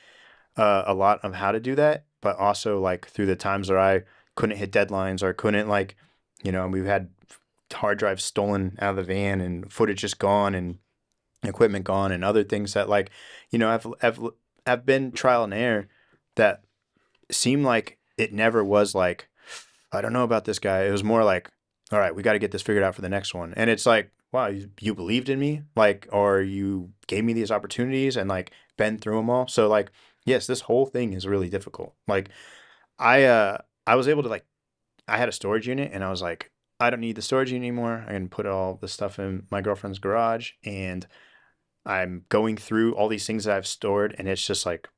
a lot of how to do that. But also like through the times where I couldn't hit deadlines or couldn't like, you know, we've had hard drives stolen out of the van and footage just gone and equipment gone and other things that like, you know, have been trial and error that seem like it never was like, I don't know about this guy. It was more like, all right, we got to get this figured out for the next one. And it's like, wow, you believed in me, like, or you gave me these opportunities and like been through them all. So like, yes, this whole thing is really difficult. Like I was able to like, I had a storage unit and I was like, I don't need the storage unit anymore. I can put all the stuff in my girlfriend's garage, and I'm going through all these things that I've stored, and it's just like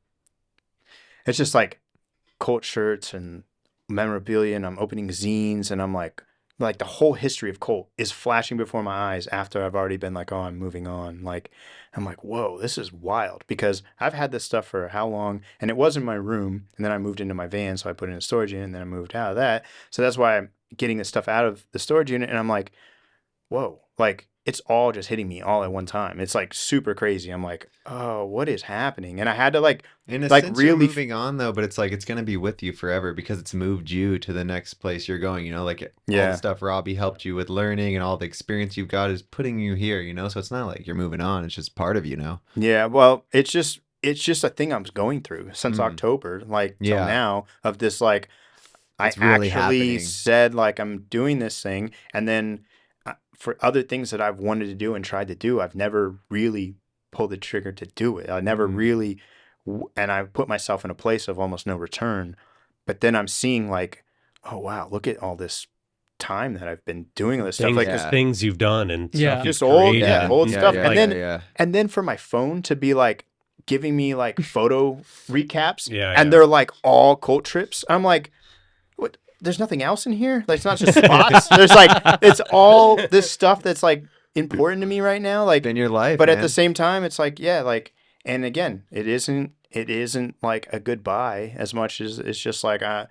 Colt shirts and memorabilia, and I'm opening zines, and I'm like the whole history of Colt is flashing before my eyes after I've already been like, oh, I'm moving on. Like, I'm like, whoa, this is wild, because I've had this stuff for how long, and it was in my room, and then I moved into my van, so I put it in a storage unit, and then I moved out of that. So that's why I'm getting this stuff out of the storage unit, and I'm like, whoa, like it's all just hitting me all at one time. It's like super crazy. I'm like, oh, what is happening? And I had to like, in a like sense, you're really moving on though, but it's like it's gonna be with you forever because it's moved you to the next place you're going. You know, like all Yeah. the stuff Robbie helped you with learning and all the experience you've got is putting you here. You know, so it's not like you're moving on. It's just part of you now. yeah, well, it's just a thing I was going through since Mm. October, like till Yeah. now, of this like, It's I really actually happening. said like I'm doing this thing, and then for other things that I've wanted to do and tried to do, I've never really pulled the trigger to do it. I never Mhm. really, and I put myself in a place of almost no return. But then I'm seeing like, oh wow, look at all this time that I've been doing all this stuff. things, Like, Yeah. things you've done and Yeah. stuff you've Just old- created. yeah, old stuff. Yeah. and then for my phone to be like giving me like photo recaps, Yeah, and yeah. they're like all Colt trips. I'm like, what? There's nothing else in here. Like, it's not just spots. There's like, it's all this stuff that's like important to me right now. Like, In your life, but at man. the same time, it's like, yeah, like, and again, it isn't like a goodbye as much as it's just like, I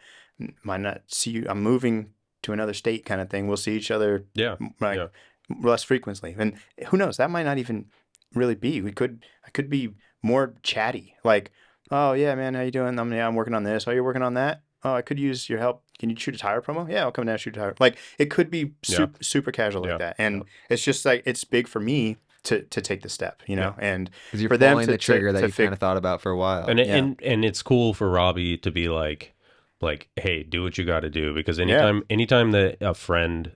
might not see you. I'm moving to another state kind of thing. We'll see each other Yeah. like Yeah. less frequently. And who knows, that might not even really be. I could be more chatty. Like, oh yeah, man, how you doing? I'm working on this. Oh, you're working on that? Oh, I could use your help. Can you shoot a tire promo? Yeah, I'll come down and shoot a tire. Like, it could be super casual like Yeah. that. And it's just like, it's big for me to take the step, you know, and because you're for them pulling the trigger that you kind of thought about for a while. And and it's cool for Robbie to be like, hey, do what you got to do, because anytime that a friend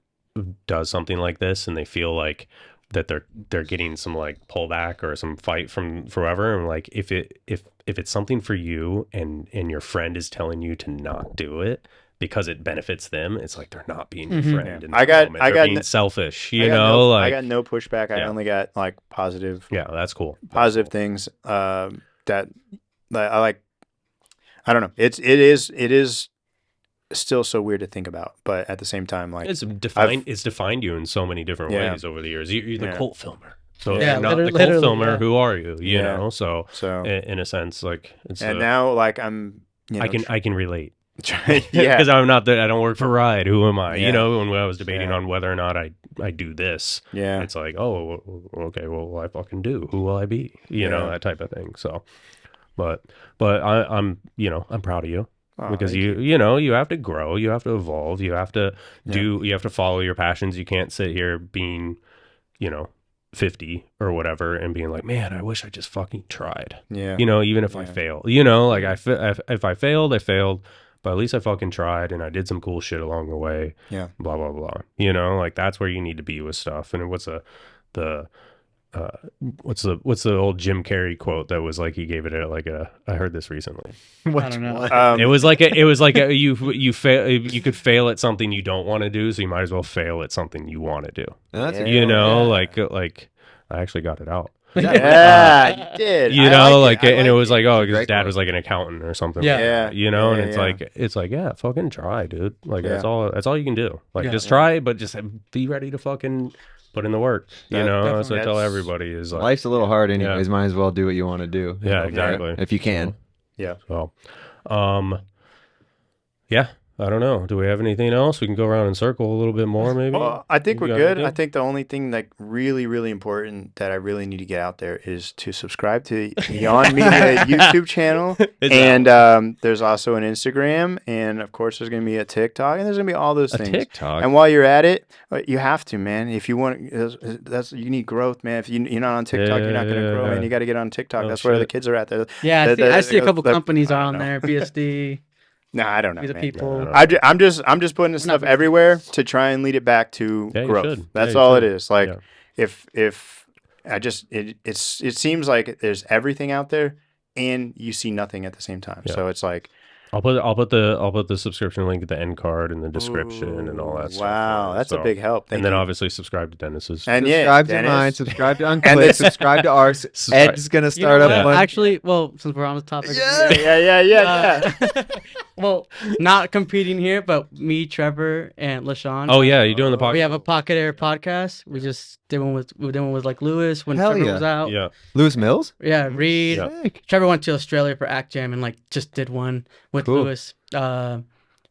does something like this and they feel like that they're getting some like pullback or some fight from forever, and like if it's something for you and your friend is telling you to not do it because it benefits them, it's like they're not being your friend. I got being selfish, you know. I got no pushback. I only got like positive. Yeah, that's cool. Positive things that I like. I don't know. It is still so weird to think about, but at the same time, like it's defined you in so many different ways over the years. You're the cult filmer. So if Yeah, you're not the literally, cult filmer, yeah. who are you? You Yeah. know, so So in a sense, like it's and now like I'm, you know, I can relate. yeah, Because I'm not I don't work for Ride. Who am I? Yeah. You know, when I was debating Yeah. on whether or not I do this, yeah. it's like, oh, okay, well, what will I fucking do? Who will I be? You know, Yeah. that type of thing. So, but I'm I'm proud of you. Oh, Because thank you know, you have to grow, you have to evolve, you have to you have to follow your passions. You can't sit here being, 50 or whatever and being like, man, I wish I just fucking tried. Yeah. You know, even if I Yeah. fail, like if I failed, I failed, but at least I fucking tried and I did some cool shit along the way. Yeah. Blah, blah, blah. You know, like that's where you need to be with stuff. And what's the old Jim Carrey quote that was like, he gave it I heard this recently. I don't know. It was like you fail, you could fail at something you don't want to do, so you might as well fail at something you want to do. That's Yeah. Like I actually got it out. Yeah, you did. You I know, like it. I and it was like, oh, It's a his great dad quote. was like an accountant or something. Yeah. like that, you know, Yeah, and it's like, yeah, fucking try, dude. Like Yeah. that's all you can do. Like Yeah. just try, but just be ready to fucking put in the work. You know, that's what I tell That's- everybody is like, Life's a little hard anyways. Might as well do what you want to do. yeah, exactly. If you can. Yeah. So, yeah, I don't know. Do we have anything else? We can go around in circle a little bit more, maybe. Well, I think You we're got good. anything? I think the only thing like really, really important that I really need to get out there is to subscribe to YAWN Media YouTube channel. It's And there's also an Instagram, and of course there's gonna be a TikTok, and there's gonna be all those a things. TikTok. And while you're at it, you have to, man. If you want, you need growth, man. If you're not on TikTok, you're not gonna grow, Yeah. man. You got to get on TikTok. Oh, That's where the shit. kids are at. Yeah, I see a couple the- companies I are don't on know. there. BSD, No, I don't know, these are man. people. No. I'm just putting this We're not stuff everywhere to try and lead it back to Yeah, you growth. should. That's Yeah, you all should. it is. Like Yeah. if I just it seems like there's everything out there and you see nothing at the same time. Yeah. So it's like I'll put the subscription link at the end card in the description and all that stuff. wow, that's a big help. Thank And then you. obviously subscribe to Dennis's. And Subscribe to Dennis. mine, subscribe to And Unclicked, this- subscribe to ours. Subscribe- Ed's going to You start know up what? one. Actually, well, since we're on the topic, yeah. well, not competing here, but me, Trevor, and LaShawn. Oh yeah, you doing the podcast? We have a Pocket Air podcast. We just did one with like Lewis when Hell Trevor yeah. was out. Yeah. Lewis Mills? Yeah, Reed. Yeah. Sick. Trevor went to Australia for Act Jam and like just did one with Cool. Lewis.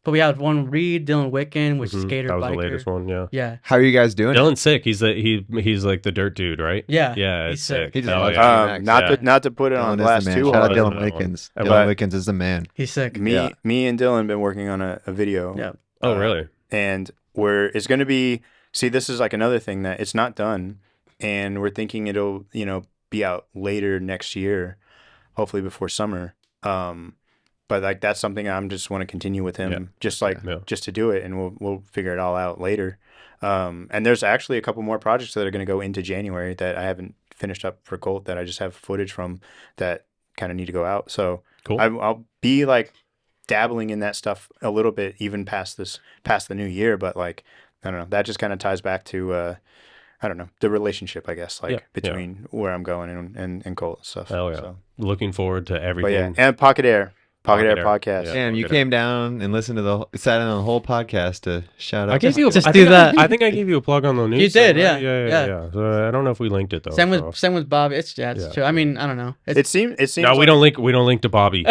But we had one Reed, Dylan Wicken, which is Mhm. skater That was biker. the latest one. Yeah. Yeah, How are you guys doing? Dylan's sick. He's like the dirt dude, right? yeah, Yeah, He's it's sick. sick. He just Hell loves yeah. it. Not to put it on Dylan is blast the man. too Shout out hard. Dylan That one. Wickens. But- Dylan Wickens is the man. He's sick. Me and Dylan been working on a video. Yeah. Oh really? And it's going to be, see, this is like another thing that it's not done, and we're thinking it'll be out later next year, hopefully before summer. But like that's something I'm just want to continue with him, Yeah. just to do it, and we'll figure it all out later. And there's actually a couple more projects that are going to go into January that I haven't finished up for Colt that I just have footage from that kind of need to go out. So Cool. I'll be like dabbling in that stuff a little bit even past the new year, but like I don't know, that just kind of ties back to I don't know, the relationship, I guess, like Yeah, between where I'm going and Colt and stuff. Hell yeah. So, Looking forward to but everything. yeah, and Pocket Air podcast. Yeah. Damn, you Good. came down and listened to sat in on the whole podcast to shout out. I gave you. Just I do think that. I think I gave you a plug on the news. You did, thing, right? yeah. yeah. So I don't know if we linked it though. Same so. with Bobby. It's true. I mean, I don't know. It seems No, we don't link to Bobby.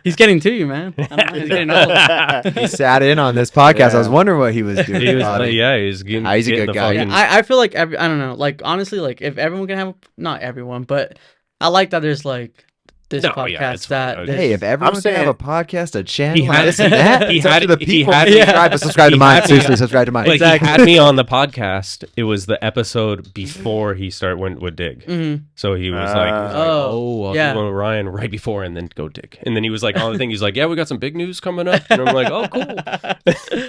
He's getting to you, man. I don't know. He's getting old. He sat in on this podcast. I was Yeah. wondering what he was doing. He was, Bobby. he's getting. He's a getting good the guy. Yeah, fucking- I feel like I don't know. Like honestly, like if everyone can have, not everyone, but I like that there's like this No, podcast yeah, it's that fine. this- Hey, if everyone can have saying- a podcast, a channel, He had- this and that, he it's up had- to the he people. had- Subscribe to he mine. had- Seriously, subscribe to mine. Like Exactly. he had me on the podcast. It was the episode before he went with Dig. Mhm. So he was like, Oh, I'll yeah. do one with Ryan right before and then go Dig. And then he was like on the thing. He's like, yeah, we got some big news coming up. And I'm like, oh, cool.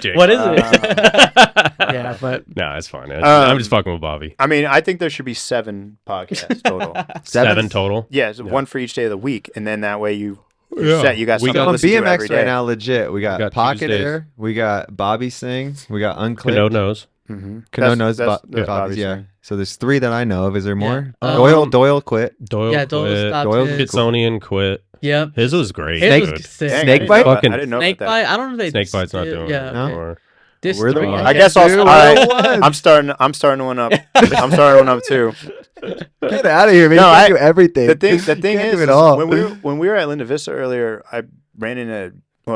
Dig. What is it? Yeah, but No, it's fine. I'm just fucking with Bobby. I mean, I think there should be 7 podcasts total. Seven total. Yeah, so one for each day of the week, and then that way you Yeah. set. You got We something got to on listen to every BMX day. right now, legit. We got, got Pocket Tuesdays. Air. We got Bobby Sing. We got Unclicked. Kano knows. Mm-hmm. Kano knows that's Bobby's, Bobby's yeah. thing. So there's 3 that I know of. Is there more? Um, Doyle quit. Doyle yeah, Doyle quit. stopped Doyle his. Kitsonian quit. Yep. His was great. His Snake- was sick. Dang, Snake I bite? didn't know Fucking- I didn't know Snake about that. bite. I don't know if they Snake bite's not doing yeah, it No? anymore. This We're the 3, ones. I guess I'll. Dude, All we're the right, ones. I'm starting one up. I'm starting one up too. Get out of here, man. No, you I- can't do everything. The thing Can't is, do it all. when we were at Linda Vista earlier, I ran into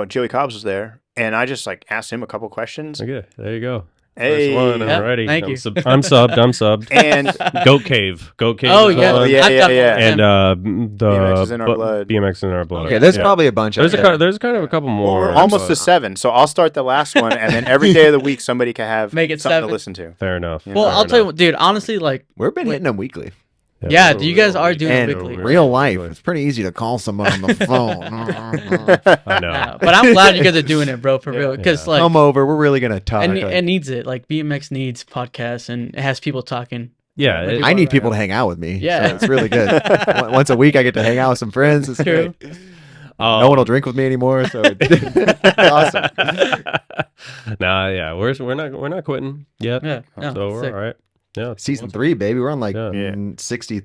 Joey Cobbs was there, and I just like asked him a couple questions. Okay, there you go. Hey, First one, I'm Yep, ready. thank I'm you. I'm subbed. and Goat Cave. Oh is yeah, one. yeah, I've yeah, got yeah. one. And the BMX is in our blood. BMX in our blood. Okay, there's Yeah. probably a bunch There's of there's kind of a couple Well, more. we're almost to 7, so I'll start the last one, and then every day of the week somebody can have Make it something 7. to listen to. Fair enough. Well, Fair I'll tell you, enough. what, dude. Honestly, like, We've been hitting them weekly. yeah, you guys are doing And it weekly. real life, it's pretty easy to call someone on the phone. I know. Yeah, but I'm glad you guys are doing it, bro, for real. Because Yeah. like, Come over. We're really gonna talk. and it needs it. Like BMX needs podcasts, and it has people talking. Yeah, Like, I need people to hang out with me. Yeah. so it's really good. Once a week, I get to hang out with some friends. It's True. great. No one will drink with me anymore, so it's awesome. Nah, yeah, we're not quitting yet. Yeah, no, So we're sick. all right. Yeah, Season 3, baby. We're on like Yeah. 60th.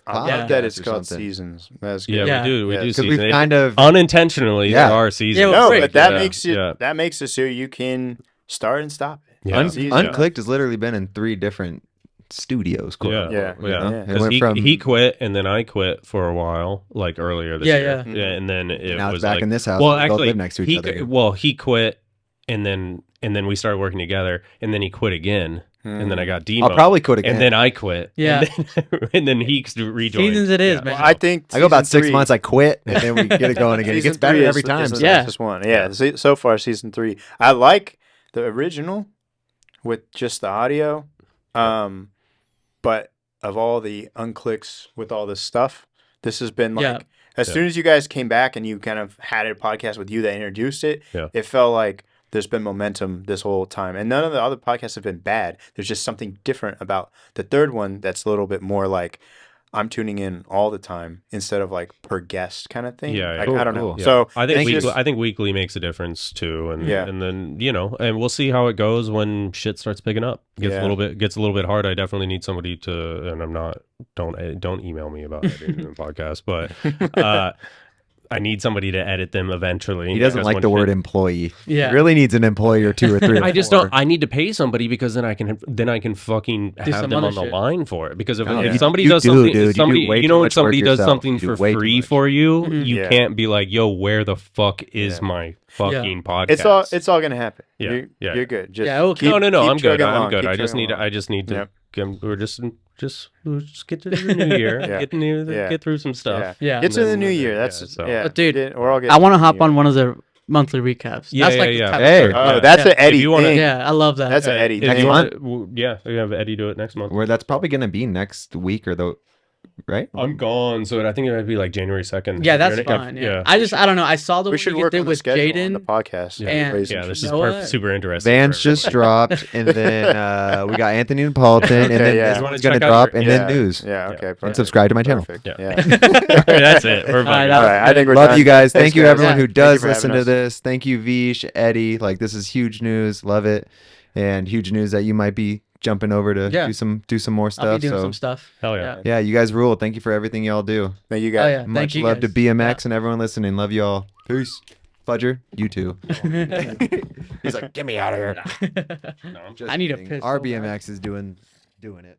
I podcast love that it's or called something. seasons. That's good. Yeah, Yeah. we do. We Yeah, do Because season we've eight. kind of Unintentionally, Yeah. there are seasons. Yeah, No, Great. but that Yeah, makes it yeah. that makes it so you can start and stop it. Yeah. Season. Unclicked has literally been in 3 different studios. quote Yeah, unquote, Yeah. you know? Yeah. It 'Cause went he, from he quit and then I quit for a while, like earlier this Yeah, year. yeah. Yeah, and then it now was it's back like, in this house. well, we both actually, live next to each other. he quit and then we started working together, and then he quit again, and then I got demoed. I'll probably quit again. And then I quit. Yeah. And then he rejoined. Seasons it is, Yeah. man. Well, I think I go about season 6 three- months. I quit, and then we get it going again. It season gets better three every is time. the so- Yeah. fastest one. Yeah. So far, season 3. I like the original with just the audio, but of all the unclicks with all this stuff, this has been like Yeah. as Yeah. soon as you guys came back and you kind of had a podcast with you that introduced it, Yeah. it felt like there's been momentum this whole time. And none of the other podcasts have been bad. There's just something different about the third one that's a little bit more like I'm tuning in all the time instead of like per guest kind of thing. Yeah, yeah. Like, Cool, I don't cool. know. Yeah. So I think it's just- I think weekly makes a difference too, and Yeah. and then and we'll see how it goes when shit starts picking up. Gets Yeah. a little bit hard. I definitely need somebody to, and I'm not. Don't email me about editing the podcast, but I need somebody to edit them eventually. He doesn't because like when the word shit- employee. Yeah. He really needs an employee or 2 or 3. Or I just 4. don't. I need to pay somebody because then I can fucking have some them other on the shit. line for it. Because if, No, if you- somebody you does do, something, dude. You do somebody, way you too know when much somebody work does yourself. something You do for way too free much. for you, Mhm. you Yeah. can't be like, "Yo, where the fuck is Yeah. my fucking podcast?" it's all gonna happen. Yeah, You're, yeah. you're good. Just Yeah, okay. keep- no, keep I'm good. chugging I'm along, good. keep I just chugging need along. to. Yep. We're just get to the new year. Yeah. Get get through some stuff. Yeah. Get to the then new we're year. good. That's Yeah, so- yeah. But dude, we're all getting. I want to to the hop new on year. one of the monthly recaps. Yeah, That's yeah, like yeah. the type Hey. of Oh, Yeah. that's Yeah. an Eddie If you wanna- thing. Yeah, I love that. That's an Eddie If thing. you month? want, yeah, we have Eddie do it next month. Where that's probably going to be next week or the right? I'm gone, so I think it might be like January 2nd. Yeah, that's fine. Yeah. I don't know. I saw the We one should you work did on the with schedule on Jaden. the podcast. Yeah. And- Everybody's Yeah, this is You know what? super interesting. Vans for just everybody. dropped, and then we got Anthony Napolitan, and Okay, then yeah. this You wanna one's going to check out drop, your- and yeah. then news. Yeah. Okay. And Perfect. And subscribe to my channel. Perfect. Yeah. Yeah. That's it. We're All right, fine. All right. I think we're Love done. you guys. Thanks, Thank you, guys. everyone who Thank you does for listen having to us. this. Thank you, Veesh, Eddie. Like, this is huge news. Love it, and huge news that you might be jumping over to Yeah. do some more I'll stuff. be doing So some stuff. Hell yeah. yeah, you guys rule. Thank you for everything y'all do. Thank you Oh guys. yeah. Thank Much you. love to guys. BMX and everyone listening. Love y'all. Peace. Fudger, you too. He's like, get me out of here. No, I'm Just I need a kidding. piss so Our bad. BMX is doing it.